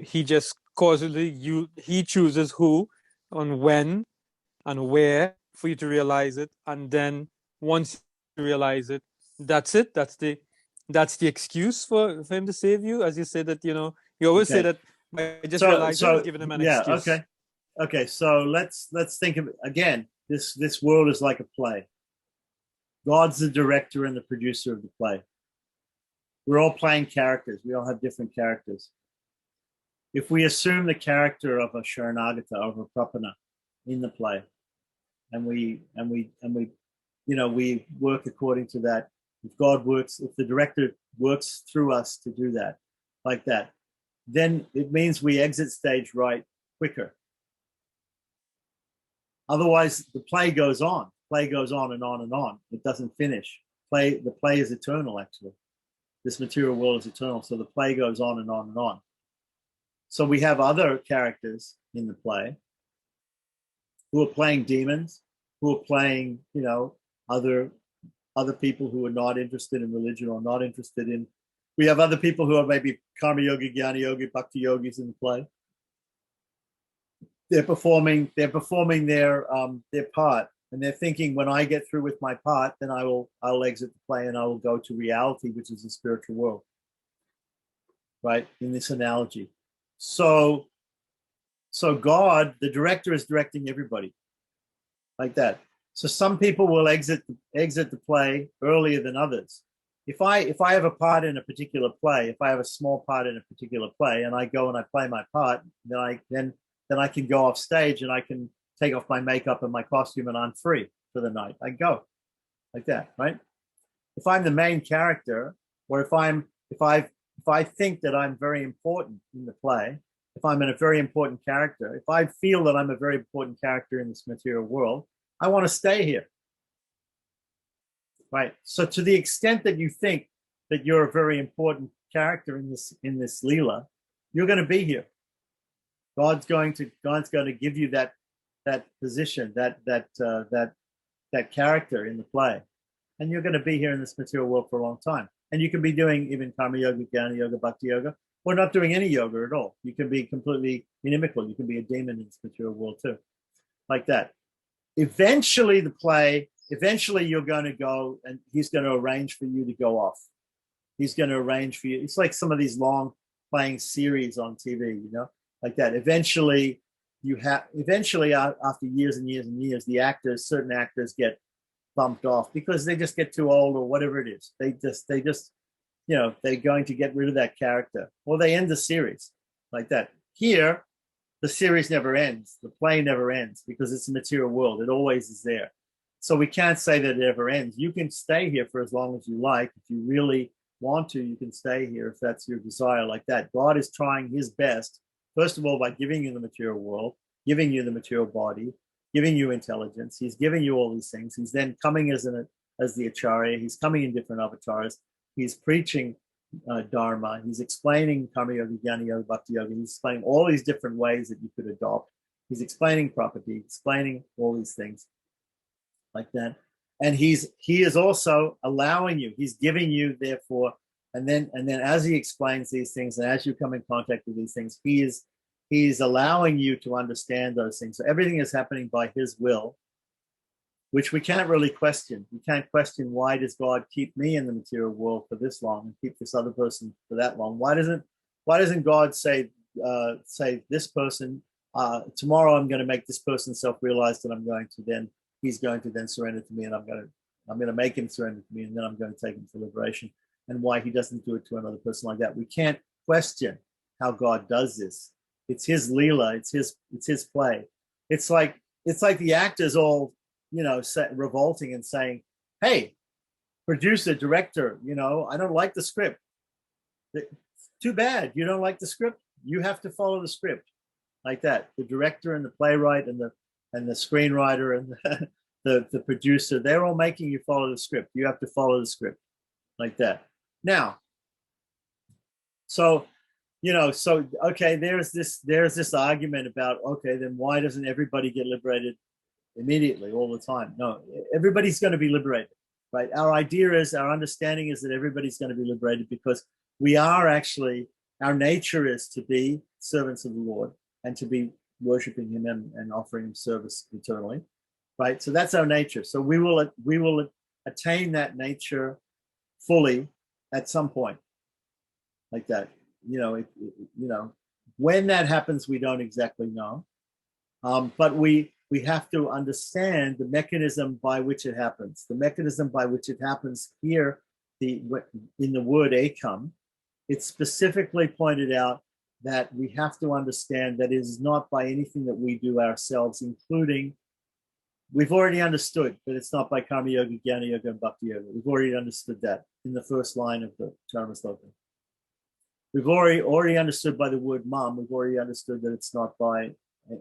he just causally he chooses who and when and where for you to realize it, and then once you realize it, that's it. That's the excuse for him to save you, as you say that you always say that by just realizing you've given him an excuse. Okay. So let's think of it again. This world is like a play. God's the director and the producer of the play. We're all playing characters. We all have different characters. If we assume the character of a Sharanagata, of a Prapana in the play, and we work according to that if God works, if the director works through us to do that, like that, then it means we exit stage right quicker. Otherwise, the play goes on. Play goes on and on and on. It doesn't finish. The play is eternal, actually. This material world is eternal, so the play goes on and on and on. So we have other characters in the play who are playing demons, who are playing, other people who are not interested in religion or not interested in. We have other people who are maybe karma yogi, jnana yogi, bhakti yogis in the play. They're performing their part, and they're thinking, when I get through with my part, then I'll exit the play and I will go to reality, which is the spiritual world. Right? In this analogy. So God, the director, is directing everybody like that. So some people will exit the play earlier than others. If I have a part in a particular play, if I have a small part in a particular play, and I go and I play my part, then I can go off stage and I can take off my makeup and my costume and I'm free for the night. I go like that, right? If I'm the main character, or if I think that I'm very important in the play, if I'm a very important character, if I feel that I'm a very important character in this material world, I want to stay here. Right? So to the extent that you think that you're a very important character in this Leela, you're going to be here. God's going to give you that position, that character in the play. And you're going to be here in this material world for a long time. And you can be doing even karma yoga, jnana yoga, bhakti yoga, or not doing any yoga at all. You can be completely inimical. You can be a demon in this material world too. Like that. Eventually you're going to go, and he's going to arrange for you to go off. He's going to arrange for you. It's like some of these long playing series on TV, like that. Eventually after years and years and years, certain actors get bumped off because they just get too old or whatever it is. They just they're going to get rid of that character, or they end the series like that. Here, the series never ends. The play never ends because it's a material world. It always is there. So we can't say that it ever ends. You can stay here for as long as you like. If you really want to, you can stay here if that's your desire, like that. God is trying his best, first of all, by giving you the material world, giving you the material body, giving you intelligence. He's giving you all these things. He's then coming as the Acharya. He's coming in different avatars. He's preaching Dharma. He's explaining karma yoga, jnana yoga, bhakti yoga. He's explaining all these different ways that you could adopt. He's explaining property, explaining all these things like that. And he is also allowing you. He's giving you, therefore, and then as he explains these things, and as you come in contact with these things, he's allowing you to understand those things. So everything is happening by his will, which we can't really question. We can't question, why does God keep me in the material world for this long and keep this other person for that long? Why doesn't God say this person, tomorrow I'm going to make this person self-realized, and he's going to then surrender to me, and I'm going to make him surrender to me, and then I'm going to take him to liberation. And why he doesn't do it to another person like that. We can't question how God does this. It's his Leela. It's his play. It's like the actors all, revolting and saying, hey, producer, director, I don't like the script. Too bad you don't like the script. You have to follow the script, like that. The director and the playwright and the screenwriter and the producer, they're all making you follow the script. You have to follow the script, like that. Now, okay, there's this argument about, okay, then why doesn't everybody get liberated immediately all the time? No, everybody's going to be liberated, right? Our understanding is that everybody's going to be liberated because our nature is to be servants of the Lord and to be worshiping him and offering him service eternally, right? So that's our nature. So we will attain that nature fully at some point, like that. When that happens, we don't exactly know, but we have to understand the mechanism by which it happens. The mechanism by which it happens here, in the word ekam, it's specifically pointed out that we have to understand that it is not by anything that we do ourselves, including We've already understood that it's not by Karma Yoga, Jnana Yoga, and Bhakti Yoga. We've already understood that in the first line of the Charma Sloka. We've already understood by the word Mam, we've already understood that it's not by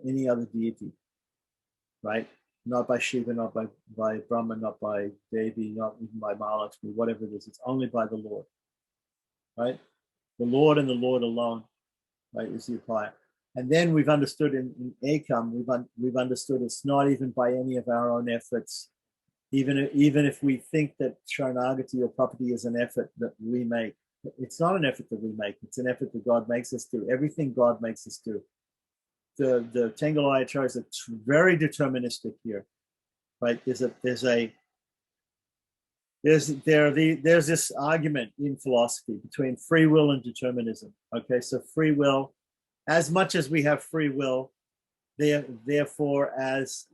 any other deity, right? Not by Shiva, not by Brahma, not by Devi, not even by Mahalakshmi, whatever it is. It's only by the Lord, right? The Lord and the Lord alone, right, is the applier. And then we've understood in Ekam, we've understood it's not even by any of our own efforts. Even if we think that Sharanagati or property is an effort that we make, it's not an effort that we make. It's an effort that God makes us do. Everything God makes us do. The Tengalaya Acharyas are very deterministic here, right? There's this argument in philosophy between free will and determinism. Okay, so free will, as much as we have free will, therefore, as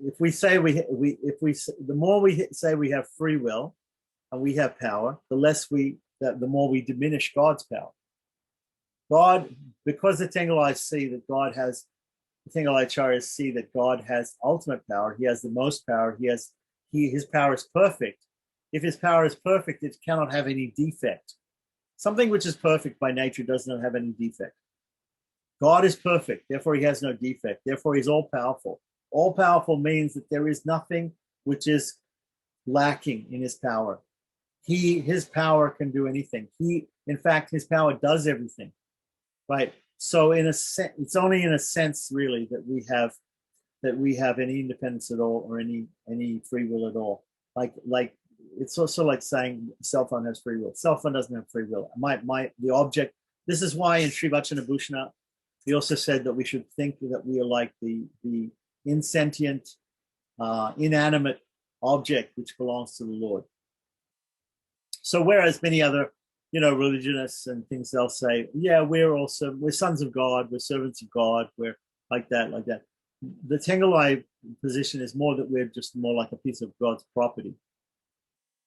if we say the more we say we have free will and we have power, the more we diminish God's power. God, because the Tengalaya see that God has, the Tengalaya Acharyas see that God has ultimate power. He has the most power. His power is perfect. If his power is perfect, it cannot have any defect. Something which is perfect by nature does not have any defect. God is perfect, therefore he has no defect. Therefore he's all powerful. All powerful means that there is nothing which is lacking in his power. His power can do anything. In fact, his power does everything. Right. So in a sense, it's only in a sense really that we have any independence at all or any free will at all. Like it's also like saying cell phone has free will. Cell phone doesn't have free will. The object. This is why in Sri Vachanabhushana, he also said that we should think that we are like the insentient, inanimate object which belongs to the Lord. So whereas many other religionists and things, they'll say, yeah, we're sons of God, we're servants of God, we're like that. The Tengalaya position is more that we're just more like a piece of God's property.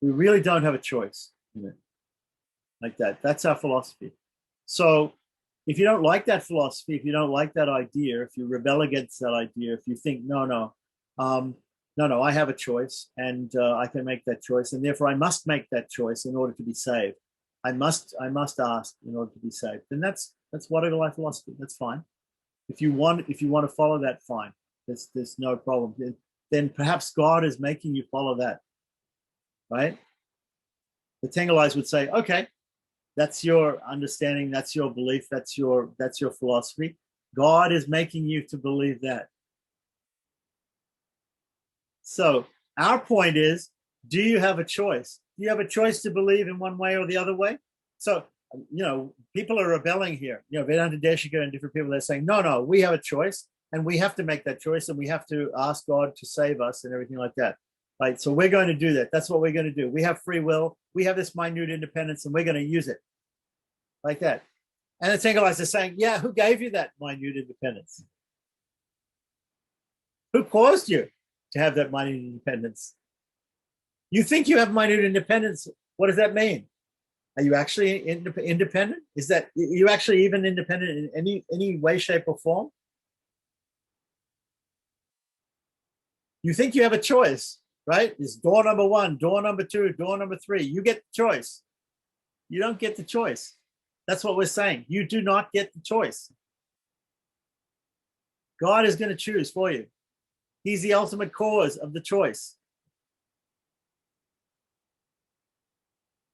We really don't have a choice in it. Like that. That's our philosophy. So if you don't like that philosophy, if you don't like that idea, if you rebel against that idea, if you think, no, I have a choice and I can make that choice, and therefore I must make that choice in order to be saved. I must ask in order to be saved. And that's whatever life philosophy. That's fine. If you want to follow that, fine. There's no problem. Then perhaps God is making you follow that. Right? The Tengalayas would say, okay, that's your understanding, that's your belief, that's your philosophy. God is making you to believe that. So our point is, do you have a choice? Do you have a choice to believe in one way or the other way? So, people are rebelling here. Vedanta Deshika and different people, they're saying, no, we have a choice and we have to make that choice and we have to ask God to save us and everything like that. Right? So we're going to do that. That's what we're going to do. We have free will. We have this minute independence and we're going to use it like that. And the Tengalayas are saying, yeah, who gave you that minute independence? Who caused you to have that minute independence? You think you have minute independence. What does that mean? Are you actually independent? Are you actually even independent in any way, shape, or form? You think you have a choice, right? It's door number 1, door number 2, door number 3. You get the choice. You don't get the choice. That's what we're saying. You do not get the choice. God is going to choose for you. He's the ultimate cause of the choice.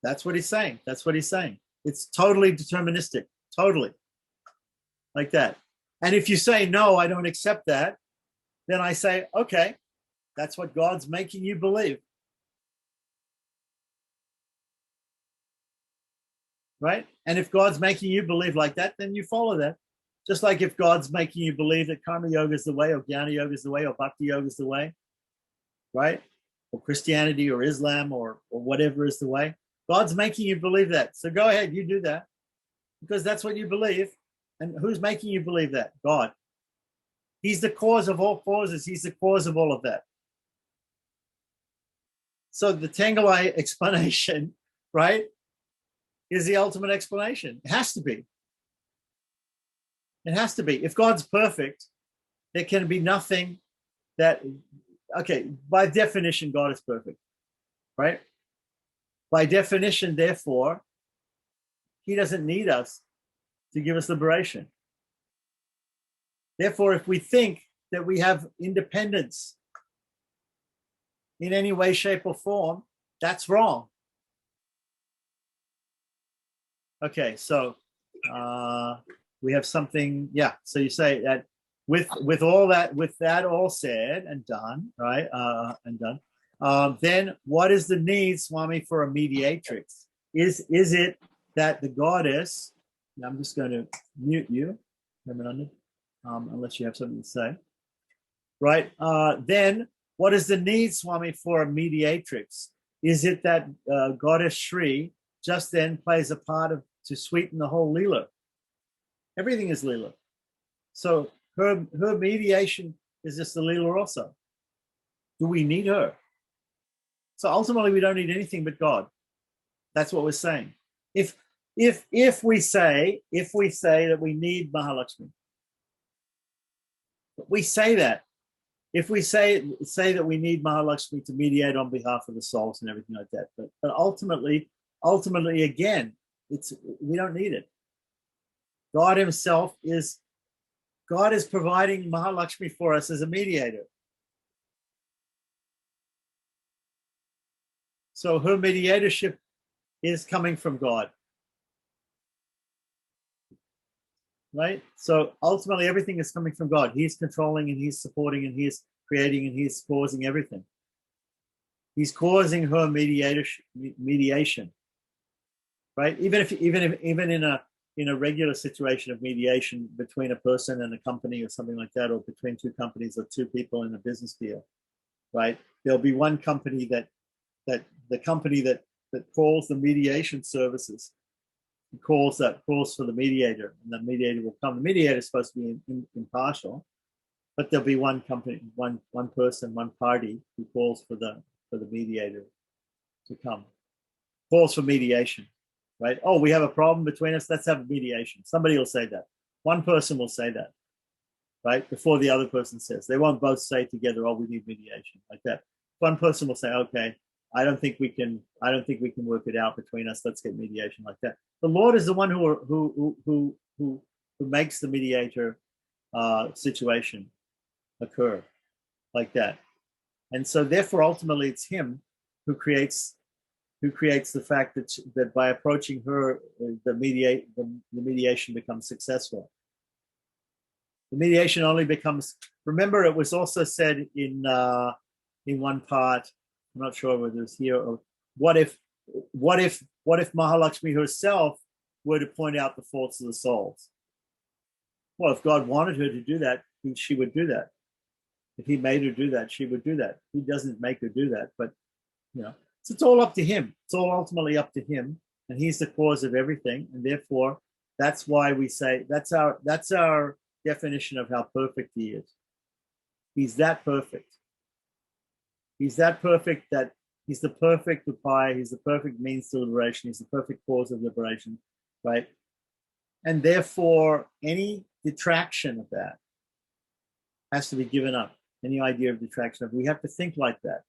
That's what he's saying. It's totally deterministic. Totally. Like that. And if you say, no, I don't accept that, then I say, okay, that's what God's making you believe. Right? And if God's making you believe like that, then you follow that. Just like if God's making you believe that Karma Yoga is the way, or Jnana Yoga is the way, or Bhakti Yoga is the way, right? Or Christianity or Islam or whatever is the way. God's making you believe that. So go ahead, you do that. Because that's what you believe. And who's making you believe that? God. He's the cause of all causes. He's the cause of all of that. So the Tengalaya explanation, right, is the ultimate explanation. It has to be. It has to be. If God's perfect, there can be nothing okay, by definition, God is perfect, right? By definition, therefore, he doesn't need us to give us liberation. Therefore, if we think that we have independence in any way, shape, or form, that's wrong. Okay, so we have something, yeah. So you say that with all that, with that all said and done, right? Then what is the need, Swami, for a mediatrix? Is it that the goddess? I'm just going to mute you, unless you have something to say, right? Then what is the need, Swami, for a mediatrix? Is it that goddess Shri just then plays a part of to sweeten the whole Leela? Everything is Leela. So her mediation is just the Leela also. Do we need her? So ultimately, we don't need anything but God. That's what we're saying. If we say that we need Mahalakshmi, we say that. If we say that we need Mahalakshmi to mediate on behalf of the souls and everything like that, but ultimately again, we don't need it. God himself is providing Mahalakshmi for us as a mediator. So her mediatorship is coming from God. Right? So ultimately everything is coming from God. He's controlling and he's supporting and he's creating and he's causing everything. He's causing her mediation. Right? Even in a regular situation of mediation between a person and a company or something like that, or between two companies or two people in a business deal, right? There'll be one company that the company that calls the mediation services calls for the mediator, and the mediator will come. The mediator is supposed to be impartial, but there'll be one company, one person, one party who calls for the mediator to come, calls for mediation, right? Oh, we have a problem between us. Let's have a mediation. Somebody will say that. One person will say that, right? Before the other person says. They won't both say together, "Oh, we need mediation," like that. One person will say, "Okay, I don't think we can work it out between us. Let's get mediation," like that. The Lord is the one who makes the mediator situation occur like that. And so therefore ultimately it's him who creates the fact that by approaching her the mediation becomes successful. The mediation only becomes, remember, it was also said in one part, I'm not sure whether it's here, or what if Mahalakshmi herself were to point out the faults of the souls? Well, if God wanted her to do that, she would do that. If he made her do that, she would do that. He doesn't make her do that, but so it's all up to him. It's all ultimately up to him, and he's the cause of everything, and therefore that's why we say that's our definition of how perfect he is. He's that perfect. He's that perfect that he's the perfect upaya, he's the perfect means to liberation, he's the perfect cause of liberation, right? And therefore, any detraction of that has to be given up. Any idea of detraction, we have to think like that.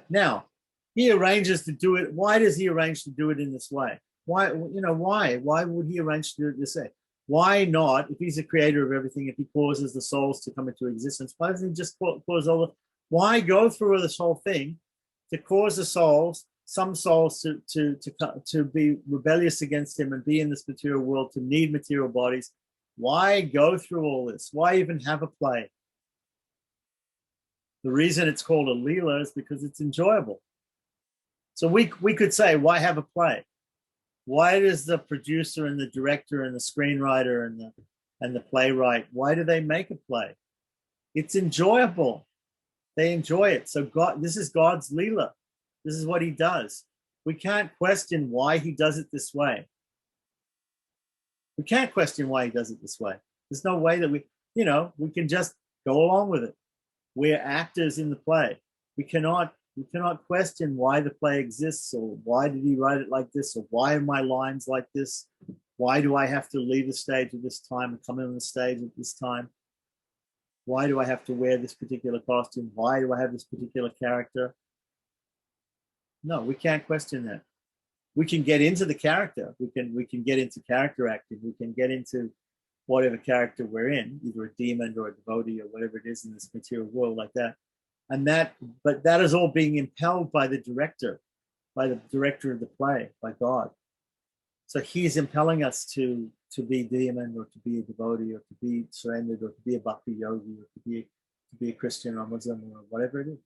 Now, he arranges to do it. Why does he arrange to do it in this way? Why? Why would he arrange to do it this way? Why not, if he's the creator of everything, if he causes the souls to come into existence, why doesn't he just cause all the... Why go through this whole thing to cause the souls, some souls to be rebellious against him and be in this material world, to need material bodies? Why go through all this? Why even have a play? The reason it's called a Leela is because it's enjoyable. So we could say, why have a play? Why does the producer and the director and the screenwriter and the playwright, why do they make a play? It's enjoyable. They enjoy it. So this is God's Leela. This is what he does. We can't question why he does it this way. We can't question why he does it this way. There's no way that we can just go along with it. We're actors in the play. We cannot question why the play exists, or why did he write it like this, or why are my lines like this? Why do I have to leave the stage at this time and come in on the stage at this time? Why do I have to wear this particular costume? Why do I have this particular character? No, we can't question that. We can get into the character. We can get into character acting. We can get into whatever character we're in, either a demon or a devotee or whatever it is in this material world like that. But that is all being impelled by the director of the play, by God. So he's impelling us to be demon or to be a devotee or to be surrendered or to be a bhakti yogi or to be a Christian or Muslim or whatever it is.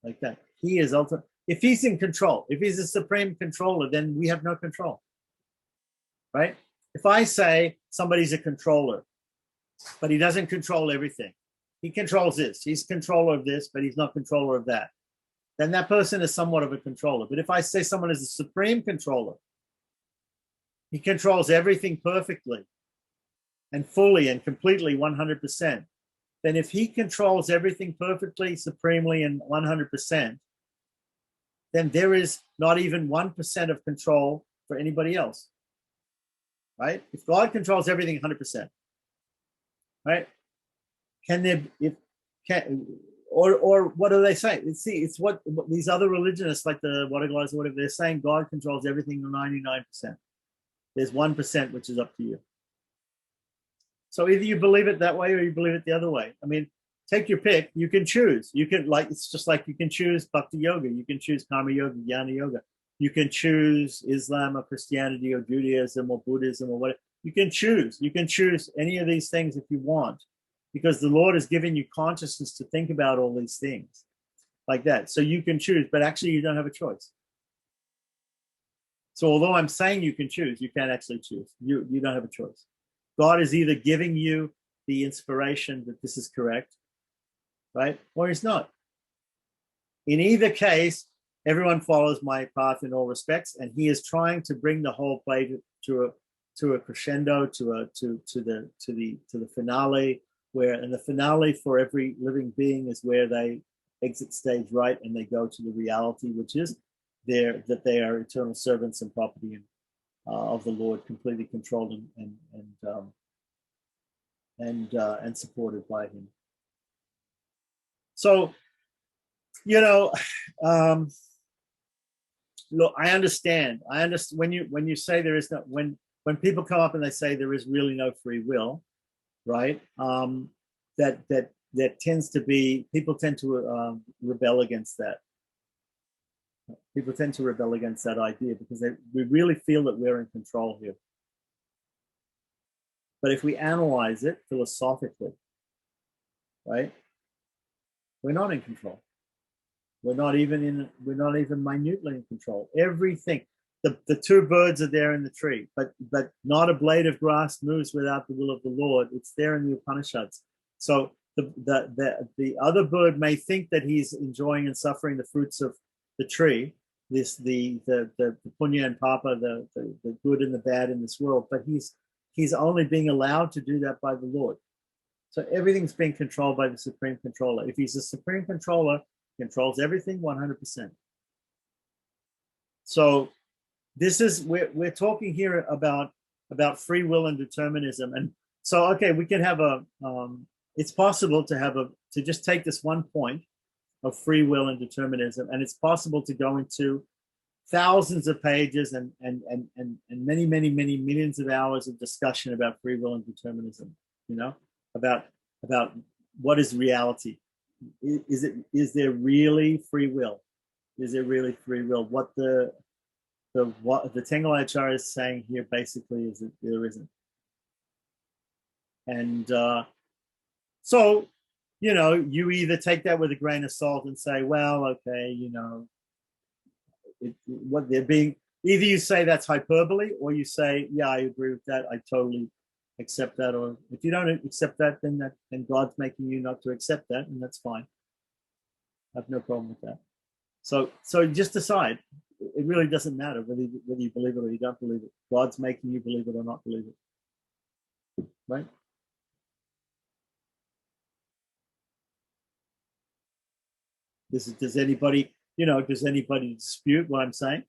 Like that. He is ultimate. If he's in control, if he's a supreme controller, then we have no control. Right? If I say somebody's a controller, but he doesn't control everything, he controls this, he's controller of this, but he's not controller of that, then that person is somewhat of a controller. But if I say someone is a supreme controller, he controls everything perfectly and fully and completely 100%, then if he controls everything perfectly, supremely, and 100%, then there is not even 1% of control for anybody else. Right? If God controls everything 100%, right? Or what do they say? It's what these other religionists like the Wadagas or whatever, they're saying God controls everything 99%. There's 1% which is up to you. So either you believe it that way or you believe it the other way. I mean, take your pick. You can choose. You can, like, it's just like you can choose Bhakti Yoga. You can choose Karma Yoga, Jnana Yoga. You can choose Islam or Christianity or Judaism or Buddhism or whatever. You can choose. You can choose any of these things if you want, because the Lord has given you consciousness to think about all these things like that. So you can choose, but actually you don't have a choice. So although I'm saying you can choose, you can't actually choose. You don't have a choice. God is either giving you the inspiration that this is correct, right? Or he's not. In either case, everyone follows my path in all respects, and he is trying to bring the whole play to a crescendo, to the finale, and the finale for every living being is where they exit stage right and they go to the reality, which is that they are eternal servants and property of the Lord, completely controlled and supported by him. So, look, I understand when you say there is no, when people come up and they say there is really no free will, right? That tends to be, people tend to rebel against that. People tend to rebel against that idea because we really feel that we're in control here. But if we analyze it philosophically, right, we're not in control. We're not even minutely in control. Everything, the two birds are there in the tree, but not a blade of grass moves without the will of the Lord. It's there in the Upanishads. So the other bird may think that he's enjoying and suffering the fruits of the tree, the punya and papa, the good and the bad in this world, but he's only being allowed to do that by the Lord. So everything's being controlled by the supreme controller. If he's a supreme controller, controls everything 100%. So this is, we're talking here about free will and determinism. And so, okay, we can have it's possible to just take this one point of free will and determinism, and it's possible to go into thousands of pages and many millions of hours of discussion about free will and determinism, about what is reality. Is there really free will? Is there really free will? What the Pancharacharya is saying here basically is that there isn't. And so, you either take that with a grain of salt and say, well, okay, what they're being, either you say that's hyperbole, or you say, yeah, I agree with that, I totally accept that. Or if you don't accept that, then God's making you not to accept that, and that's fine. I have no problem with that. So just decide. It really doesn't matter whether you believe it or you don't believe it. God's making you believe it or not believe it, right? Does anybody dispute what I'm saying?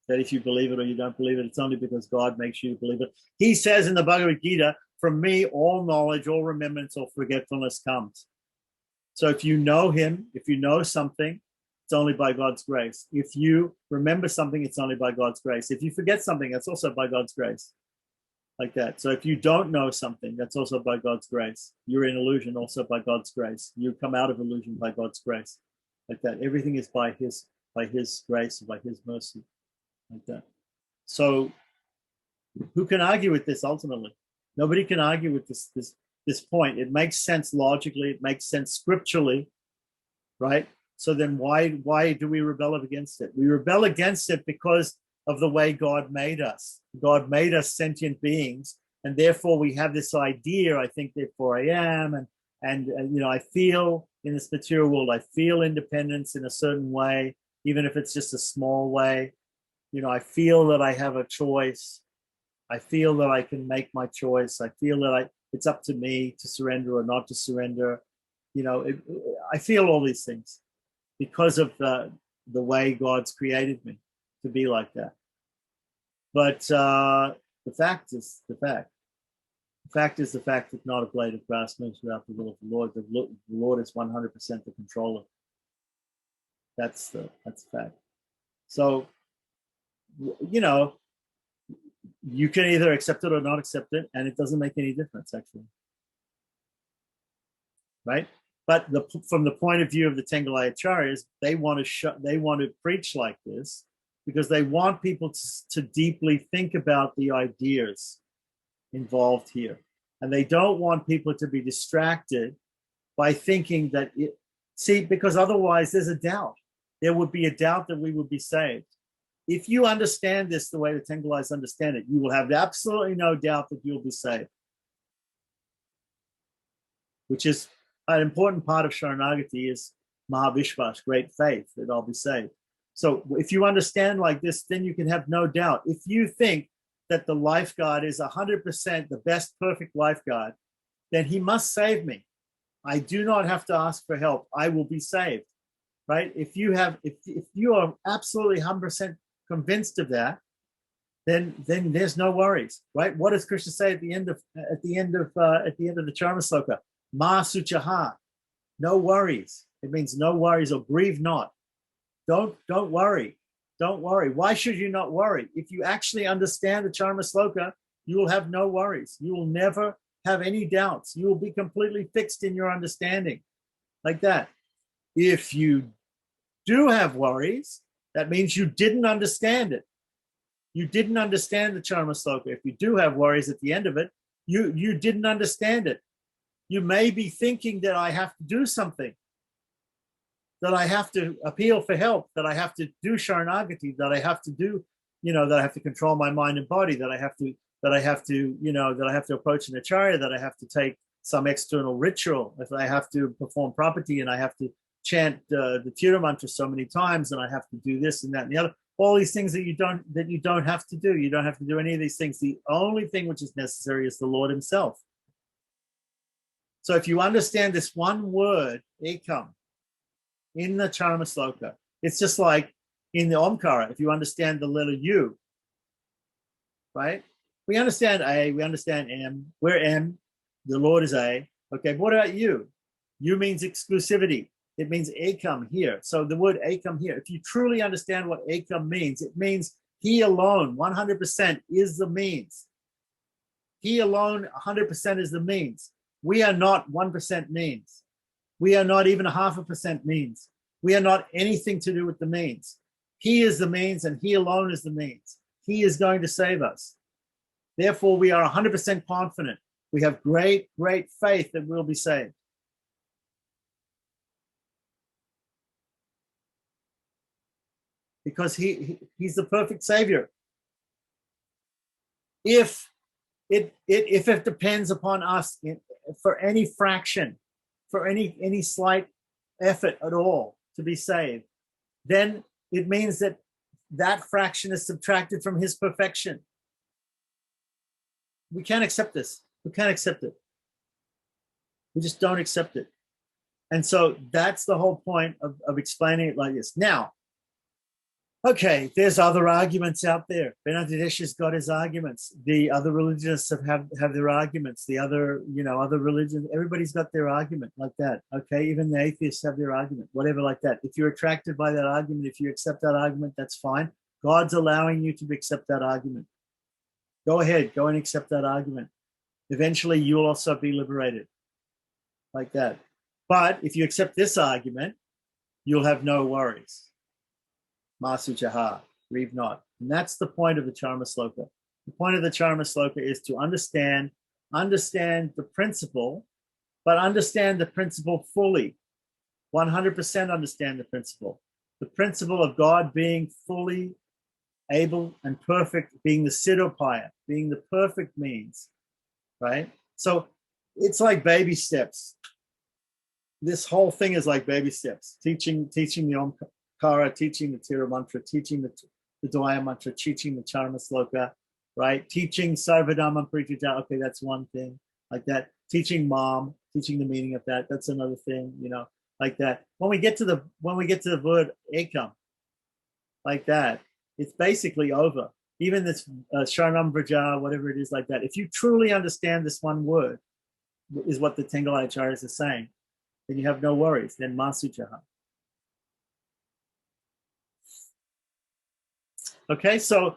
That if you believe it or you don't believe it, it's only because God makes you believe it. He says in the Bhagavad-Gita, from me, all knowledge, all remembrance, all forgetfulness comes. So if you know him, if you know something, it's only by God's grace. If you remember something, it's only by God's grace. If you forget something, that's also by God's grace. Like that. So if you don't know something, that's also by God's grace. You're in illusion also by God's grace. You come out of illusion by God's grace. Like that. Everything is by his grace, by his mercy. Like that. So who can argue with this ultimately? Nobody can argue with this point. It makes sense logically, it makes sense scripturally, right? So then why do we rebel against it? We rebel against it because of the way God made us. God made us sentient beings, and therefore we have this idea, I think therefore I am, and you know, I feel in this material world, I feel independence in a certain way, even if it's just a small way. You know, I feel that I have a choice. I feel that I can make my choice. I feel that it's up to me to surrender or not to surrender. You know, I feel all these things because of the way God's created me to be like that. But the fact is the fact. The fact is the fact that not a blade of grass moves without the will of the Lord. The Lord is 100% the controller. That's the fact. So, you know, you can either accept it or not accept it, and it doesn't make any difference, actually. Right? But from the point of view of the Pancharacharya, they want to preach like this because they want people to deeply think about the ideas involved here. And they don't want people to be distracted by thinking that because otherwise there's a doubt. There would be a doubt that we would be saved. If you understand this the way the Pancharacharya understand it, you will have absolutely no doubt that you'll be saved. Which is an important part of Sharanagati is Mahavishwas, great faith that I'll be saved. So if you understand like this, then you can have no doubt. If you think that the lifeguard is 100% the best perfect lifeguard, then he must save me. I do not have to ask for help. I will be saved, right? If you are absolutely 100% convinced of that, then there's no worries, right? What does Krishna say at the end of the Charma Sloka? Ma suchaha, no worries. It means no worries or grieve not. Don't worry. Don't worry. Why should you not worry? If you actually understand the Charma Sloka, you will have no worries. You will never have any doubts. You will be completely fixed in your understanding, like that. If you do have worries, that means you didn't understand it. You didn't understand the Charma Sloka. If you do have worries at the end of it, you didn't understand it. You may be thinking that I have to do something, that I have to appeal for help, that I have to do Sharanagati, that I have to do, that I have to control my mind and body, that I have to approach an acharya, that I have to take some external ritual, if I have to perform property and I have to chant the Tira mantra so many times, and I have to do this and that and the other. All these things that you don't have to do. You don't have to do any of these things. The only thing which is necessary is the Lord himself. So if you understand this one word, ekam, in the Charma Sloka, it's just like in the Omkara, if you understand the letter U, right? We understand A, we understand M, we're M, the Lord is A. Okay, but what about U? U means exclusivity. It means ekam here. So the word ekam here, if you truly understand what ekam means, it means he alone, 100% is the means. He alone, 100% is the means. We are not 1% means. We are not even 0.5% means. We are not anything to do with the means. He is the means and he alone is the means. He is going to save us. Therefore, we are 100% confident. We have great, great faith that we'll be saved. Because he's the perfect savior. If it depends upon us for any fraction, for any slight effort at all to be saved, then it means that fraction is subtracted from his perfection. We can't accept this. We can't accept it. We just don't accept it. And so that's the whole point of explaining it like this. Now, Okay, there's other arguments out there. Benedict's got his arguments. The other religionists have their arguments. The other, other religions, everybody's got their argument like that. Okay, even the atheists have their argument, whatever like that. If you're attracted by that argument, if you accept that argument, that's fine. God's allowing you to accept that argument. Go ahead, go and accept that argument. Eventually, you'll also be liberated like that. But if you accept this argument, you'll have no worries. Masu Jaha, grieve not. And that's the point of the Charma Sloka. The point of the Charma Sloka is to understand the principle, but understand the principle fully. 100% understand the principle. The principle of God being fully able and perfect, being the Siddhopaya, being the perfect means, right? So it's like baby steps. This whole thing is like baby steps, teaching the Omkara, teaching the Tira mantra, teaching the Dwaya mantra, teaching the Charma Sloka, right? Teaching Sarvadhamma Pritita, okay, that's one thing, like that. Teaching mom, teaching the meaning of that, that's another thing, like that. When we get to the word ekam, like that, it's basically over. Even this Sharanam Vraja, whatever it is like that. If you truly understand this one word, is what the Tengalaya Acharyas are saying, then you have no worries. Then Masuchaha. Okay, so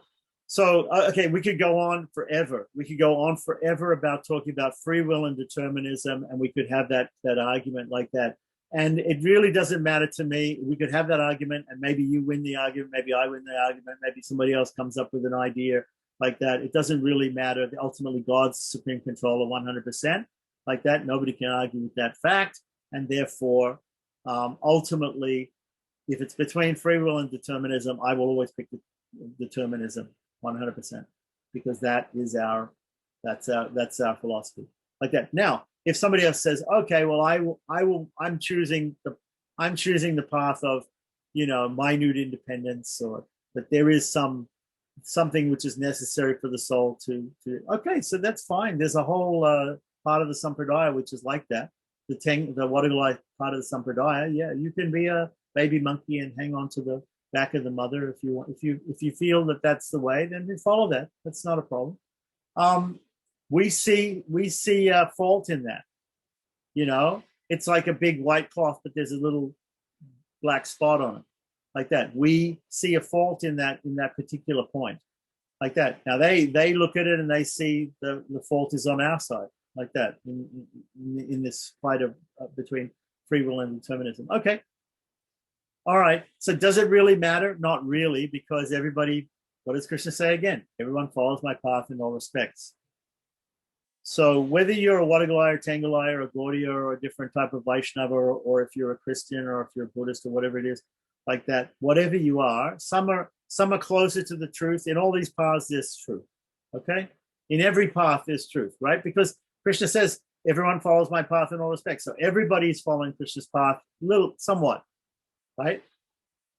okay, we could go on forever. We could go on forever about talking about free will and determinism, and we could have that argument like that. And it really doesn't matter to me. We could have that argument, and maybe you win the argument, maybe I win the argument, maybe somebody else comes up with an idea like that. It doesn't really matter. Ultimately, God's supreme controller 100%. Like that, nobody can argue with that fact, and therefore, ultimately, if it's between free will and determinism, I will always pick the determinism 100%, because that's our philosophy like that. Now, if somebody else says, okay, well, I'm choosing the path of, minute independence, or that there is something which is necessary for the soul to okay, so that's fine. There's a whole part of the Sampradaya which is like that. The Wadagalai part of the Sampradaya, yeah, you can be a baby monkey and hang on to the back of the mother if you want. If you feel that that's the way, then you follow that. That's not a problem. We see fault in that. It's like a big white cloth, but there's a little black spot on it, like that. We see a fault in that particular point, like that. Now they look at it and they see the fault is on our side, like that, in this fight of between free will and determinism. Okay. All right. So does it really matter? Not really, because everybody, what does Krishna say again? Everyone follows my path in all respects. So whether you're a Wadagalaya or Tengalaya or a Gaudiya or a different type of Vaishnava, or if you're a Christian or if you're a Buddhist or whatever it is, like that, whatever you are, some are closer to the truth. In all these paths, there's truth. Okay? In every path, there's truth, right? Because Krishna says, everyone follows my path in all respects. So everybody's following Krishna's path, somewhat, right?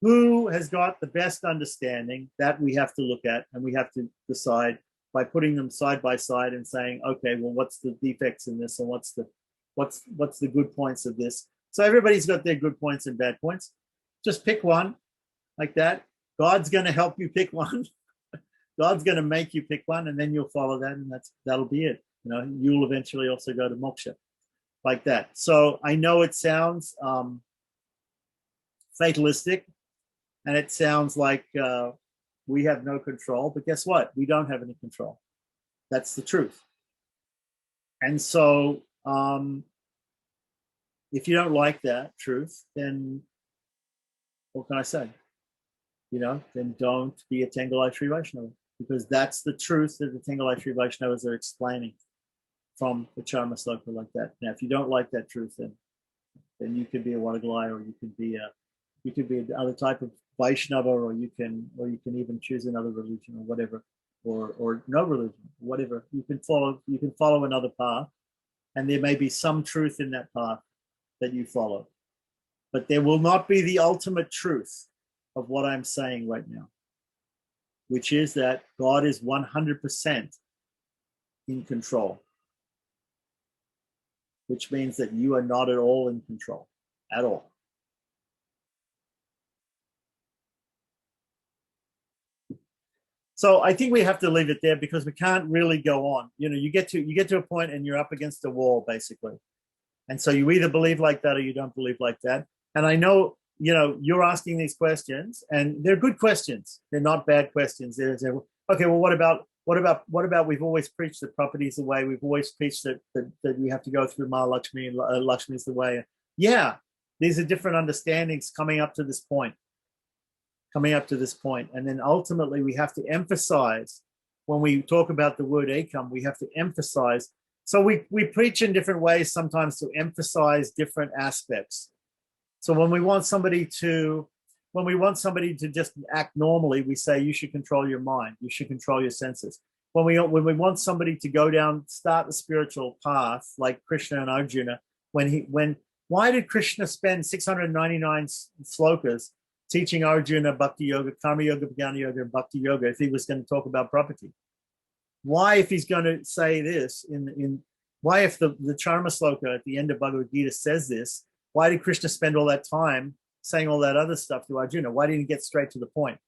Who has got the best understanding? That we have to look at, and we have to decide by putting them side by side and saying, okay, well, what's the defects in this, and what's the good points of this? So everybody's got their good points and bad points. Just pick one, like that. God's going to help you pick one. God's going to make you pick one, and then you'll follow that, and that'll be it. You'll eventually also go to moksha, like that. So I know it sounds fatalistic, and it sounds like we have no control, but guess what? We don't have any control. That's the truth. And so if you don't like that truth, then what can I say? Then don't be a Tengalaya Sri Vaishnava, because that's the truth that the Tengalaya Sri Vaishnavas are explaining from the Charma Sloka like that. Now, if you don't like that truth, then you could be a Wadagalaya, or you could be another type of Vaishnava, or you can even choose another religion or whatever, or no religion, whatever. You can follow another path, and there may be some truth in that path that you follow, but there will not be the ultimate truth of what I'm saying right now, which is that God is 100% in control, which means that you are not at all in control, at all. So I think we have to leave it there because we can't really go on. You get to a point and you're up against a wall, basically. And so you either believe like that or you don't believe like that. And I know, you're asking these questions, and they're good questions. They're not bad questions. Okay, well, what about we've always preached that property is the way. We've always preached that we have to go through Mahalakshmi, and Lakshmi is the way. Yeah, these are different understandings coming up to this point. And then ultimately we have to emphasize, when we talk about the word ekam, we have to emphasize. So we preach in different ways sometimes to emphasize different aspects. So when we want somebody to just act normally, we say you should control your mind, you should control your senses. When we want somebody to start the spiritual path, like Krishna and Arjuna, why did Krishna spend 699 slokas teaching Arjuna Bhakti Yoga, Karma Yoga, Jnana Yoga, and Bhakti Yoga if he was going to talk about property? Why, if he's going to say this why, if the Charma Sloka at the end of Bhagavad-Gita says this, why did Krishna spend all that time saying all that other stuff to Arjuna? Why didn't he get straight to the point?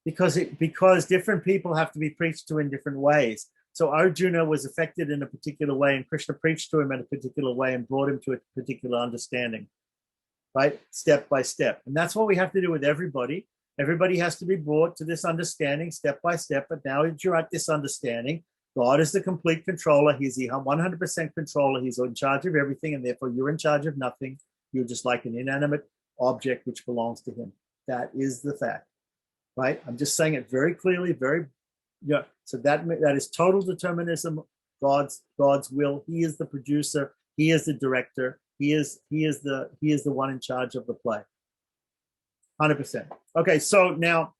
Because different people have to be preached to in different ways. So Arjuna was affected in a particular way, and Krishna preached to him in a particular way and brought him to a particular understanding, right? Step by step. And that's what we have to do with everybody. Everybody has to be brought to this understanding step by step. But now that you're at this understanding, God is the complete controller. He's the 100% controller. He's in charge of everything, and therefore you're in charge of nothing. You're just like an inanimate object which belongs to him. That is the fact, right? I'm just saying it very clearly, so that is total determinism, God's will. He is the producer. He is the director. He is the one in charge of the play. 100%. Okay, so now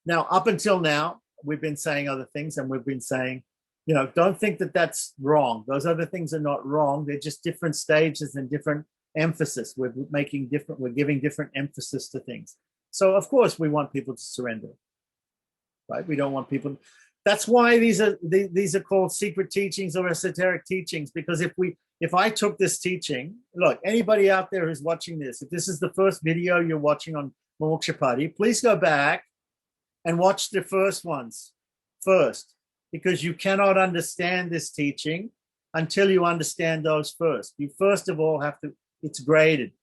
up until now, we've been saying other things, and we've been saying, don't think that that's wrong. Those other things are not wrong. They're just different stages and different emphasis. We're giving different emphasis to things. So of course we want people to surrender, right? We don't want people. That's why these are called secret teachings or esoteric teachings, because if I took this teaching, look, anybody out there who's watching this, if this is the first video you're watching on Mumuksupadi, please go back and watch the first ones first, because you cannot understand this teaching until you understand those first. You first of all have to, it's graded.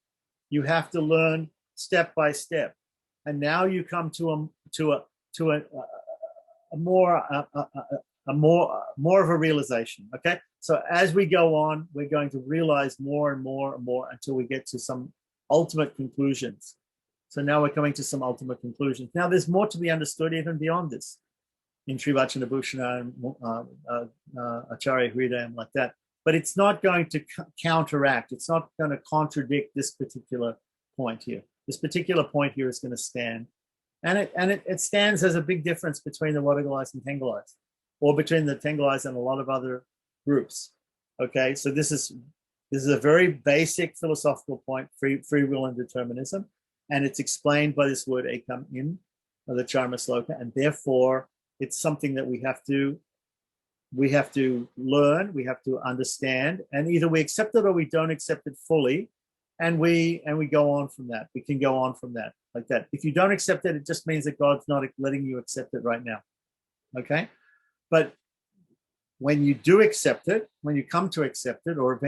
You have to learn step by step. And now you come to a more of a realization. Okay. So as we go on, we're going to realize more and more and more until we get to some ultimate conclusions. So now we're coming to some ultimate conclusions. Now there's more to be understood even beyond this in Sri Vachanabhushana and Acharya Hridayam, like that. But it's not going to counteract. It's not going to contradict this particular point here. This particular point here is going to stand. And it stands as a big difference between the Wadagalayas and Tengalayas, or between the Tengalayas and a lot of other groups. Okay, so this is a very basic philosophical point, free will and determinism, and it's explained by this word ekam in the Charma Sloka, and therefore it's something that we have to learn, we have to understand, and either we accept it or we don't accept it fully, and we go on from that. We can go on from that, like that. If you don't accept it, it just means that God's not letting you accept it right now. Okay, but when you do accept it, when you come to accept it, or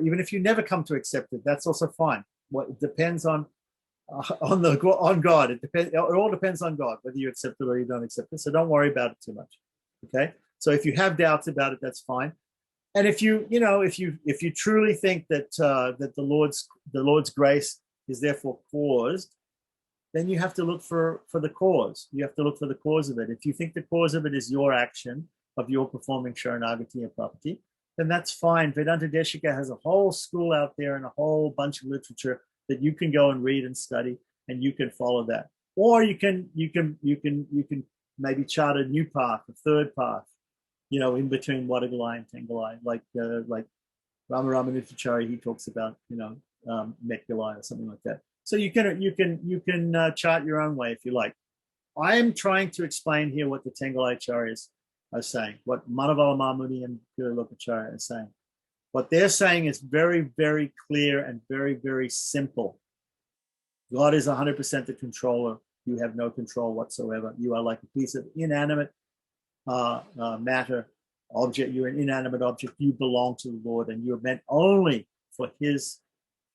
even if you never come to accept it, that's also fine. It depends on God. It all depends on God, whether you accept it or you don't accept it. So don't worry about it too much. Okay. So if you have doubts about it, that's fine. And if you truly think that the Lord's grace is therefore caused, then you have to look for the cause. You have to look for the cause of it. If you think the cause of it is your action of your performing Sharanagati and property, then that's fine. Vedanta Deshika has a whole school out there and a whole bunch of literature that you can go and read and study, and you can follow that. Or you can maybe chart a new path, a third path, in between Wadagalai and Tengalai, like Rama Ramanujacharya, he talks about, Metgalai or something like that. So you can chart your own way if you like. I am trying to explain here what the Tengalai Acharyas are saying, what Manavala Mamuni and Piralokacharya are saying. What they're saying is very, very clear and very, very simple. God is 100% the controller You have no control whatsoever. You are like a piece of inanimate matter object. You're an inanimate object. You belong to the Lord, and you're meant only for his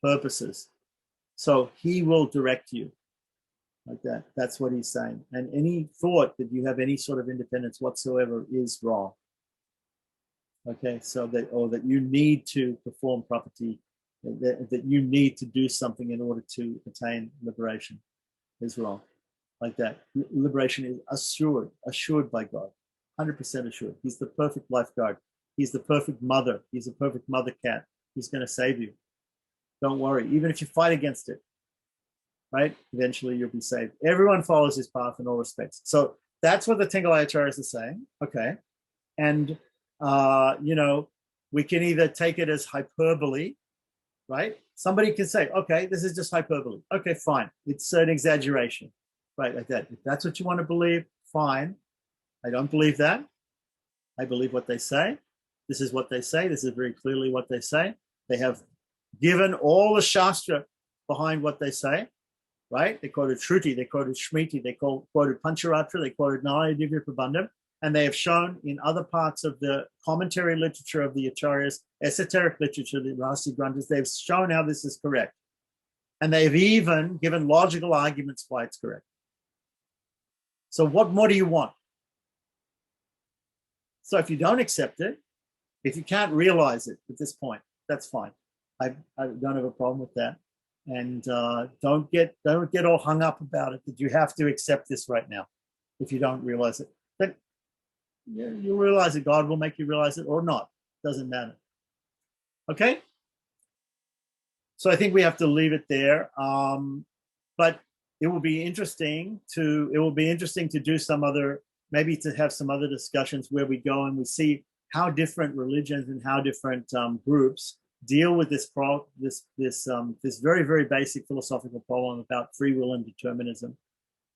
purposes. So he will direct you like that. That's what he's saying. And any thought that you have any sort of independence whatsoever is wrong. Okay, so that, or that you need to perform property, that you need to do something in order to attain liberation is wrong. Like that. Liberation is assured by God, 100% assured. He's the perfect lifeguard. He's the perfect mother. He's a perfect mother cat. He's going to save you. Don't worry. Even if you fight against it, right? Eventually you'll be saved. Everyone follows his path in all respects. So that's what the Acharyas are saying. Okay. And, we can either take it as hyperbole, right? Somebody can say, okay, this is just hyperbole. Okay, fine. It's an exaggeration, right? Like that. If that's what you want to believe, fine. I don't believe that. I believe what they say. This is what they say. This is very clearly what they say. They have given all the Shastra behind what they say, right? They quoted Shruti, they quoted Smriti, they quoted Pancharacharya, they quoted Narayana Divya Prabandham, and they have shown in other parts of the commentary literature of the Acharyas, esoteric literature, the Rahasya Granthas, they've shown how this is correct. And they've even given logical arguments why it's correct. So what more do you want? So if you don't accept it, if you can't realize it at this point, that's fine. I don't have a problem with that. And don't get all hung up about it that you have to accept this right now if you don't realize it. But you'll realize it. God will make you realize it or not. Doesn't matter. Okay? So I think we have to leave it there. But it will be interesting to do some other, maybe to have some other discussions where we go and we see how different religions and how different groups deal with this very, very basic philosophical problem about free will and determinism.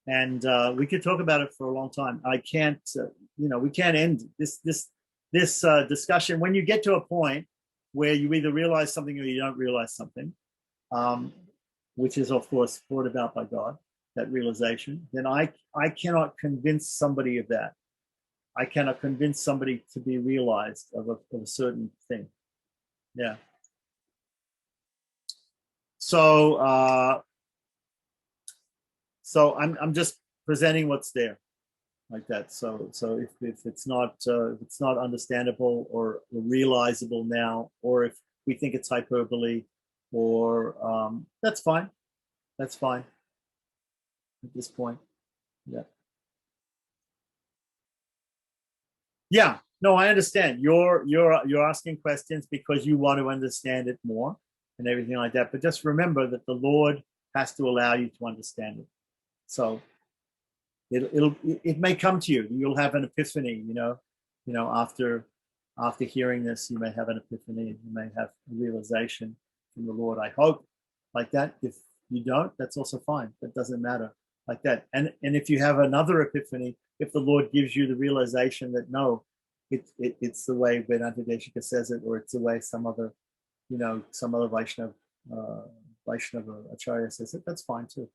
And we could talk about it for a long time. I can't, we can't end this discussion. When you get to a point where you either realize something or you don't realize something, which is of course brought about by God, that realization, then I cannot convince somebody of that. I cannot convince somebody to be realized of a certain thing. Yeah. So I'm just presenting what's there, like that. So if it's not understandable or realizable now, or if we think it's hyperbole, or that's fine. That's fine at this point. Yeah. Yeah. No, I understand. You're asking questions because you want to understand it more and everything like that. But just remember that the Lord has to allow you to understand it. So it may come to you. You'll have an epiphany, after hearing this, you may have an epiphany. You may have a realization from the Lord. I hope like that. If you don't, that's also fine. That doesn't matter like that. And if you have another epiphany, if the Lord gives you the realization that no, it's the way Vedanta Deshika says it, or it's the way some other Vaishnava Acharya says it, that's fine too.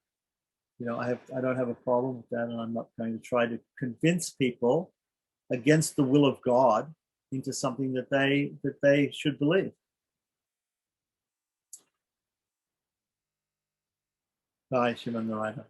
I don't have a problem with that, and I'm not going to try to convince people against the will of God into something that they should believe. Bye, Shivan Narayana.